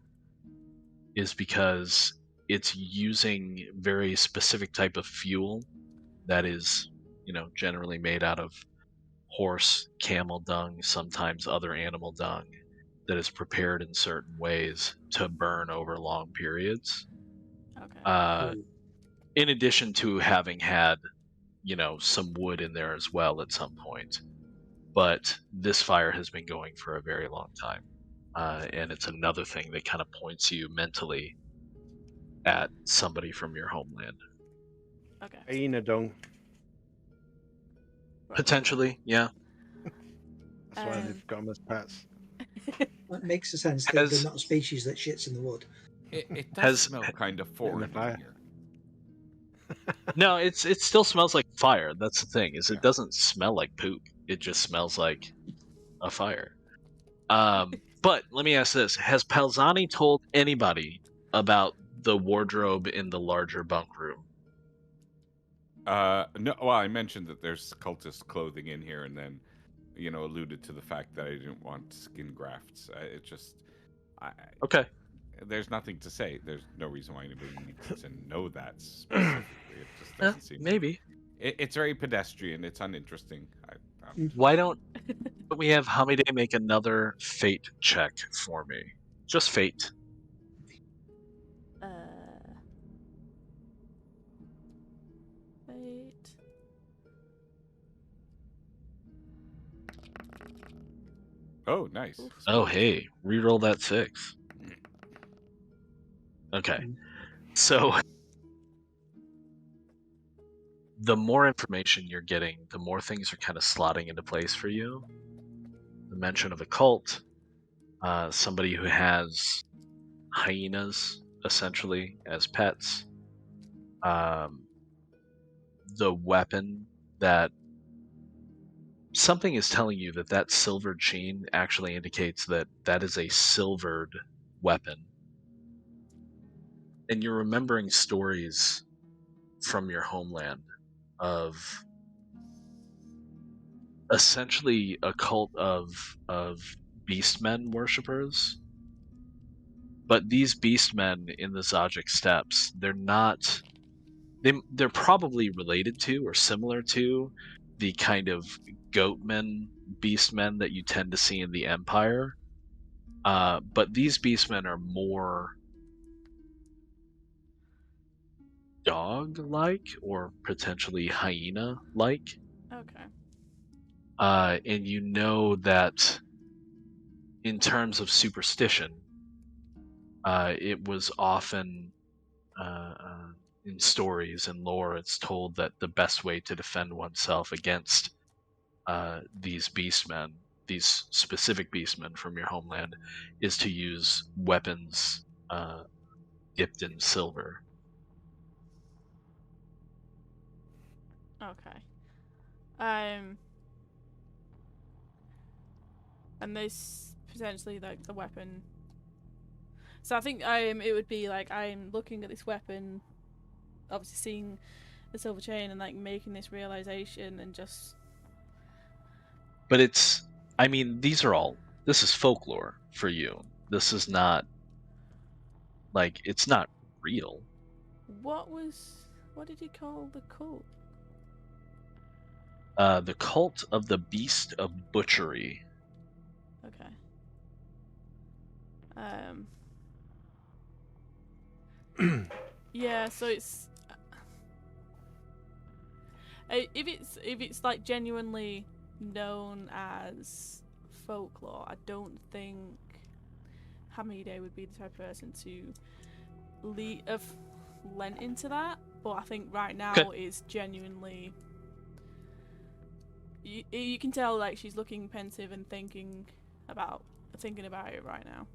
is because it's using very specific type of fuel that is, generally made out of horse, camel dung, sometimes other animal dung, that is prepared in certain ways to burn over long periods. Okay. In addition to having had, some wood in there as well at some point. But this fire has been going for a very long time. And it's another thing that kind of points you mentally at somebody from your homeland. Okay. Hyena dung. Right. Potentially, yeah. That's why they've got them as pets. That makes sense. They're not a species that shits in the wood. It does smell kind of foreign fire. in here. No, it still smells like fire. That's the thing, is Yeah. it doesn't smell like poop. It just smells like a fire. But let me ask this. Has Palzani told anybody about the wardrobe in the larger bunk room? No. Well, I mentioned that there's cultist clothing in here, and then, alluded to the fact that I didn't want skin grafts. Okay. There's nothing to say. There's no reason why anybody needs to know that specifically. It just doesn't seem. Maybe. It's very pedestrian. It's uninteresting. Why don't we have Hamide make another fate check for me? Just fate. Wait. Oh, nice. Oh, hey, reroll that 6. Okay. So the more information you're getting, the more things are kind of slotting into place for you. The mention of a cult, somebody who has hyenas essentially as pets, the weapon that something is telling you that silvered sheen actually indicates that is a silvered weapon. And you're remembering stories from your homeland of essentially a cult of beastmen worshippers. But these beastmen in the Zajic steppes, they're probably related to or similar to the kind of goatmen, beastmen that you tend to see in the Empire. But these beastmen are more dog-like or potentially hyena-like. Okay. And you know that in terms of superstition, it was often in stories and lore, it's told that the best way to defend oneself against these beastmen, these specific beastmen from your homeland, is to use weapons dipped in silver. Okay. And this potentially like the weapon. So I think it would be like I'm looking at this weapon, obviously seeing the silver chain and like making this realization and just. But it's, I mean, this is folklore for you. This is not like, it's not real. What did he call the cult? The Cult of the Beast of Butchery. Okay. Yeah, so it's if it's like genuinely known as folklore, I don't think Hamide would be the type of person to have lent into that. But I think right now is genuinely. You can tell like she's looking pensive and thinking about it right now.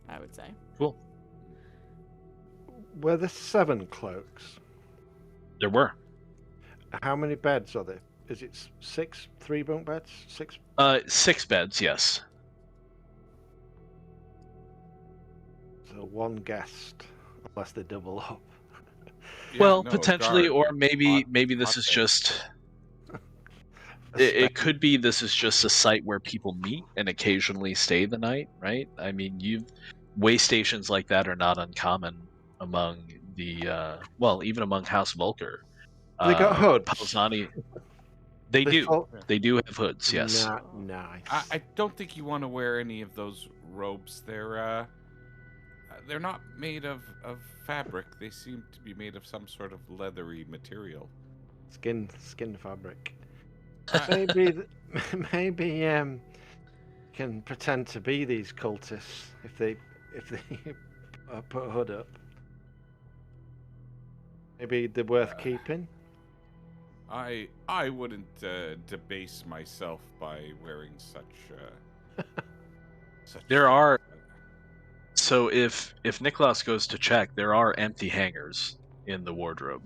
I would say. Cool. Were there 7 cloaks? There were. How many beds are there? Is it 6 3-bunk beds? 6? 6 beds, yes. So 1 guest, unless they double up. Yeah, Well, no, potentially, guard. or maybe this hot is bed. just. It could be this is just a site where people meet and occasionally stay the night, right? I mean, way stations like that are not uncommon among the even among House Volker. They got hoods. Palzani, they do. They do have hoods, yes. Nice. I don't think you want to wear any of those robes. They're not made of fabric. They seem to be made of some sort of leathery material. Skin fabric. Maybe can pretend to be these cultists if they put a hood up. Maybe they're worth keeping. I wouldn't debase myself by wearing such. There are. So if Nicholas goes to check, there are empty hangers in the wardrobe.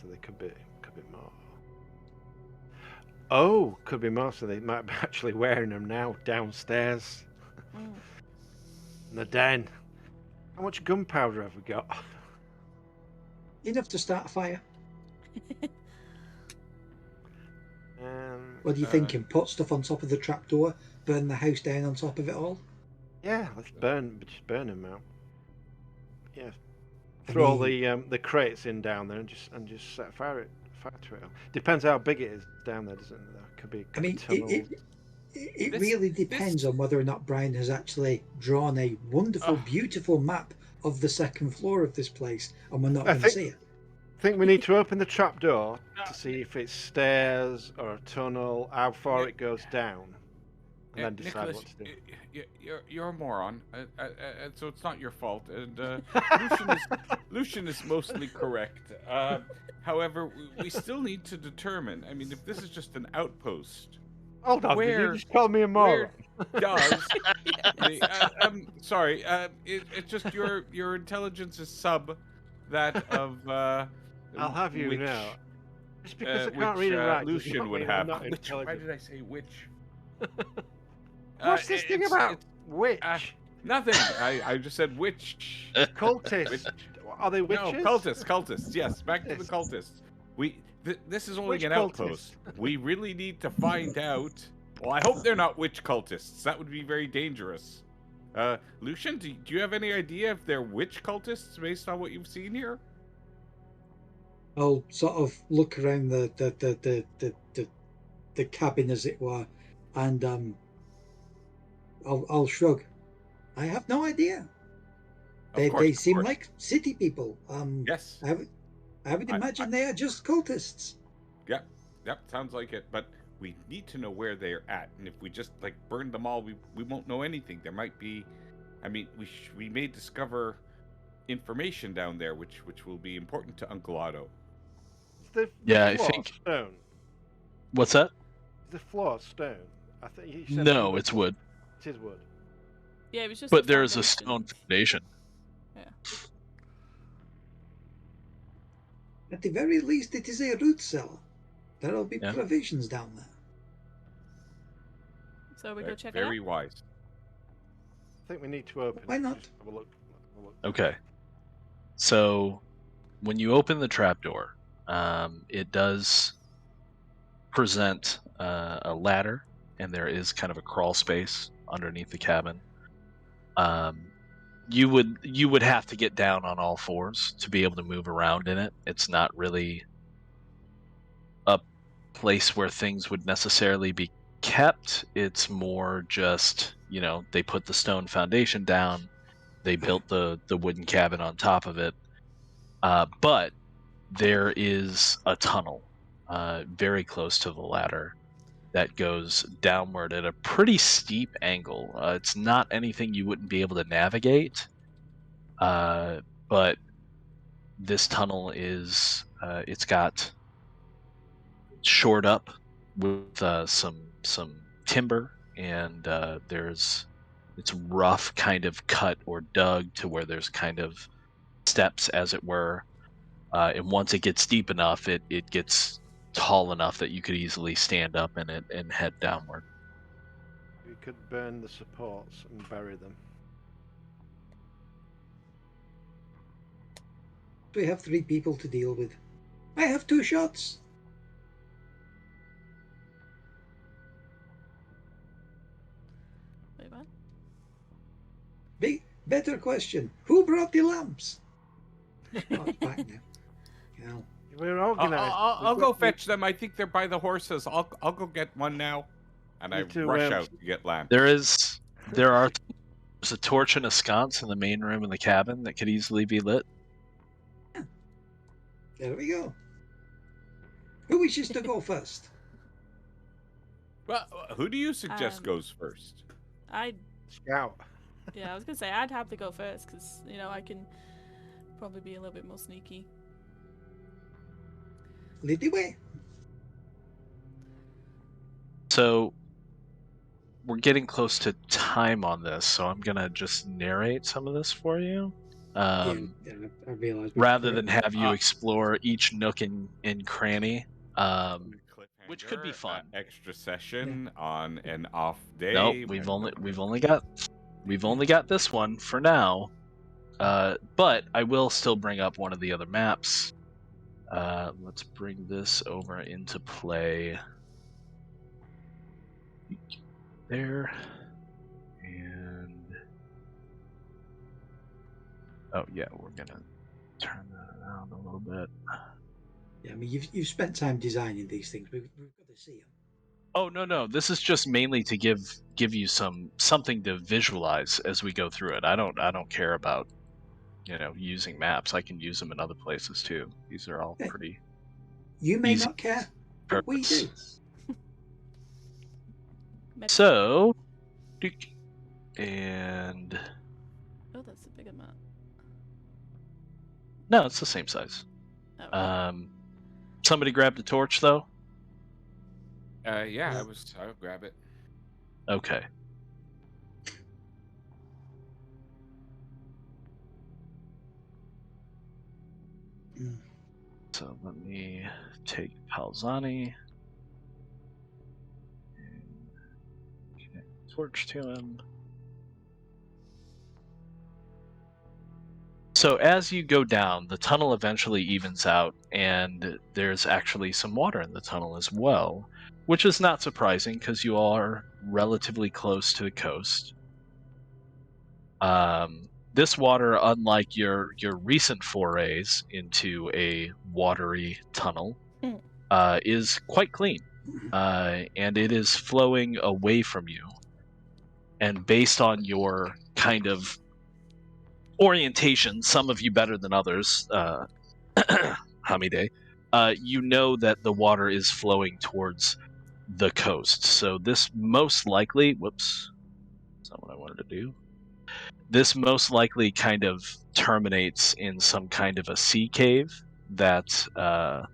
So they could be more. Oh, could be more. So they might be actually wearing them now downstairs in the den. How much gunpowder have we got? Enough to start a fire. Um, What are you thinking? Put stuff on top of the trapdoor, burn the house down on top of it all? Yeah, let's just burn them out. Yeah, throw all the crates in down there and just set fire to it. Depends how big it is down there, doesn't it? There could be. It really depends on whether or not Brian has actually drawn a wonderful, beautiful map of the second floor of this place, and we're not going to see it. I think we need to open the trapdoor to see if it's stairs or a tunnel, how far it goes down, and then decide Nicholas, what to do. You're a moron, and so it's not your fault. And Lucian is mostly correct. However, we still need to determine. I mean, if this is just an outpost. Hold on, did you just call me a moron? Does sorry, it's just your intelligence is sub that of I'll have you which, know. Just because I can't read it right. Lucian would have. Why did I say which? What's this thing about witch? Nothing. I just said witch. Cultists. Are they witches? No, cultists. Yes, back to the cultists. This is only an outpost. We really need to find out. Well, I hope they're not witch cultists. That would be very dangerous. Lucian, do you have any idea if they're witch cultists based on what you've seen here? I'll sort of look around the cabin, as it were, and I'll shrug. I have no idea. They seem like city people. Yes. I would imagine they are just cultists. Yep. Sounds like it. But we need to know where they're at, and if we just like burn them all, we won't know anything. There might be, I mean, we may discover information down there, which will be important to Uncle Otto. I think. Stone. What's that? Is the floor stone? I think you said No, it's wood. It is wood. Yeah, it was just. But a there's a foundation. stone foundation. Yeah. At the very least, it is a root cellar. There'll be provisions down there. So we go check it out. Very wise. I think we need to open. Why not? Just have a look. Okay. So, when you open the trapdoor, it does present a ladder, and there is kind of a crawl space underneath the cabin. You would have to get down on all fours to be able to move around in it. It's not really a place where things would necessarily be kept. It's more just, they put the stone foundation down, they built the wooden cabin on top of it. But there is a tunnel very close to the ladder that goes downward at a pretty steep angle. It's not anything you wouldn't be able to navigate, but this tunnel is it's got shored up with some timber, and it's rough, kind of cut or dug to where there's kind of steps, as it were, and once it gets deep enough, it gets tall enough that you could easily stand up in it and head downward. We could burn the supports and bury them. We have 3 people to deal with. I have 2 shots. Wait, what? Better question. Who brought the lamps? Oh, it's back now. Yeah. We're organized. I'll go fetch them. I think they're by the horses. I'll go get one now, and I rush out to get lamps. There's a torch and a sconce in the main room in the cabin that could easily be lit. There we go. Who wishes to go first? Well, who do you suggest goes first? Scout. Yeah, I was gonna say I'd have to go first because I can probably be a little bit more sneaky. Lead the way. So we're getting close to time on this, so I'm gonna just narrate some of this for you. I realize rather than have you explore each nook and cranny, which could be fun. Extra session on an off day. Nope, we've only got this one for now. But I will still bring up one of the other maps. Let's bring this over into play. There. And oh yeah, we're gonna turn that around a little bit. Yeah, I mean you've spent time designing these things. We've got to see them. Oh no! This is just mainly to give you something to visualize as we go through it. I don't care about using maps. I can use them in other places too. These are all pretty. You may easy not care, but we do. So, and oh, that's a bigger map. No, it's the same size. Oh, somebody grabbed a torch though. Yeah, I'll grab it. Okay. So let me take Palzani and connect the torch to him. So as you go down, the tunnel eventually evens out, and there's actually some water in the tunnel as well, which is not surprising because you all are relatively close to the coast. This water, unlike your recent forays into a watery tunnel, is quite clean, and it is flowing away from you. And based on your kind of orientation, some of you better than others, Hamide, you know that the water is flowing towards the coast. So this most likely, whoops, that's not what I wanted to do. This most likely kind of terminates in some kind of a sea cave that, well,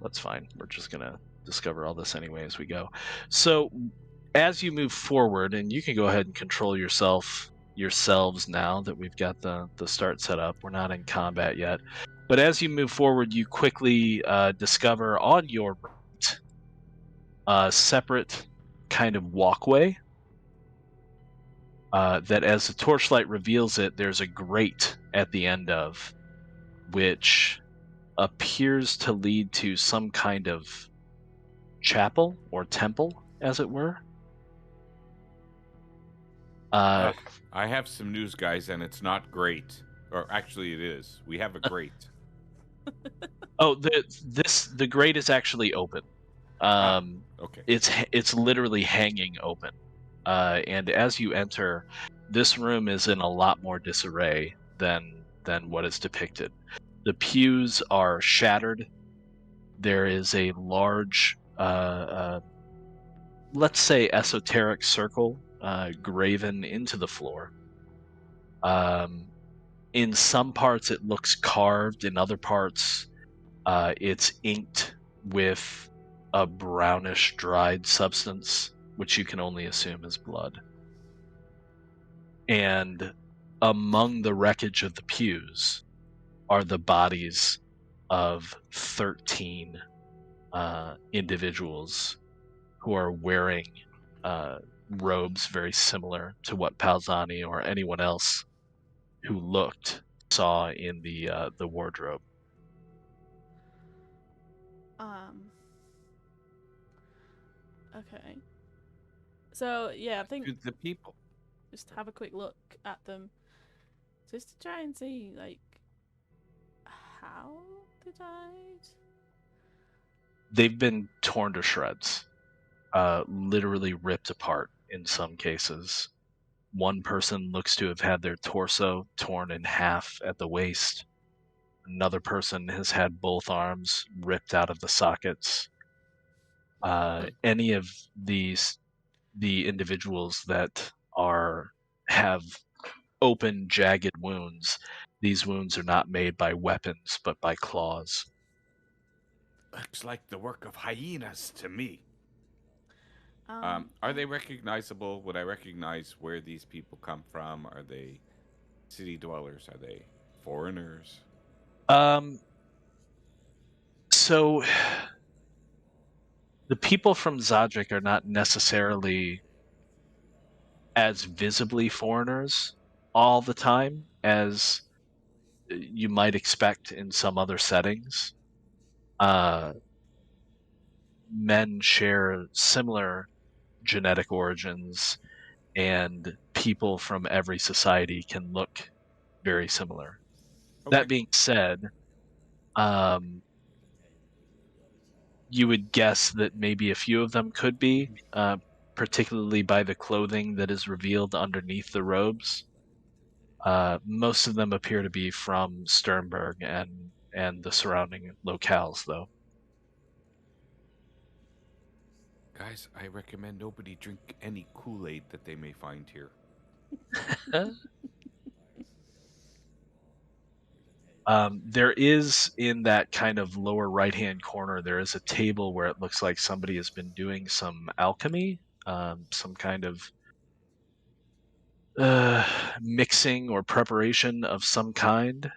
that's fine. We're just going to discover all this anyway as we go. So as you move forward, and you can go ahead and control yourselves now that we've got the start set up. We're not in combat yet. But as you move forward, you quickly discover on your right a separate kind of walkway that as the torchlight reveals it, there's a grate at the end of, which appears to lead to some kind of chapel or temple, as it were. I have some news, guys, and it's not great. Or actually, it is. We have a grate. The grate is actually open. Okay. It's literally hanging open. And as you enter, this room is in a lot more disarray than what is depicted. The pews are shattered. There is a large, let's say, esoteric circle graven into the floor. In some parts, it looks carved. In other parts, it's inked with a brownish, dried substance, which you can only assume is blood. And among the wreckage of the pews are the bodies of 13 individuals who are wearing robes very similar to what Palzani or anyone else who saw in the wardrobe. Okay. So yeah, I think The people. just have a quick look at them, just to try and see like how they died. They've been torn to shreds, literally ripped apart in some cases. One person looks to have had their torso torn in half at the waist. Another person has had both arms ripped out of the sockets. Any of the individuals that have open, jagged wounds, these wounds are not made by weapons, but by claws. Looks like the work of hyenas to me. Are they recognizable? Would I recognize where these people come from? Are they city dwellers? Are they foreigners? So the people from Zadrik are not necessarily as visibly foreigners all the time as you might expect in some other settings. Men share similar genetic origins, and people from every society can look very similar. Okay. That being said, you would guess that maybe a few of them could be, particularly by the clothing that is revealed underneath the robes. Most of them appear to be from Sternberg and the surrounding locales, though. Guys, I recommend nobody drink any Kool-Aid that they may find here. There is, in that kind of lower right-hand corner, there is a table where it looks like somebody has been doing some alchemy, some kind of mixing or preparation of some kind.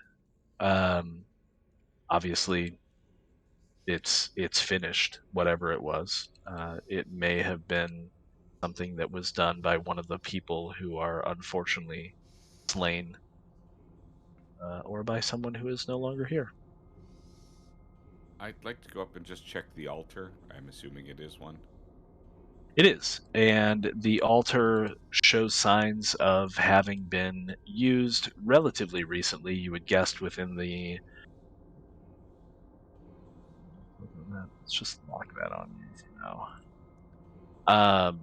Obviously, it's finished, whatever it was. It may have been something that was done by one of the people who are unfortunately slain, or by someone who is no longer here. I'd like to go up and just check the altar. I'm assuming it is one. It is, and the altar shows signs of having been used relatively recently. You would guess within the... Let's just lock that on you for now.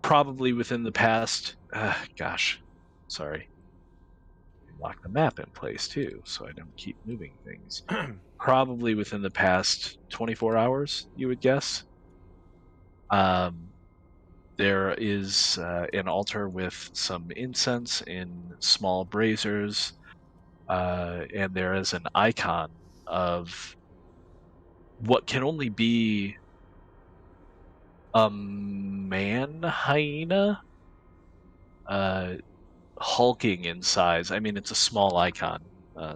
Probably within the past, Sorry. Lock the map in place too, so I don't keep moving things. Probably within the past 24 hours, you would guess. There is an altar with some incense in small braziers, and there is an icon of what can only be a man hyena, hulking in size. I mean, it's a small icon,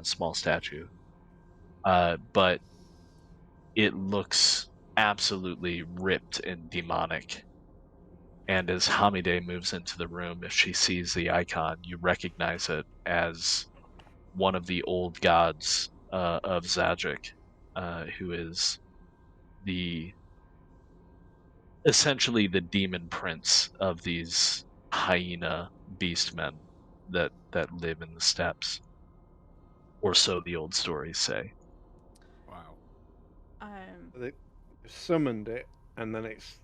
small statue, but it looks absolutely ripped and demonic. And as Hamide moves into the room, if she sees the icon, you recognize it as one of the old gods of Zajic, who is essentially the demon prince of these hyena beastmen that live in the steppes, or so the old stories say. Wow. They summoned it, and then it's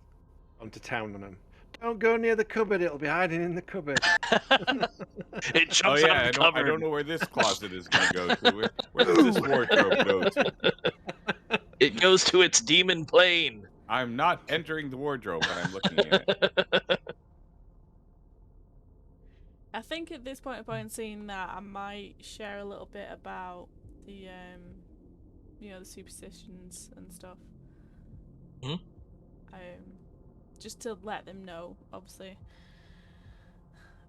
onto town on them. Don't go near the cupboard; it'll be hiding in the cupboard. It jumps out of the cupboard. I don't know where this closet is going to go to. Where does this wardrobe go to? It goes to its demon plane. I'm not entering the wardrobe, but I'm looking at it. I think at this point upon seeing that, I might share a little bit about the the superstitions and stuff. Hmm? Just to let them know, obviously,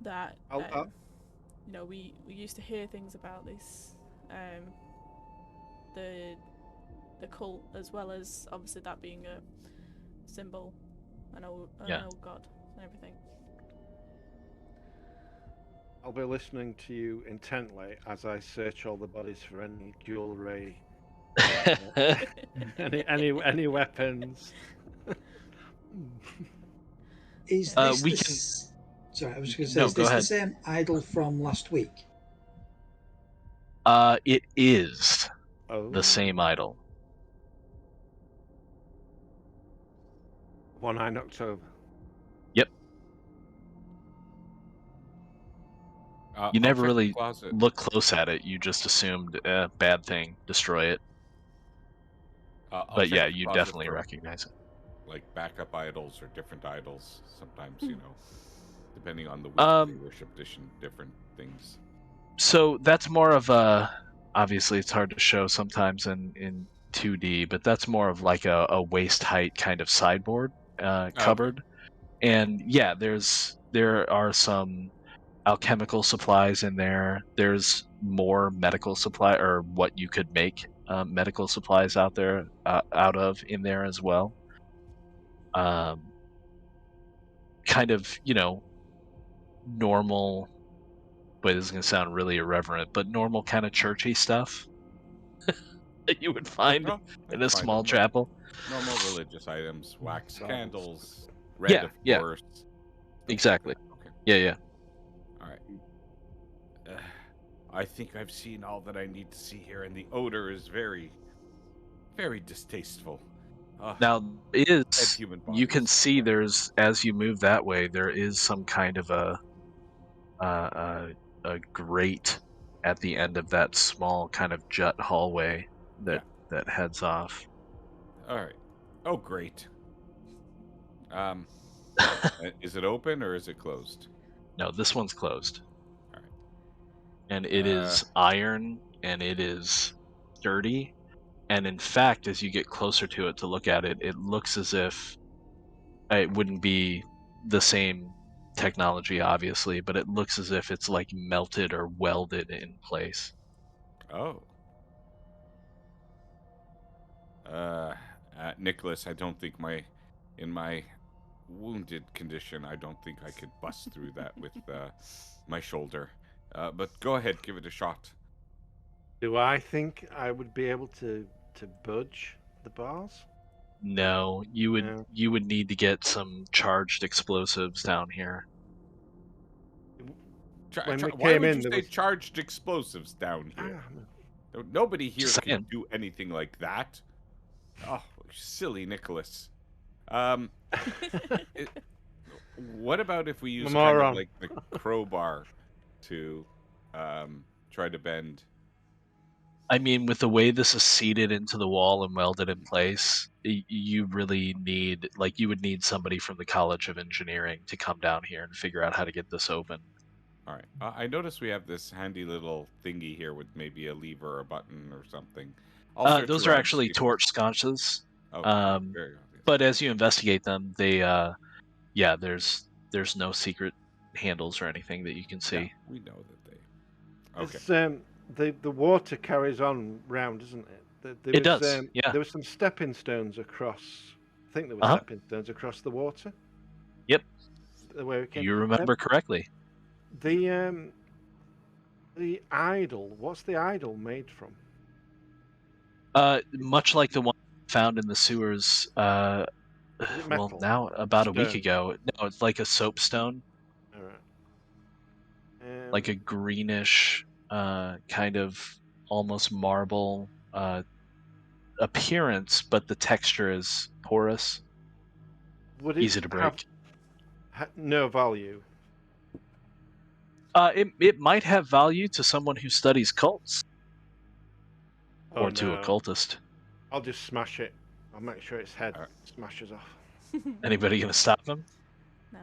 that we used to hear things about this, the cult, as well as obviously that being a symbol, an old god and everything. I'll be listening to you intently as I search all the bodies for any jewelry, any weapons. Is this Sorry, I was going to say, is this the same idol from last week? It is the same idol. 1 October. Yep. You never really look close at it. You just assumed bad thing, destroy it. But yeah, you definitely recognize it. Like backup idols or different idols. Sometimes, depending on the week they worship different things. So that's more of a, obviously it's hard to show sometimes in 2D, but that's more of like a waist height kind of sideboard cupboard. Okay. And yeah, there are some alchemical supplies in there. There's more medical supply, or what you could make medical supplies out of in there as well. Kind of, normal. But this is gonna sound really irreverent, but normal kind of churchy stuff that you would find in a small chapel. Normal religious items, wax candles, red, of course. Exactly. Okay. Yeah. All right. I think I've seen all that I need to see here, and the odor is very, very distasteful. Now, you can see there's, as you move that way, there is some kind of a grate at the end of that small kind of jut hallway that heads off. All right. Oh, great. Is it open or is it closed? No, this one's closed. All right. And it is iron, and it is sturdy. And in fact, as you get closer to it to look at it, it looks as if it wouldn't be the same technology, obviously, but it looks as if it's like melted or welded in place. Oh. Nicholas, I don't think in my wounded condition, I don't think I could bust through that with my shoulder. But go ahead, give it a shot. Do I think I would be able to budge the bars? No, you would need to get some charged explosives down here. Why would you say charged explosives down here? Nobody here can do anything like that. Oh, silly Nicholas. What about if we use kind of like the crowbar to try to bend. I mean, with the way this is seated into the wall and welded in place, you really need, like, you would need somebody from the College of Engineering to come down here and figure out how to get this open. All right. I notice we have this handy little thingy here with maybe a lever or a button or something. I'll search Those are around to actually see if- torch sconces. Oh, very obvious. But as you investigate them, they, yeah, there's no secret handles or anything that you can see. Yeah, we know that they. Okay. It's, the water carries on round, doesn't it? There It was, does, yeah. There were some stepping stones across. I think there were stepping stones across the water. Yep. Where it came. You remember correctly. The idol. What's the idol made from? Much like the one found in the sewers. Is it Well, metal? now about a week Stone. ago. No, it's like a soapstone, All right. like a greenish, kind of almost marble appearance, but the texture is porous, would it easy to break. have no value? It might have value to someone who studies cults, Oh, or to no. a cultist. I'll just smash it. I'll make sure its head Alright. smashes off. Anybody gonna stop him? No.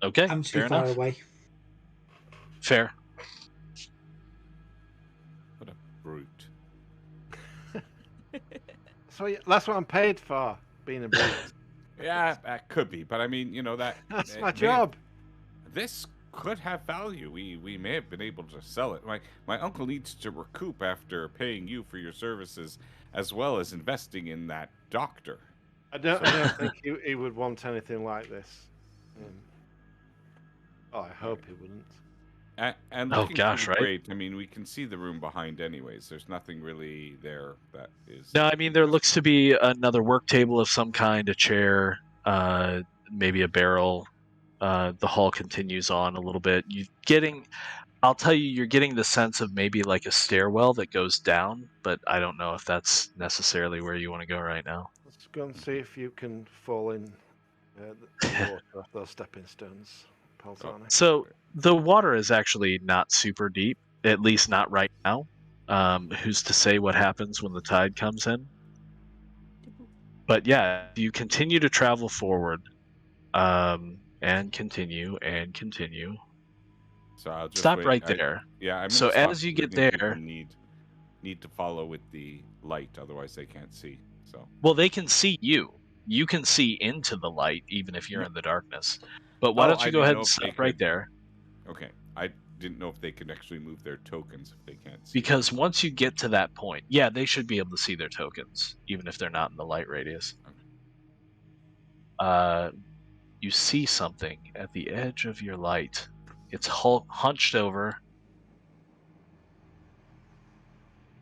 Okay, I'm too fair far enough. away. Fair. What a brute. So that's what I'm paid for, being a brute. Yeah, that could be, but I mean, that That's it my may job. This could have value. We may have been able to sell it. My uncle needs to recoup after paying you for your services, as well as investing in that doctor. I don't think he would want anything like this. I hope he wouldn't. And Oh, looking gosh, through the right? grate, I mean, we can see the room behind anyways. There's nothing really there that is... No, I mean, there looks to be another work table of some kind, a chair, maybe a barrel. The hall continues on a little bit. I'll tell you, you're getting the sense of maybe like a stairwell that goes down, but I don't know if that's necessarily where you want to go right now. Let's go and see if you can fall in the water off those stepping stones, Palzani. So the water is actually not super deep, at least not right now. Who's to say what happens when the tide comes in? But yeah, you continue to travel forward, and continue and continue. So I'll just Stop wait. right there. Yeah, I'm So gonna stop as you get leading people there, need to follow with the light, otherwise they can't see. So well, they can see you. You can see into the light, even if you're No. in the darkness. But why Oh, don't I you go didn't ahead know and if they stop right could- there? okay, I didn't know if they could actually move their tokens if they can't see. Because once you get to that point, yeah, they should be able to see their tokens, even if they're not in the light radius. You see something at the edge of your light. It's hunched over,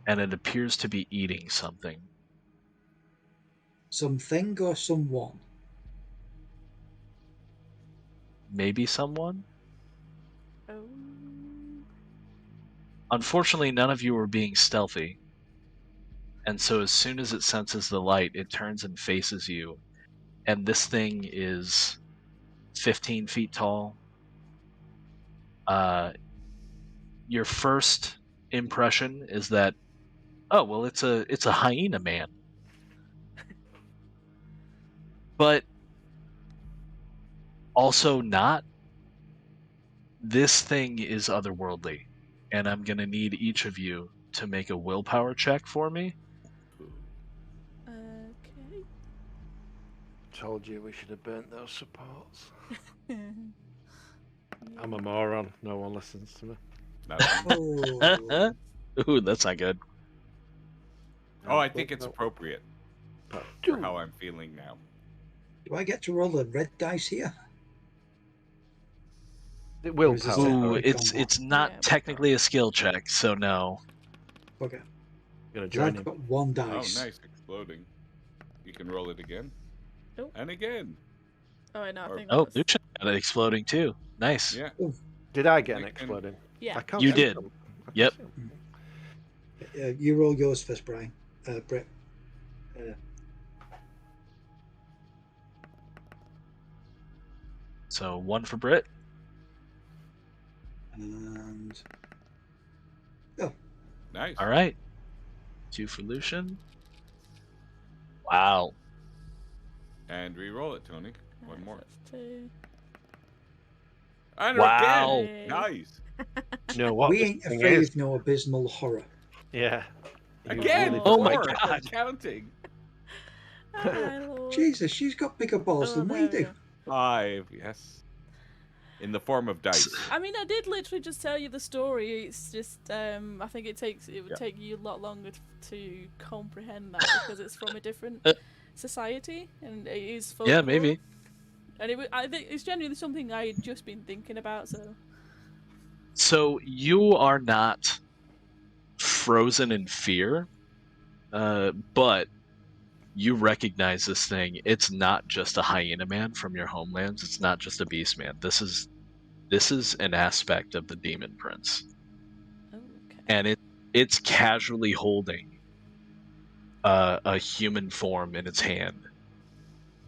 and it appears to be eating something. Something or someone? Maybe someone? Oh. Unfortunately, none of you are being stealthy. And so as soon as it senses the light, it turns and faces you. And this thing is 15 feet tall. Your first impression is that, oh, well, it's a hyena man. But also not. This thing is otherworldly, and I'm going to need each of you to make a willpower check for me. Okay. Told you we should have burnt those supports. I'm a moron. No one listens to me. Oh, Ooh, that's not good. Oh, I think it's appropriate for Do how I'm feeling now. do I get to roll a red dice here? it will Or is this power. a- Ooh, Alright, it's combo. it's not Yeah, technically a skill check, so no. Okay. Gonna 'Cause join I've him. got one Oh, dice. nice, exploding. You can roll it again. Nope. And again. Oh, no, I Or- think Oh, that's... Lucian got it exploding too. Nice. Yeah. Did I get an And- exploding? Yeah. I can't You see did. them. I can't Yep. see them. You roll yours first, Brian. Brett. So one for Brit. And Nice. All right. 2 for Lucian. Wow. And re-roll it, Tony. One more. That's 2. And Wow. again. Nice. You know what? we this ain't thing afraid is? of no abysmal horror. Yeah. Again. Really Oh my 4. God. I'm counting. Hi, Lord. Jesus, she's got bigger balls Oh, than there we we do. go. 5, yes. In the form of dice. I mean, I did literally just tell you the story. It's just, I think it would take you a lot longer to comprehend that because it's from a different society and it is folklore. Yeah, maybe. And I think it's genuinely something I had just been thinking about. So you are not frozen in fear, but you recognize this thing. It's not just a hyena man from your homelands. It's not just a beast man. This is an aspect of the demon prince, Okay. and it's casually holding a human form in its hand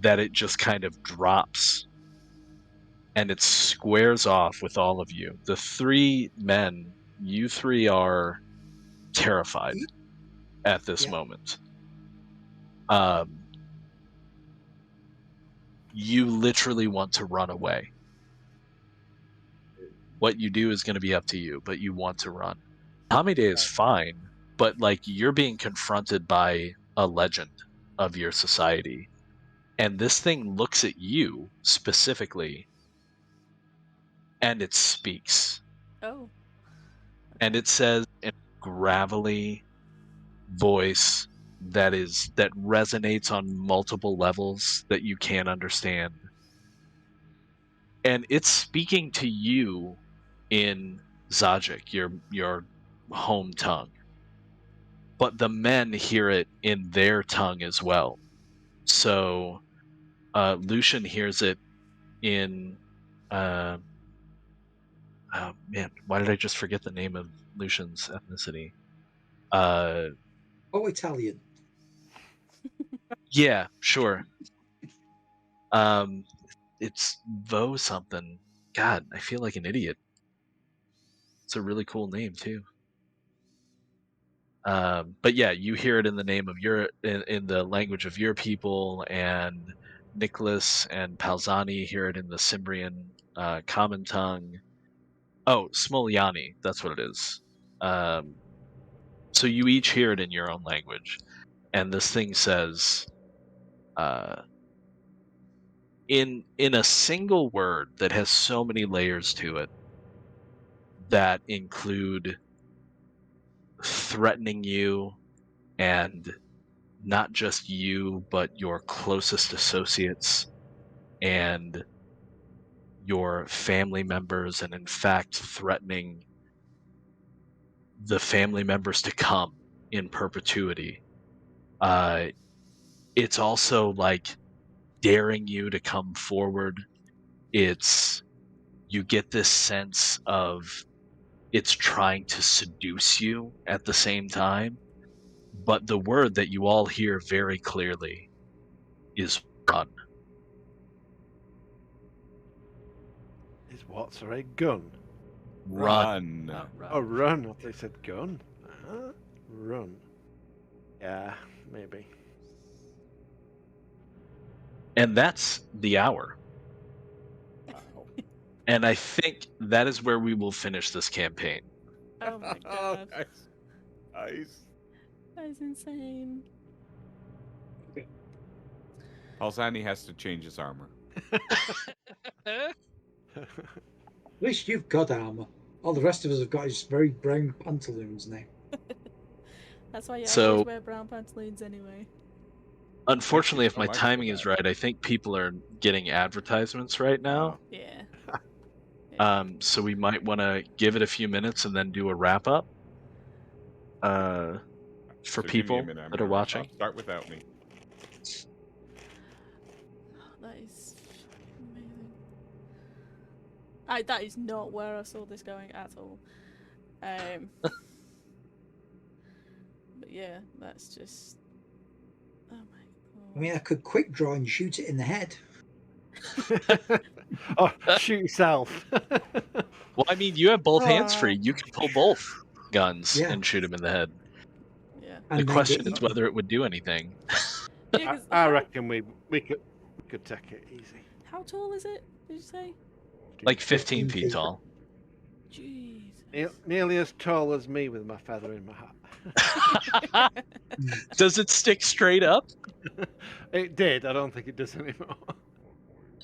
that it just kind of drops, and it squares off with all of you. The 3 men, you 3 are terrified at this Yeah. moment. You literally want to run away. What you do is going to be up to you, but you want to run. Tomide is fine, but like you're being confronted by a legend of your society, and this thing looks at you specifically, and it speaks, Oh. and it says in a gravelly voice that resonates on multiple levels that you can't understand. And it's speaking to you in Zajic, your home tongue. But the men hear it in their tongue as well. So Lucian hears it in oh man, why did I just forget the name of Lucian's ethnicity? Italian. Yeah, sure. It's Vo something. God, I feel like an idiot. It's a really cool name too. But yeah, you hear it in the name of in the language of your people, and Nicholas and Palzani hear it in the Cimbrian common tongue. Oh, Smoliani, that's what it is. So you each hear it in your own language, and this thing says, in a single word that has so many layers to it, that include threatening you, and not just you, but your closest associates and your family members, and in fact threatening the family members to come in perpetuity. It's also like daring you to come forward. You get this sense of it's trying to seduce you at the same time. But the word that you all hear very clearly is run. Is what? Sorry, gun. Run. Oh, run. I thought they said gun. Run. Yeah, maybe. And that's the hour. Wow. And I think that is where we will finish this campaign. Oh my god. Nice. Nice. That is insane. Palzani has to change his armor. At least you've got armor. All the rest of us have got is very brown pantaloons now. That's why you So- always wear brown pantaloons anyway. Unfortunately, if so my much for timing is that. right, I think people are getting advertisements right now. Yeah. So we might want to give it a few minutes and then do a wrap up. For So give me a people minute, I'm that are gonna wrap watching. up. Start without me. That is amazing. That is not where I saw this going at all. But yeah, that's just. Oh my god. I mean, I could quick draw and shoot it in the head. Oh, shoot yourself. Well, I mean, you have both hands free. You can pull both guns Yeah. and shoot him in the head. Yeah. The And then question get is eaten. whether it would do anything. Yeah, 'cause I how, reckon we could take it easy. how tall is it? Did you say? Like 15 15 feet feet. tall. Jeez. Nearly as tall as me with my feather in my hat. Does it stick straight up? It did. I don't think it does anymore.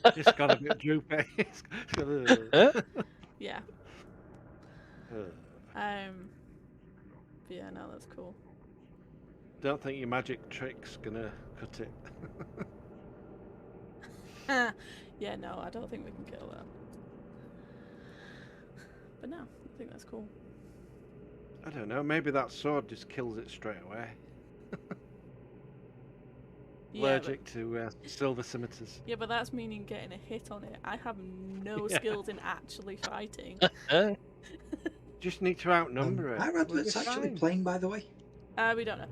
It's got a bit droopy. It's got a... Yeah. But yeah, no, that's cool. Don't think your magic trick's gonna cut it. Yeah, no, I don't think we can kill that. But no, I think that's cool. I don't know. Maybe that sword just kills it straight away. Yeah, Allergic to silver scimitars. Yeah, but that's meaning getting a hit on it. I have no Yeah. skills in actually fighting. Just need to outnumber it. Are Radlets We'll be actually fine. playing, by the way? We don't know.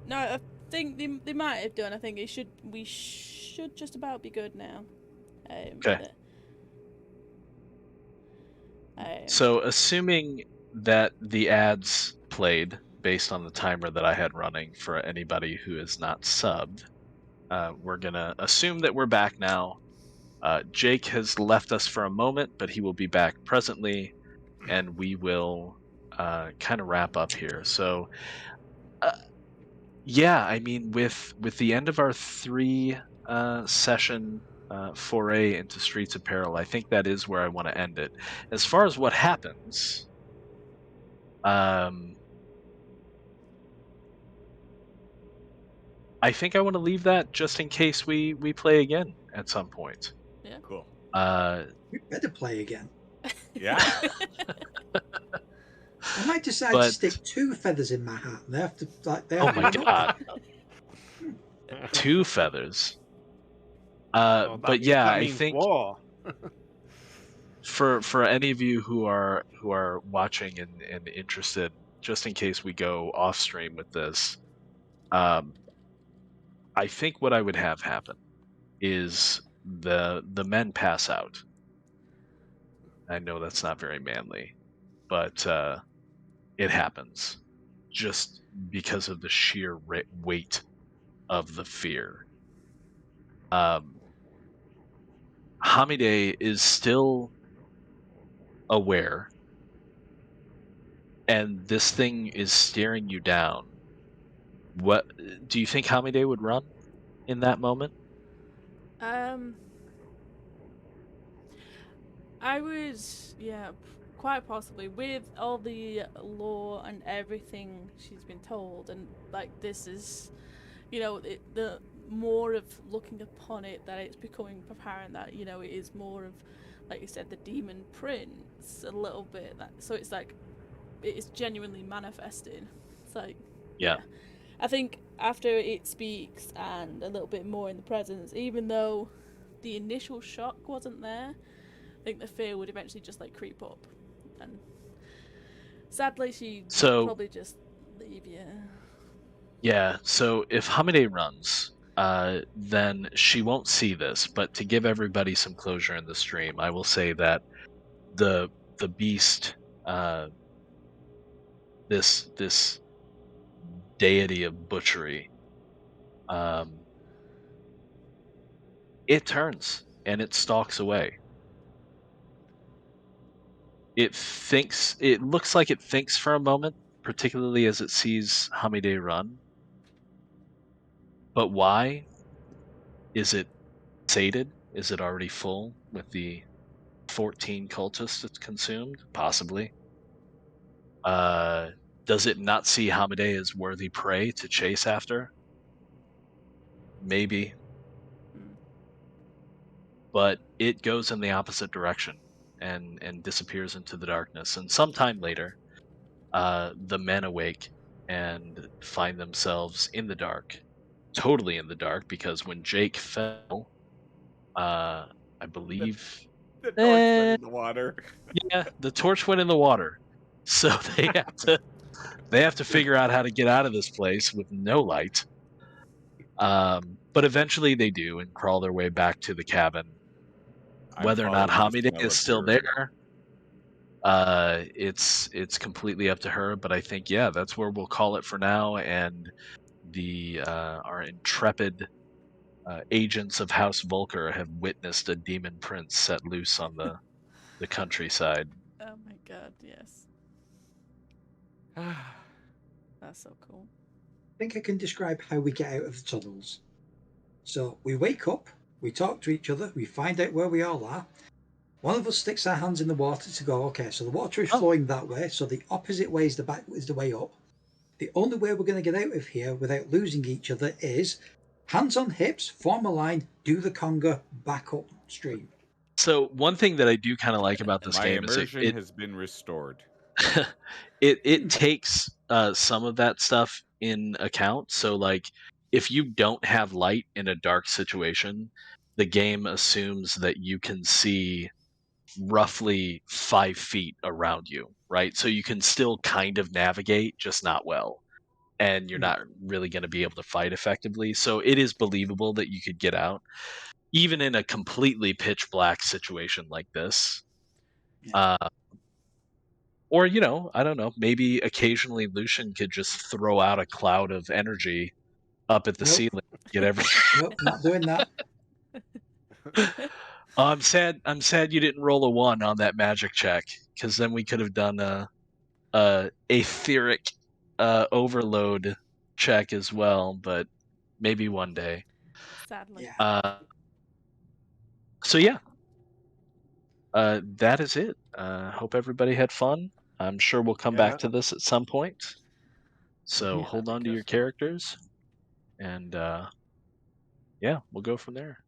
No, I think they might have done. I think we should just about be good now. Okay. but, So, assuming that the ads played based on the timer that I had running for anybody who is not subbed, we're going to assume that we're back now. Jake has left us for a moment, but he will be back presently, and we will kind of wrap up here. So, yeah, I mean, with the end of our 3 session foray into Streets of Peril, I think that is where I want to end it. As far as what happens, I think I want to leave that just in case we play again at some point. Yeah. Cool. We better play again. Yeah. I might decide But- to stick 2 feathers in my hat. They have to, they Oh have my to god. 2 feathers. Oh, But yeah, that I means think war. for any of you who are watching and interested, just in case we go off stream with this, I think what I would have happen is the men pass out. I know that's not very manly, but it happens just because of the sheer weight of the fear. Hamide is still aware, and this thing is staring you down. What do you think Hamide would run in that moment? I would, yeah, quite possibly, with all the lore and everything she's been told, and like this is, the more of looking upon it that it's becoming apparent that it is more of, like you said, the demon prince a little bit. So it's like it is genuinely manifesting. It's like Yeah. I think after it speaks and a little bit more in the presence, even though the initial shock wasn't there, I think the fear would eventually just like creep up, and sadly she would probably just leave you. Yeah, so if Hamide runs, then she won't see this, but to give everybody some closure in the stream, I will say that the beast, this deity of butchery, it turns and it stalks away. It looks like it thinks for a moment, particularly as it sees Hamide run. But why? Is it sated? Is it already full with the 14 cultists it's consumed? Possibly. Does it not see Hamide as worthy prey to chase after? Maybe. But it goes in the opposite direction and disappears into the darkness. And sometime later, the men awake and find themselves in the dark. Totally in the dark, because when Jake fell, I believe The torch went in the water. yeah, the torch went in the water, so they have to figure out how to get out of this place with no light. But But eventually they do and crawl their way back to the cabin. I'm Whether or not probably just Hamide gonna is still observe. there, it's completely up to her. But I think, yeah, that's where we'll call it for now. And our intrepid agents of House Volker have witnessed a demon prince set loose on the countryside. Oh my god, yes. That's so cool. I think I can describe how we get out of the tunnels. So we wake up, we talk to each other, we find out where we all are. One of us sticks our hands in the water to go, okay, so the water is flowing that way, so the opposite way is the way up. The only way we're going to get out of here without losing each other is hands on hips, form a line, do the conga, back upstream. So one thing that I do kind of like about this My game is immersion has been restored. it takes some of that stuff in account. So like if you don't have light in a dark situation, the game assumes that you can see roughly 5 feet around you, right? So you can still kind of navigate, just not well. And you're not really going to be able to fight effectively. So it is believable that you could get out, even in a completely pitch black situation like this. Or, I don't know, maybe occasionally Lucian could just throw out a cloud of energy up at the ceiling, get everything. Nope, not doing that. I'm sad you didn't roll a 1 on that magic check, because then we could have done a etheric overload check as well, but maybe one day. Sadly. So yeah. That is it. Hope everybody had fun. I'm sure we'll come back to this at some point. So hold on to your characters, and yeah, we'll go from there.